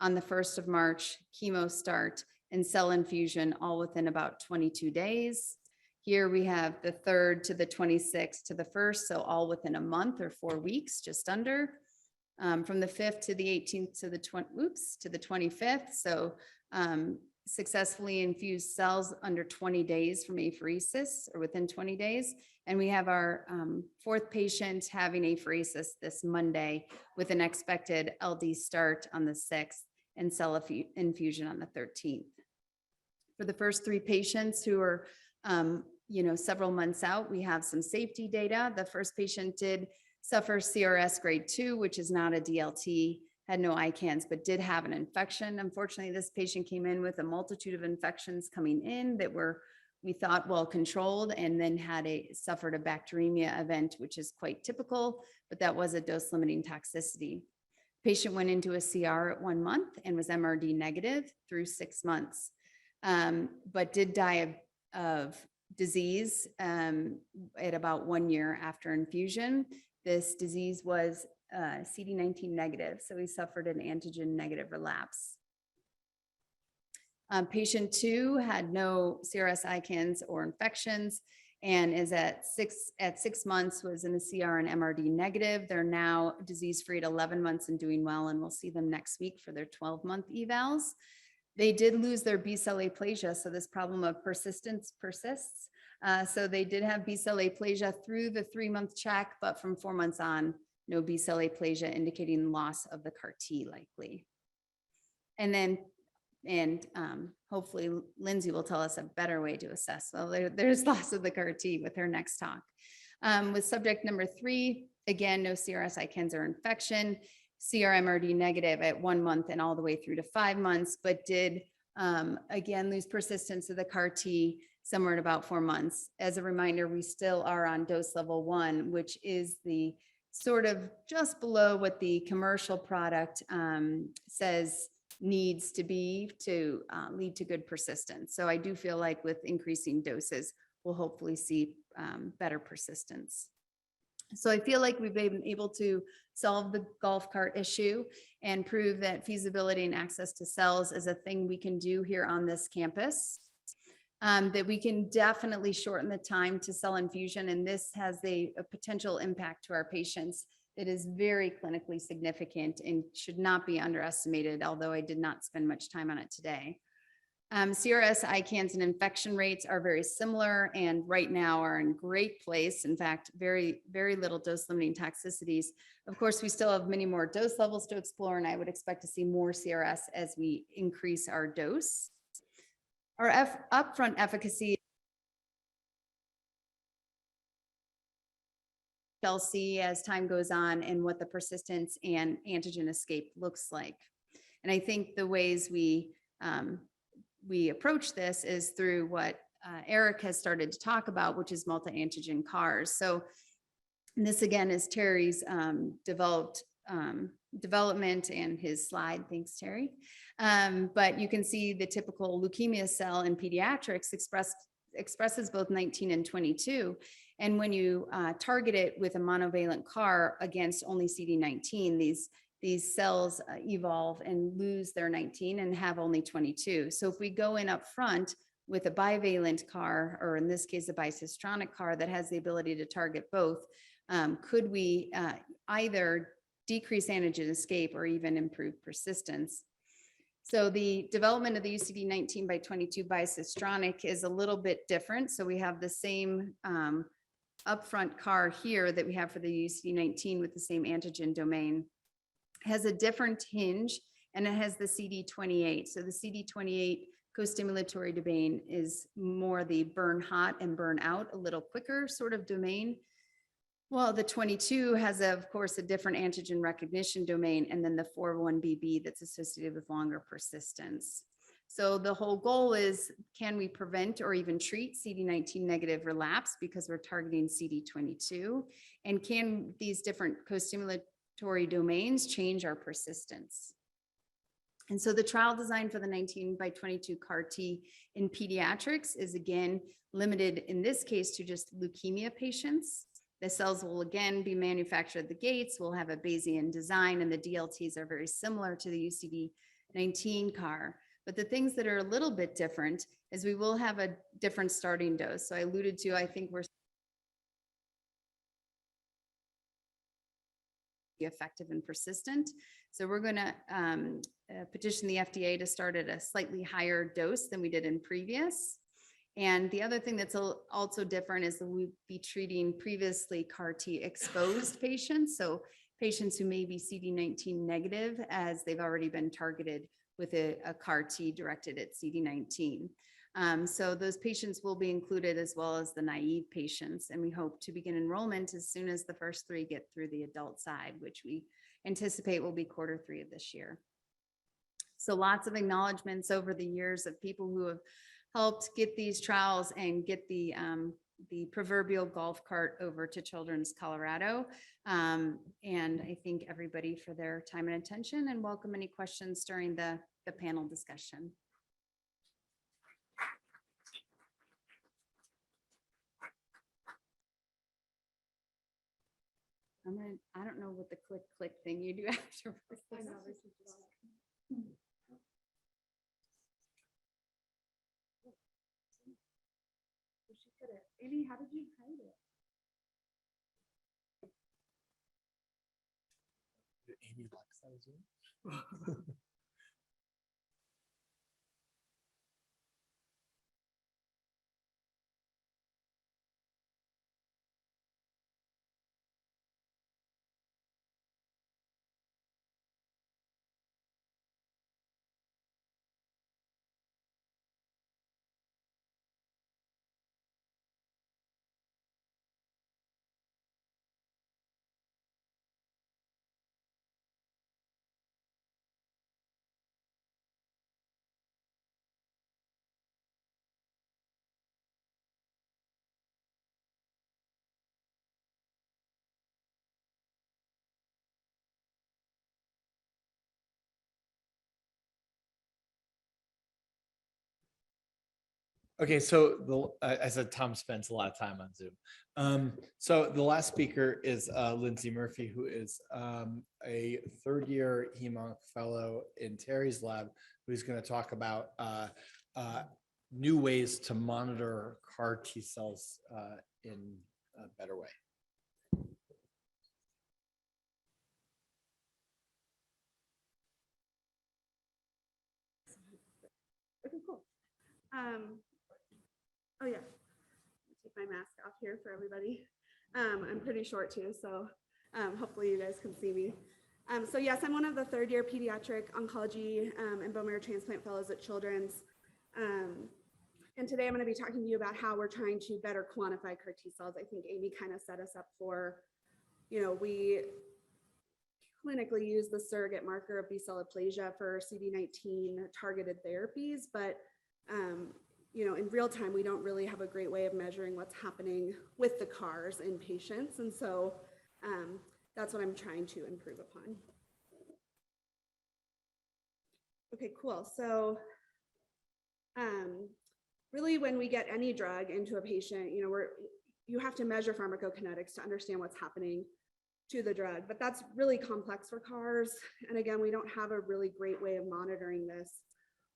on the 1st of March, chemo start, and cell infusion all within about 22 days. Here we have the 3rd to the 26th to the 1st, so all within a month or 4 weeks, just under. From the 5th to the 18th to the 25th. So successfully infused cells under 20 days from apheresis, or within 20 days. And we have our 4th patient having apheresis this Monday with an expected LD start on the 6th and cell infusion on the 13th. For the first 3 patients who are several months out, we have some safety data. The first patient did suffer CRS grade 2, which is not a DLT, had no ICANS, but did have an infection. Unfortunately, this patient came in with a multitude of infections coming in that were, we thought, well controlled, and then suffered a bacteremia event, which is quite typical, but that was a dose limiting toxicity. Patient went into a CR at 1 month and was MRD negative through 6 months, but did die of disease at about 1 year after infusion. This disease was CD19 negative, so he suffered an antigen negative relapse. Patient 2 had no CRS, ICANS, or infections, and is at 6 months was in a CR and MRD negative. They're now disease-free at 11 months and doing well, and we'll see them next week for their 12-month evals. They did lose their B-cell aplasia, so this problem of persistence persists. So they did have B-cell aplasia through the 3-month check, but from 4 months on, no B-cell aplasia, indicating loss of the CAR T likely. And then, hopefully Lindsay will tell us a better way to assess. Well, there's loss of the CAR T with her next talk. With subject number 3, again, no CRS, ICANS, or infection, CR-MRD negative at 1 month and all the way through to 5 months, but did again lose persistence of the CAR T somewhere at about 4 months. As a reminder, we still are on dose level 1, which is the sort of just below what the commercial product says needs to be to lead to good persistence. So I do feel like with increasing doses, we'll hopefully see better persistence. So I feel like we've been able to solve the golf cart issue and prove that feasibility and access to cells is a thing we can do here on this campus. that we can definitely shorten the time to cell infusion. And this has a potential impact to our patients that is very clinically significant and should not be underestimated, although I did not spend much time on it today. CRS, ICANS, and infection rates are very similar and right now are in great place. In fact, very, very little dose-limiting toxicities. Of course, we still have many more dose levels to explore, and I would expect to see more CRS as we increase our dose. Our upfront efficacy shall see as time goes on and what the persistence and antigen escape looks like. And I think the ways we approach this is through what Eric has started to talk about, which is multi-antigen CARs. So this again is Terry's development and his slide. Thanks, Terry. But you can see the typical leukemia cell in pediatrics expresses both 19 and 22. And when you target it with a monovalent CAR against only CD19, these cells evolve and lose their 19 and have only 22. So if we go in up front with a bivalent CAR, or in this case, a bicistronic CAR that has the ability to target both, could we either decrease antigen escape or even improve persistence? So the development of the UCD19 by 22 bicistronic is a little bit different. So we have the same upfront CAR here that we have for the UCD19 with the same antigen domain. It has a different hinge and it has the CD28. So the CD28 co-stimulatory domain is more the burn hot and burn out, a little quicker sort of domain. Well, the 22 has, of course, a different antigen recognition domain, and then the 41BB that's associated with longer persistence. So the whole goal is, can we prevent or even treat CD19 negative relapse because we're targeting CD22? And can these different co-stimulatory domains change our persistence? And so the trial design for the 19 by 22 CAR T in pediatrics is again limited in this case to just leukemia patients. The cells will again be manufactured at the gates. We'll have a Bayesian design, and the DLTs are very similar to the UCD19 CAR. But the things that are a little bit different is we will have a different starting dose. So I alluded to, I think we're effective and persistent. So we're going to petition the FDA to start at a slightly higher dose than we did in previous. And the other thing that's also different is that we'll be treating previously CAR T exposed patients. So patients who may be CD19 negative, as they've already been targeted with a CAR T directed at CD19. So those patients will be included as well as the naive patients. And we hope to begin enrollment as soon as the first 3 get through the adult side, which we anticipate will be Q3 of this year. So lots of acknowledgements over the years of people who have helped get these trials and get the proverbial golf cart over to Children's Colorado. And I thank everybody for their time and attention, and welcome any questions during the panel discussion. I don't know what the click thing you do after. Amy, how did you hide it? Amy likes that as well. Okay, so I said Tom spends a lot of time on Zoom. So the last speaker is Lindsay Murphy, who is a third-year hemonc fellow in Terry's lab, who's going to talk about new ways to monitor CAR T cells in a better way. Okay, cool. Oh yeah, take my mask off here for everybody. I'm pretty short too, so hopefully you guys can see me. So yes, I'm one of the third-year pediatric oncology and bone marrow transplant fellows at Children's. And today I'm going to be talking to you about how we're trying to better quantify CAR T cells. I think Amy kind of set us up for, we clinically use the surrogate marker of B-cell aplasia for CD19 targeted therapies, but in real time, we don't really have a great way of measuring what's happening with the CARs in patients. And so that's what I'm trying to improve upon. Okay, cool. So really when we get any drug into a patient, you have to measure pharmacokinetics to understand what's happening to the drug, but that's really complex for CARs. And again, we don't have a really great way of monitoring this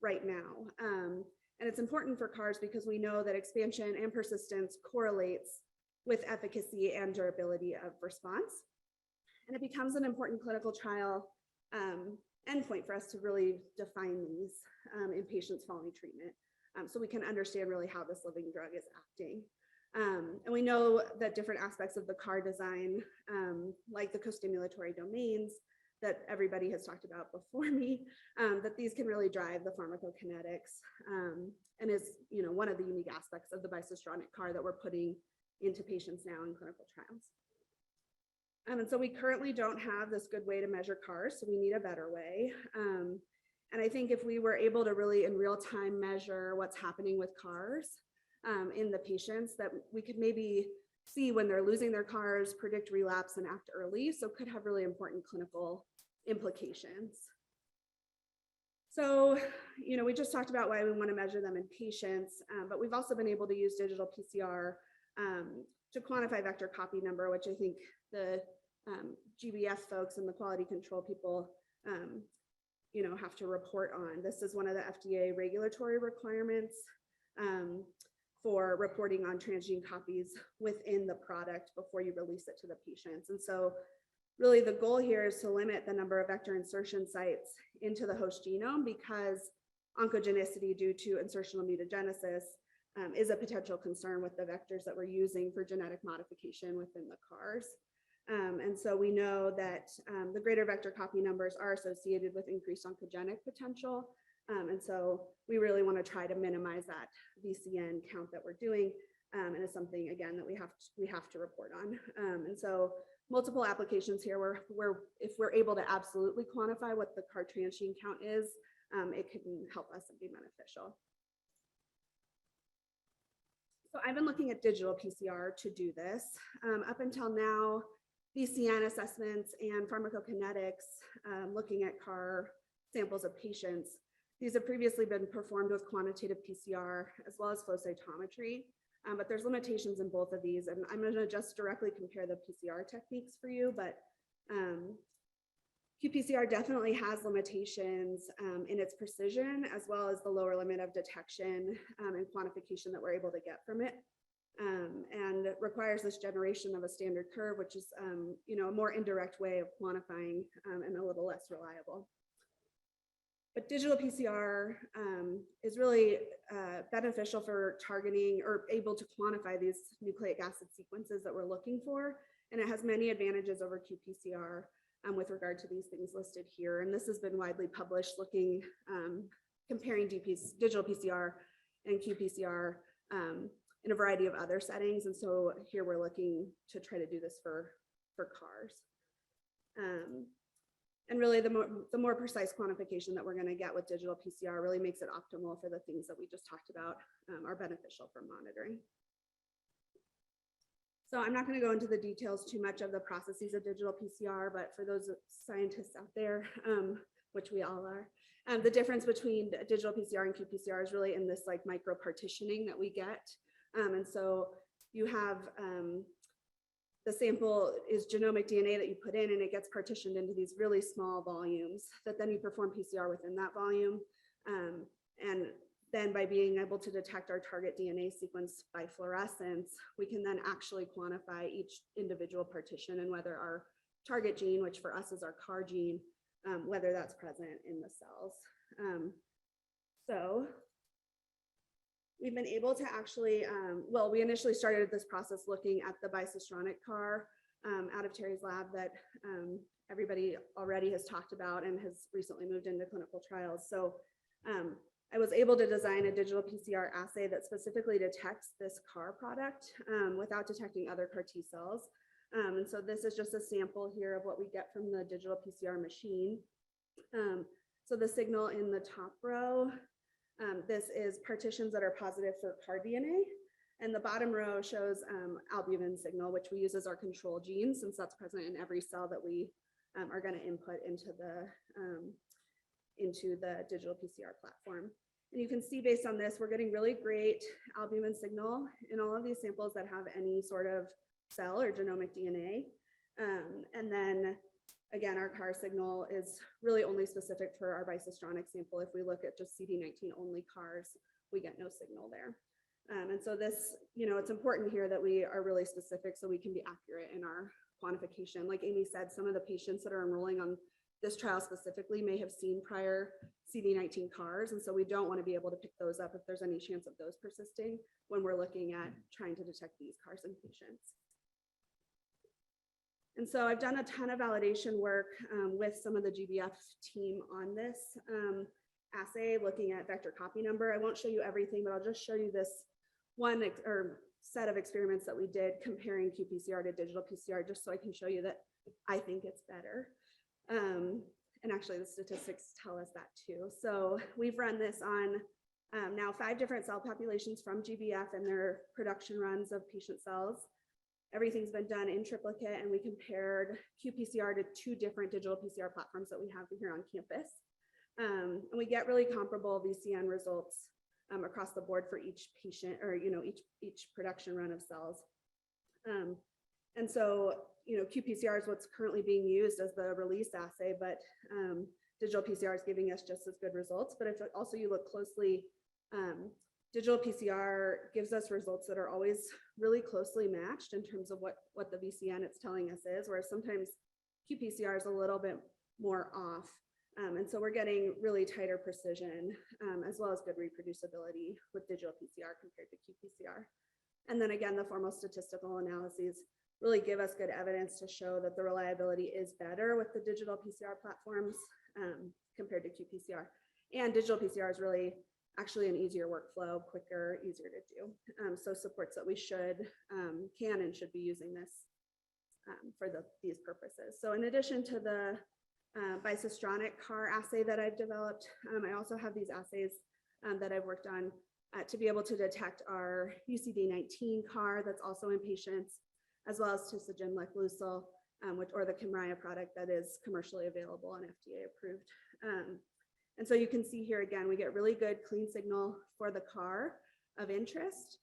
right now. And it's important for CARs because we know that expansion and persistence correlates with efficacy and durability of response. And it becomes an important clinical trial endpoint for us to really define these in patients following treatment. So we can understand really how this living drug is acting. And we know that different aspects of the CAR design, like the co-stimulatory domains that everybody has talked about before me, that these can really drive the pharmacokinetics and is one of the unique aspects of the bicistronic CAR that we're putting into patients now in clinical trials. And so we currently don't have this good way to measure CARs, so we need a better way. And I think if we were able to really in real time measure what's happening with CARs in the patients, that we could maybe see when they're losing their CARs, predict relapse and act early, so could have really important clinical implications. So, we just talked about why we want to measure them in patients, but we've also been able to use digital PCR to quantify vector copy number, which I think the GBF folks and the quality control people have to report on. This is one of the FDA regulatory requirements for reporting on transgene copies within the product before you release it to the patients. And so really the goal here is to limit the number of vector insertion sites into the host genome, because oncogenicity due to insertional mutagenesis is a potential concern with the vectors that we're using for genetic modification within the CARs. And so we know that the greater vector copy numbers are associated with increased oncogenic potential. And so we really want to try to minimize that VCN count that we're doing. And it's something, again, that we have to report on. And so multiple applications here where if we're able to absolutely quantify what the CAR transgene count is, it can help us and be beneficial. So I've been looking at digital PCR to do this. Up until now, VCN assessments and pharmacokinetics, looking at CAR samples of patients, these have previously been performed with quantitative PCR as well as flow cytometry, but there's limitations in both of these. And I'm going to just directly compare the PCR techniques for you, but qPCR definitely has limitations in its precision, as well as the lower limit of detection and quantification that we're able to get from it, and requires this generation of a standard curve, which is a more indirect way of quantifying and a little less reliable. But digital PCR is really beneficial for targeting or able to quantify these nucleic acid sequences that we're looking for, and it has many advantages over qPCR with regard to these things listed here. And this has been widely published, looking, comparing digital PCR and qPCR in a variety of other settings. And so here we're looking to try to do this for CARs. And really the more precise quantification that we're going to get with digital PCR really makes it optimal for the things that we just talked about are beneficial for monitoring. So I'm not going to go into the details too much of the processes of digital PCR, but for those scientists out there, which we all are, the difference between digital PCR and qPCR is really in this like micro partitioning that we get. And so you have the sample is genomic DNA that you put in, and it gets partitioned into these really small volumes that then you perform PCR within that volume. And then by being able to detect our target DNA sequence by fluorescence, we can then actually quantify each individual partition and whether our target gene, which for us is our CAR gene, whether that's present in the cells. So we've been able to actually, well, we initially started this process looking at the bicistronic CAR out of Terry's lab that everybody already has talked about and has recently moved into clinical trials. So I was able to design a digital PCR assay that specifically detects this CAR product without detecting other CAR T cells. And so this is just a sample here of what we get from the digital PCR machine. So the signal in the top row, this is partitions that are positive for CAR DNA. And the bottom row shows albumin signal, which we use as our control gene, since that's present in every cell that we are going to input into the digital PCR platform. And you can see based on this, we're getting really great albumin signal in all of these samples that have any sort of cell or genomic DNA. And then again, our CAR signal is really only specific for our bicistronic sample. If we look at just CD19 only CARs, we get no signal there. And so this, it's important here that we are really specific so we can be accurate in our quantification. Like Amy said, some of the patients that are enrolling on this trial specifically may have seen prior CD19 CARs, and so we don't want to be able to pick those up if there's any chance of those persisting when we're looking at trying to detect these CARs in patients. And so I've done a ton of validation work with some of the GBF team on this assay, looking at vector copy number. I won't show you everything, but I'll just show you this one set of experiments that we did comparing qPCR to digital PCR, just so I can show you that I think it's better. And actually the statistics tell us that too. So we've run this on now 5 different cell populations from GBF and their production runs of patient cells. Everything's been done in triplicate, and we compared qPCR to 2 different digital PCR platforms that we have here on campus. And we get really comparable VCN results across the board for each patient, or each production run of cells. And so qPCR is what's currently being used as the release assay, but digital PCR is giving us just as good results. But if also you look closely, digital PCR gives us results that are always really closely matched in terms of what the VCN it's telling us is, whereas sometimes qPCR is a little bit more off. And so we're getting really tighter precision as well as good reproducibility with digital PCR compared to qPCR. And then again, the formal statistical analyses really give us good evidence to show that the reliability is better with the digital PCR platforms compared to qPCR. And digital PCR is really actually an easier workflow, quicker, easier to do. So supports that we can and should be using this for these purposes. So in addition to the bicistronic CAR assay that I've developed, I also have these assays that I've worked on to be able to detect our UCD19 CAR that's also in patients, as well as Tisagen lifileucel, or the Kymriah product that is commercially available and FDA approved. And so you can see here again, we get really good clean signal for the CAR of interest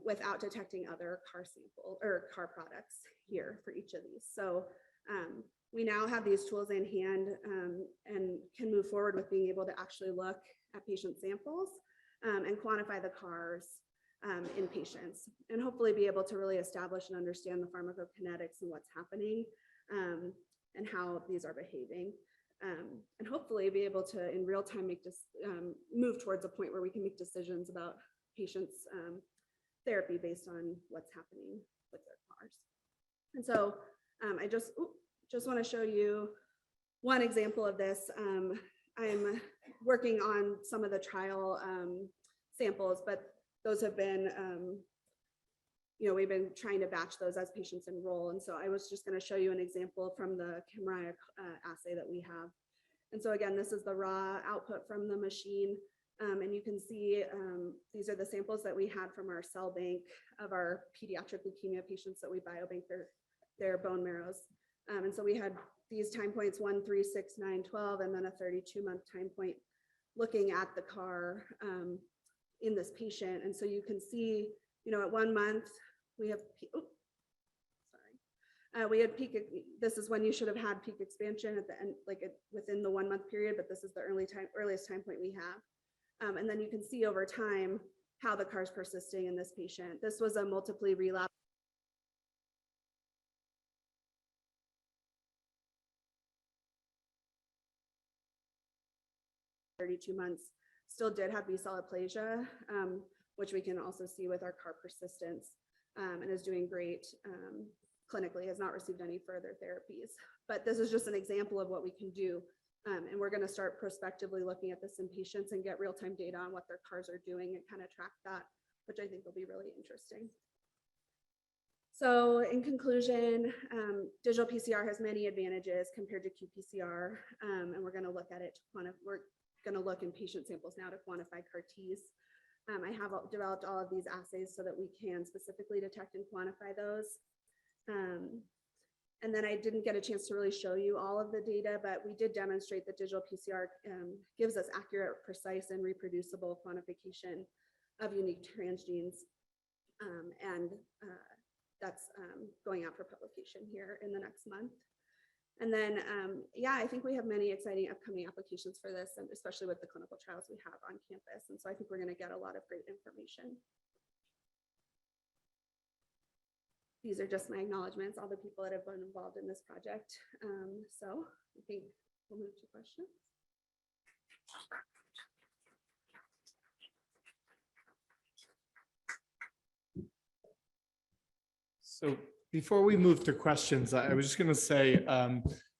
without detecting other CAR sample or CAR products here for each of these. So we now have these tools in hand and can move forward with being able to actually look at patient samples and quantify the CARs in patients, and hopefully be able to really establish and understand the pharmacokinetics and what's happening and how these are behaving. And hopefully be able to in real time move towards a point where we can make decisions about patients' therapy based on what's happening with their CARs. And so I just want to show you one example of this. I'm working on some of the trial samples, but those have been, we've been trying to batch those as patients enroll. And so I was just going to show you an example from the Kymriah assay that we have. And so again, this is the raw output from the machine. And you can see these are the samples that we had from our cell bank of our pediatric leukemia patients that we biobank their bone marrows. And so we had these time points 1, 3, 6, 9, 12, and then a 32-month time point looking at the CAR in this patient. And so you can see, at 1 month, we have, we had peak, this is when you should have had peak expansion at the end, within the 1 month period, but this is the earliest time point we have. And then you can see over time how the CAR is persisting in this patient. This was a multiply relapse. Months, still did have B-cell aplasia, which we can also see with our CAR persistence, and is doing great clinically, has not received any further therapies. But this is just an example of what we can do. And we're going to start prospectively looking at this in patients and get real-time data on what their CARs are doing and kind of track that, which I think will be really interesting. So in conclusion, digital PCR has many advantages compared to qPCR, and we're going to look at it we're going to look in patient samples now to quantify CAR Ts. I have developed all of these assays so that we can specifically detect and quantify those. And then I didn't get a chance to really show you all of the data, but we did demonstrate that digital PCR gives us accurate, precise, and reproducible quantification of unique transgenes. And that's going out for publication here in the next month. And then, yeah, I think we have many exciting upcoming applications for this, and especially with the clinical trials we have on campus. And so I think we're going to get a lot of great information. These are just my acknowledgements, all the people that have been involved in this project. So I think we'll move to questions. So before we move to questions, I was just going to say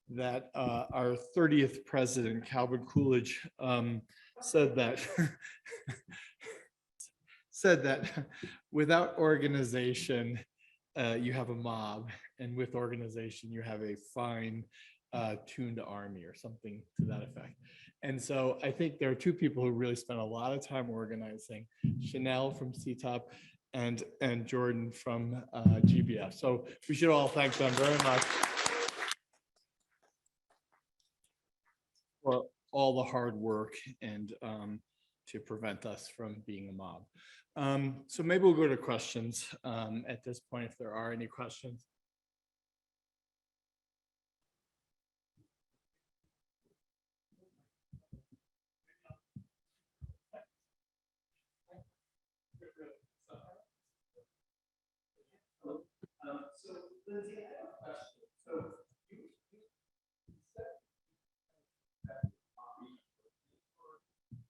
that our 30th president, Calvin Coolidge, said that without organization, you have a mob, and with organization, you have a fine tuned army, or something to that effect. And so I think there are two people who really spent a lot of time organizing: Chanel from CTOP and Jordan from GBF. So we should all thank them very much for all the hard work and to prevent us from being a mob. So maybe we'll go to questions at this point, if there are any questions. So Lindsay, I have a question. So you said that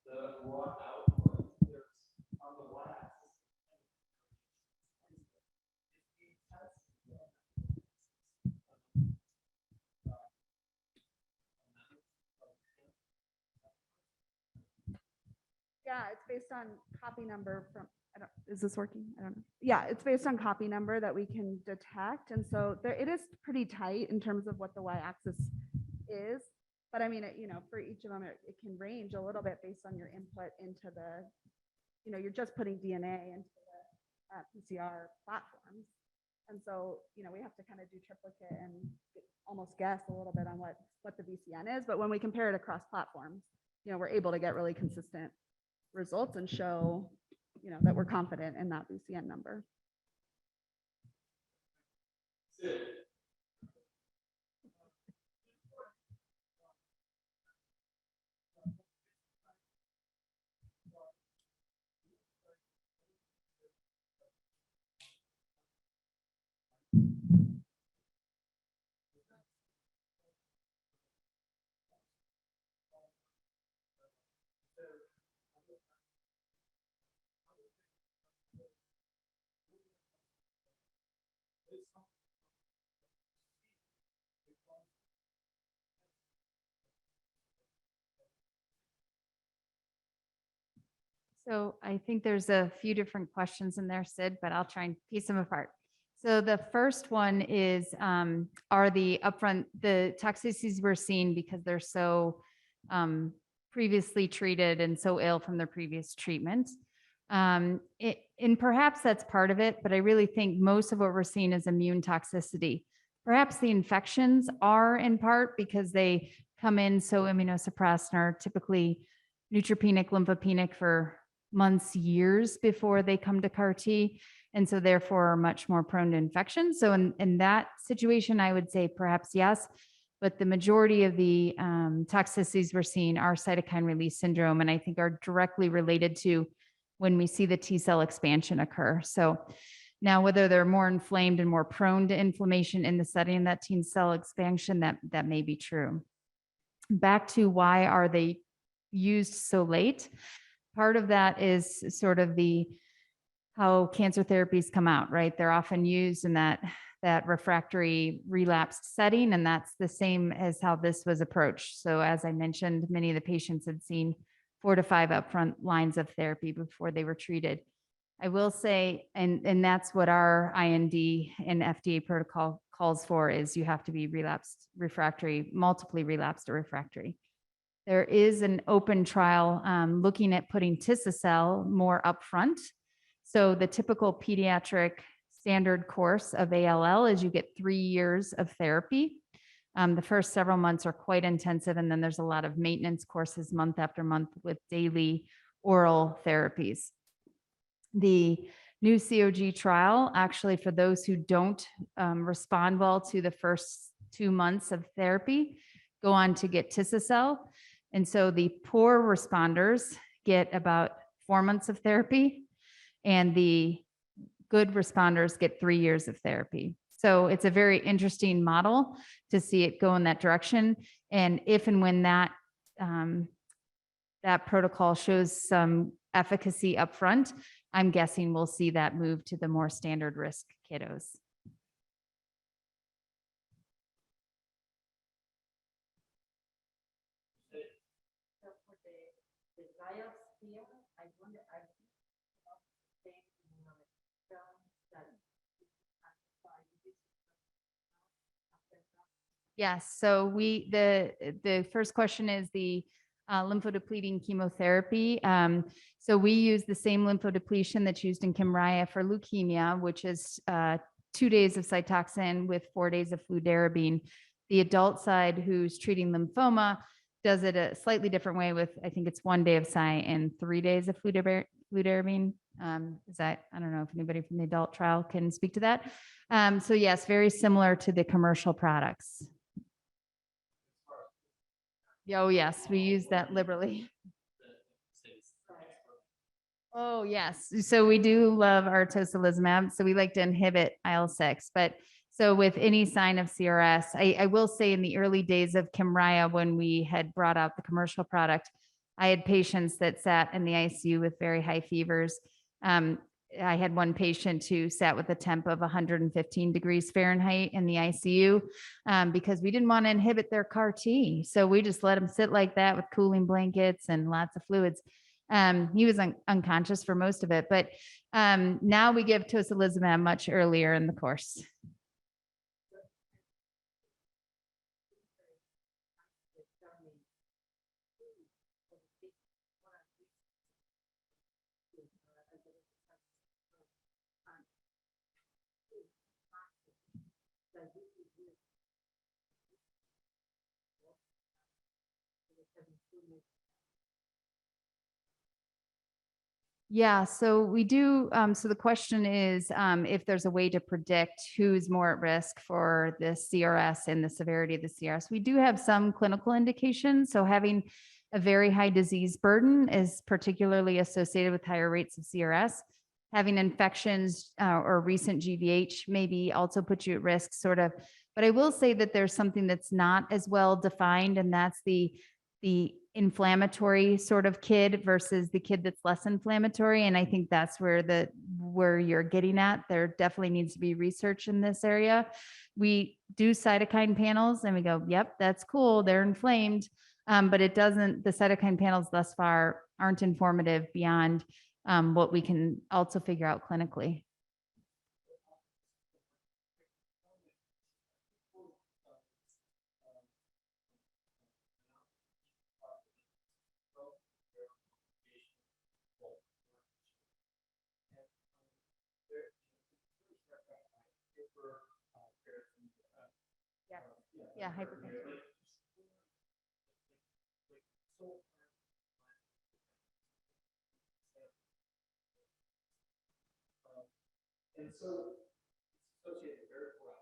the raw output there's on the y-axis. Yeah, it's based on copy number from, is this working? I don't know. Yeah, it's based on copy number that we can detect. And so there, it is pretty tight in terms of what the y-axis is. But I mean, for each of them, it can range a little bit based on your input into the, you're just putting DNA into the PCR platforms. And so, we have to kind of do triplicate and almost guess a little bit on what the VCN is. But when we compare it across platforms, we're able to get really consistent results and show, that we're confident in that VCN number. So I think there's a few different questions in there, Sid, but I'll try and piece them apart. So the first one is, are the toxicities we're seeing because they're so previously treated and so ill from their previous treatment? And perhaps that's part of it, but I really think most of what we're seeing is immune toxicity. Perhaps the infections are in part because they come in so immunosuppressed and are typically neutropenic, lymphopenic for months, years before they come to CAR T, and so therefore are much more prone to infection. So in that situation, I would say perhaps yes, but the majority of the toxicities we're seeing are cytokine release syndrome, and I think are directly related to when we see the T cell expansion occur. So now, whether they're more inflamed and more prone to inflammation in the setting of that T cell expansion, that may be true. Back to why are they used so late? Part of that is sort of how cancer therapies come out, right? They're often used in that refractory relapsed setting, and that's the same as how this was approached. So as I mentioned, many of the patients had seen 4 to 5 upfront lines of therapy before they were treated. I will say, and that's what our IND and FDA protocol calls for, is you have to be relapsed, refractory, multiply relapsed or refractory. There is an open trial looking at putting Tisacel more upfront. So the typical pediatric standard course of ALL is you get 3 years of therapy. The first several months are quite intensive, and then there's a lot of maintenance courses month after month with daily oral therapies. The new COG trial, actually, for those who don't respond well to the first 2 months of therapy, go on to get Tisacel. And so the poor responders get about 4 months of therapy, and the good responders get 3 years of therapy. So it's a very interesting model to see it go in that direction. And if and when that protocol shows some efficacy upfront, I'm guessing we'll see that move to the more standard risk kiddos. Yes, so the first question is the lymphodepleting chemotherapy. So we use the same lymphodepletion that's used in Kymriah for leukemia, which is 2 days of Cytoxan with 4 days of fludarabine. The adult side who's treating lymphoma does it a slightly different way with, I think it's 1 day of Cy and 3 days of fludarabine. Is that, I don't know if anybody from the adult trial can speak to that. So yes, very similar to the commercial products. Oh yes, we use that liberally. Oh yes, so we do love our tocilizumab. So we like to inhibit IL-6, but so with any sign of CRS, I will say in the early days of Kymriah, when we had brought out the commercial product, I had patients that sat in the ICU with very high fevers. I had one patient who sat with a temp of 115 degrees Fahrenheit in the ICU because we didn't want to inhibit their CAR T. So we just let them sit like that with cooling blankets and lots of fluids. He was unconscious for most of it, but now we give tocilizumab much earlier in the course. Yeah, so we do. So the question is if there's a way to predict who's more at risk for the CRS and the severity of the CRS. We do have some clinical indications. So having a very high disease burden is particularly associated with higher rates of CRS. Having infections or recent GVH maybe also put you at risk, sort of. But I will say that there's something that's not as well defined, and that's the inflammatory sort of kid versus the kid that's less inflammatory. And I think that's where you're getting at. There definitely needs to be research in this area. We do cytokine panels and we go, yep, that's cool. They're inflamed. But the cytokine panels thus far aren't informative beyond what we can also figure out clinically. Yeah, hypertension. And so it's associated very well.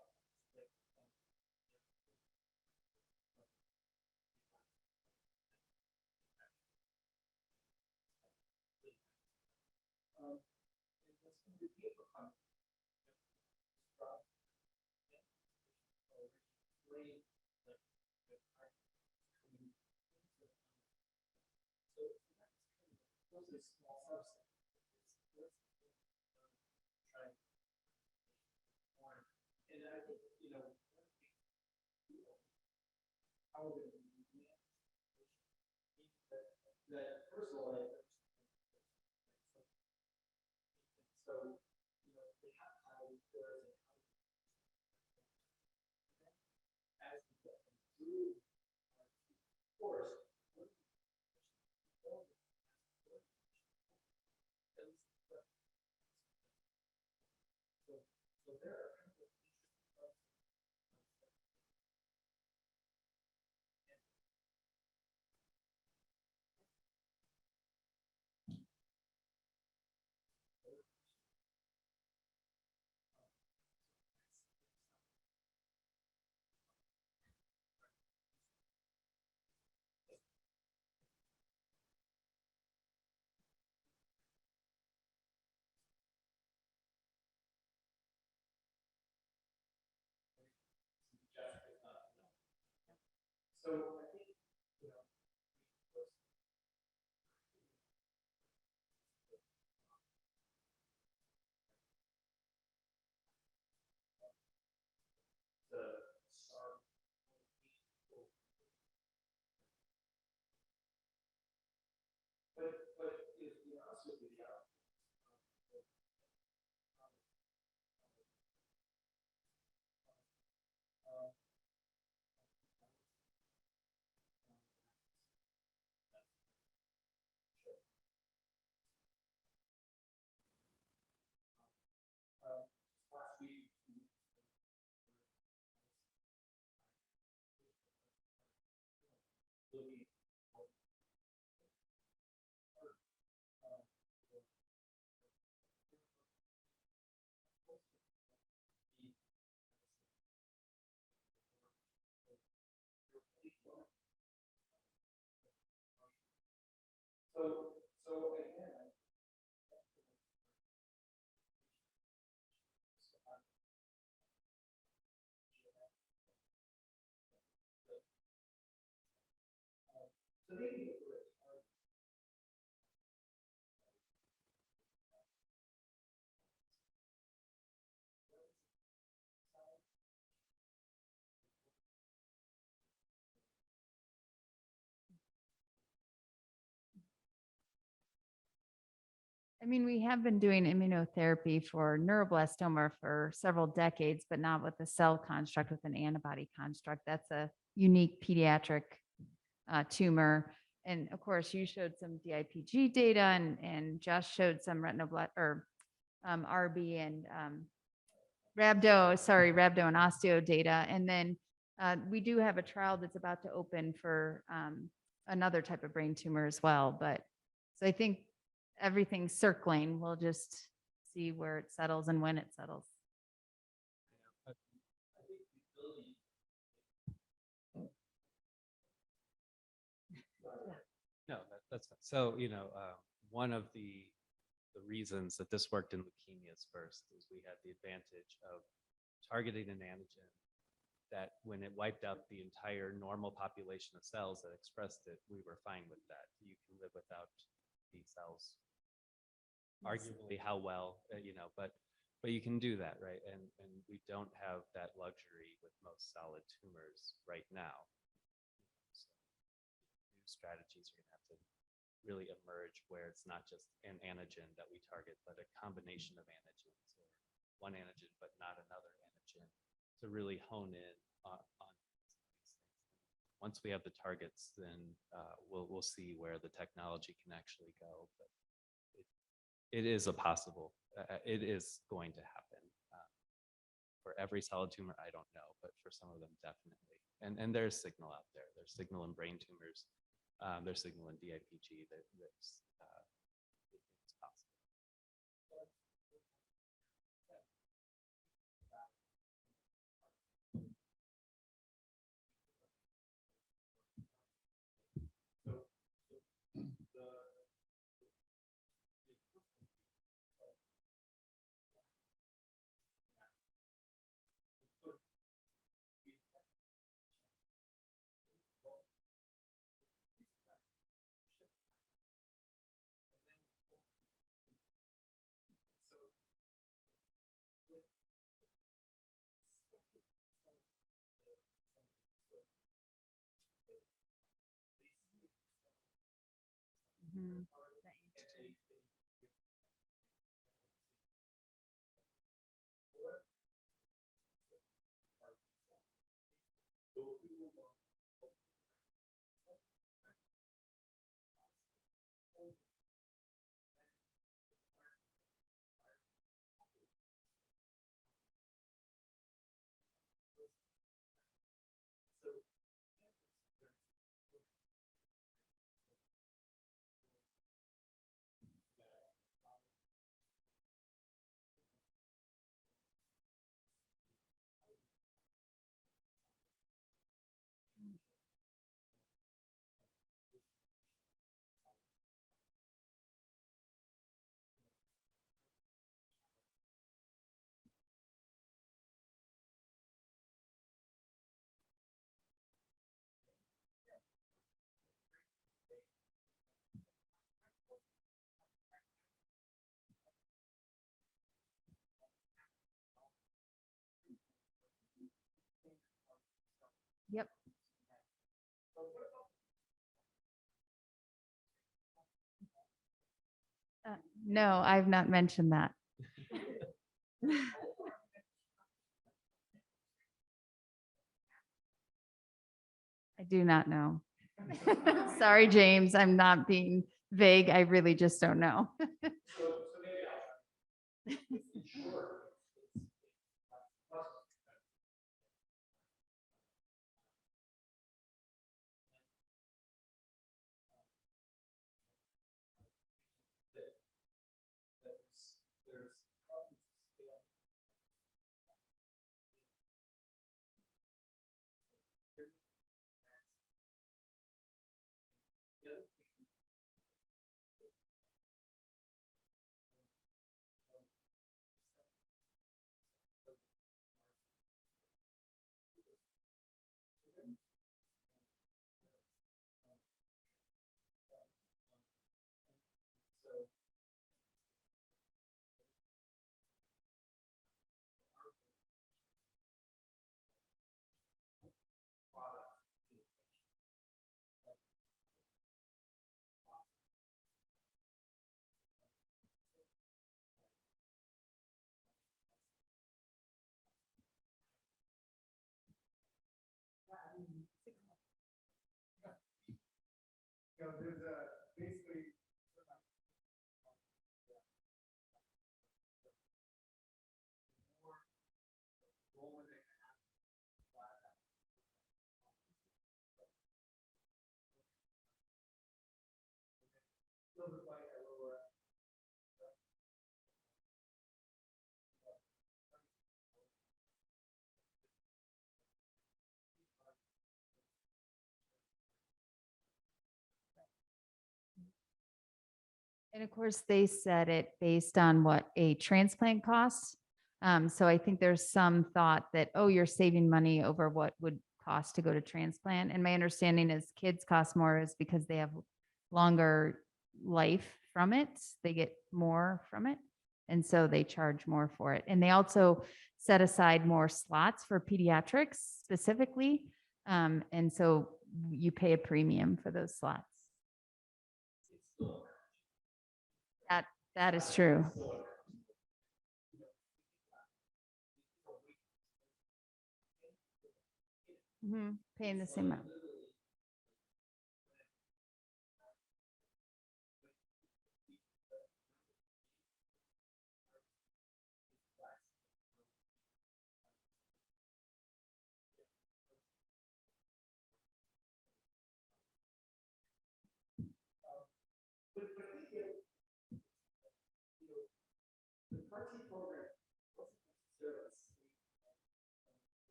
I mean, we have been doing immunotherapy for neuroblastoma for several decades, but not with a cell construct, with an antibody construct. That's a unique pediatric tumor. And of course, you showed some DIPG data, and Josh showed some retinoblastomas or RB and rhabdo and osteo data. And then we do have a trial that's about to open for another type of brain tumor as well. But so I think everything's circling. We'll just see where it settles and when it settles. No, that's fine. So, one of the reasons that this worked in leukemias first is we had the advantage of targeting an antigen that when it wiped out the entire normal population of cells that expressed it, we were fine with that. You can live without these cells. Arguably how well, but you can do that, right? And we don't have that luxury with most solid tumors right now. So new strategies are going to have to really emerge where it's not just an antigen that we target, but a combination of antigens, or one antigen but not another antigen, to really hone in on these things. Once we have the targets, then we'll see where the technology can actually go. But it is a possible, it is going to happen. For every solid tumor, I don't know, but for some of them, definitely. And there's signal out there. There's signal in brain tumors. There's signal in DIPG. It's possible. Mm. Yep. No, I've not mentioned that. I do not know. Sorry, James, I'm not being vague. I really just don't know. And of course, they set it based on what a transplant costs. So I think there's some thought that, oh, you're saving money over what would cost to go to transplant. And my understanding is kids cost more is because they have longer life from it. They get more from it. And so they charge more for it. And they also set aside more slots for pediatrics specifically. And so you pay a premium for those slots. That is true. Paying the same amount.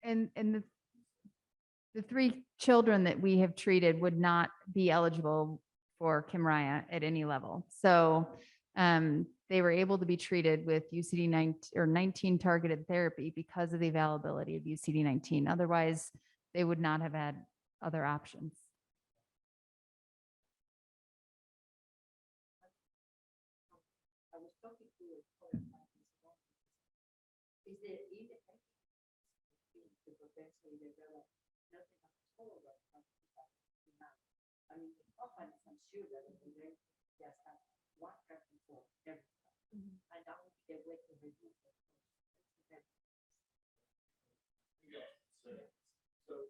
And the 3 children that we have treated would not be eligible for Kymriah at any level. So they were able to be treated with UCD19 targeted therapy because of the availability of UCD19. Otherwise, they would not have had other options. is that in the to potentially develop nothing at all that I mean, the companies, I'm sure that they just have one carton for everything. And that would be the way to reduce the cost. Yeah, so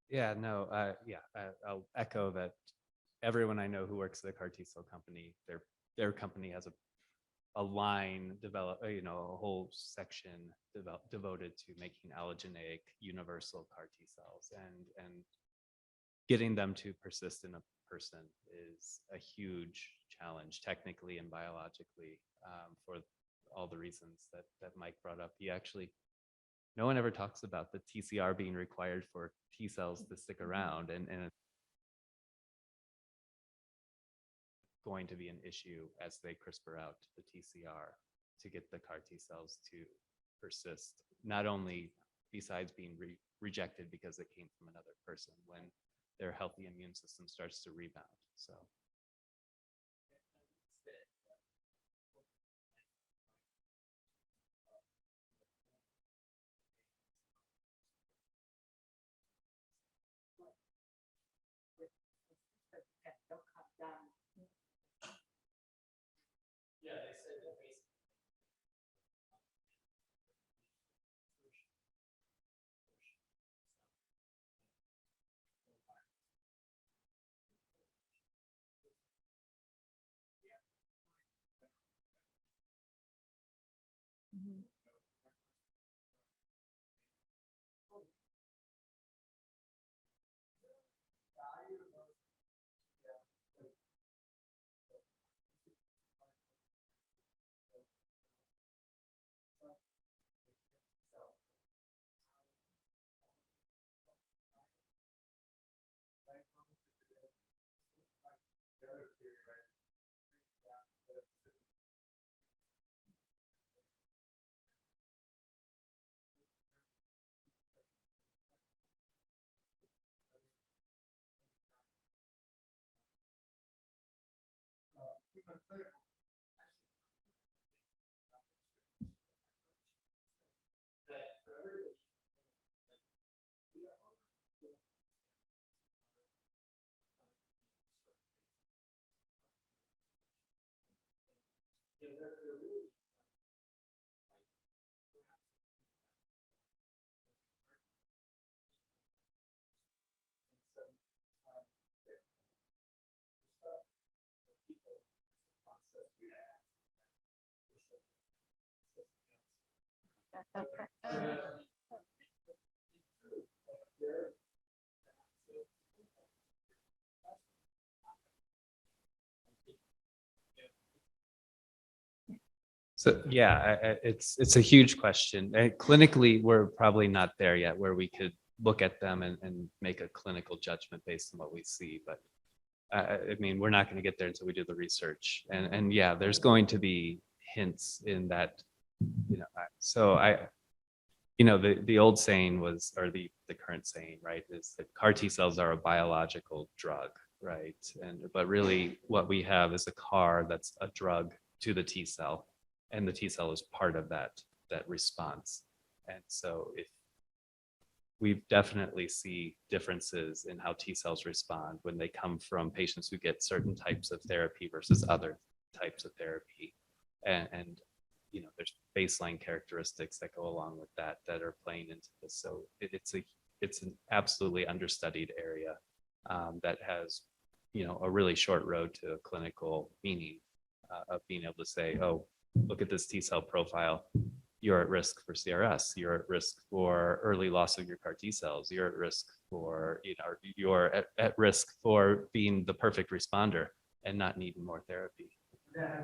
yeah, no, I'll echo that. Everyone I know who works at the CAR T cell company, their company has a line developed, a whole section devoted to making allogeneic universal CAR T cells, and getting them to persist in a person is a huge challenge technically and biologically, for all the reasons that Mike brought up. No one ever talks about the TCR being required for T cells to stick around, and it's going to be an issue as they CRISPR out the TCR to get the CAR T cells to persist, not only besides being rejected because it came from another person, when their healthy immune system starts to rebound. So. Yeah, they said that basically. So yeah, it's a huge question. Clinically, we're probably not there yet where we could look at them and make a clinical judgment based on what we see. But I mean, we're not going to get there until we do the research. And yeah, there's going to be hints in that, you know. The old saying was, or the current saying, right, is that CAR T cells are a biological drug, right? But really, what we have is a CAR that's a drug to the T cell, and the T cell is part of that response. And so if we definitely see differences in how T cells respond when they come from patients who get certain types of therapy versus other types of therapy. And you know, there's baseline characteristics that go along with that are playing into this. So it's an absolutely understudied area that has, you know, a really short road to a clinical meaning of being able to say, oh, look at this T cell profile. You're at risk for CRS. You're at risk for early loss of your CAR T cells. You're at risk for, you know, you're at risk for being the perfect responder and not needing more therapy. Yeah.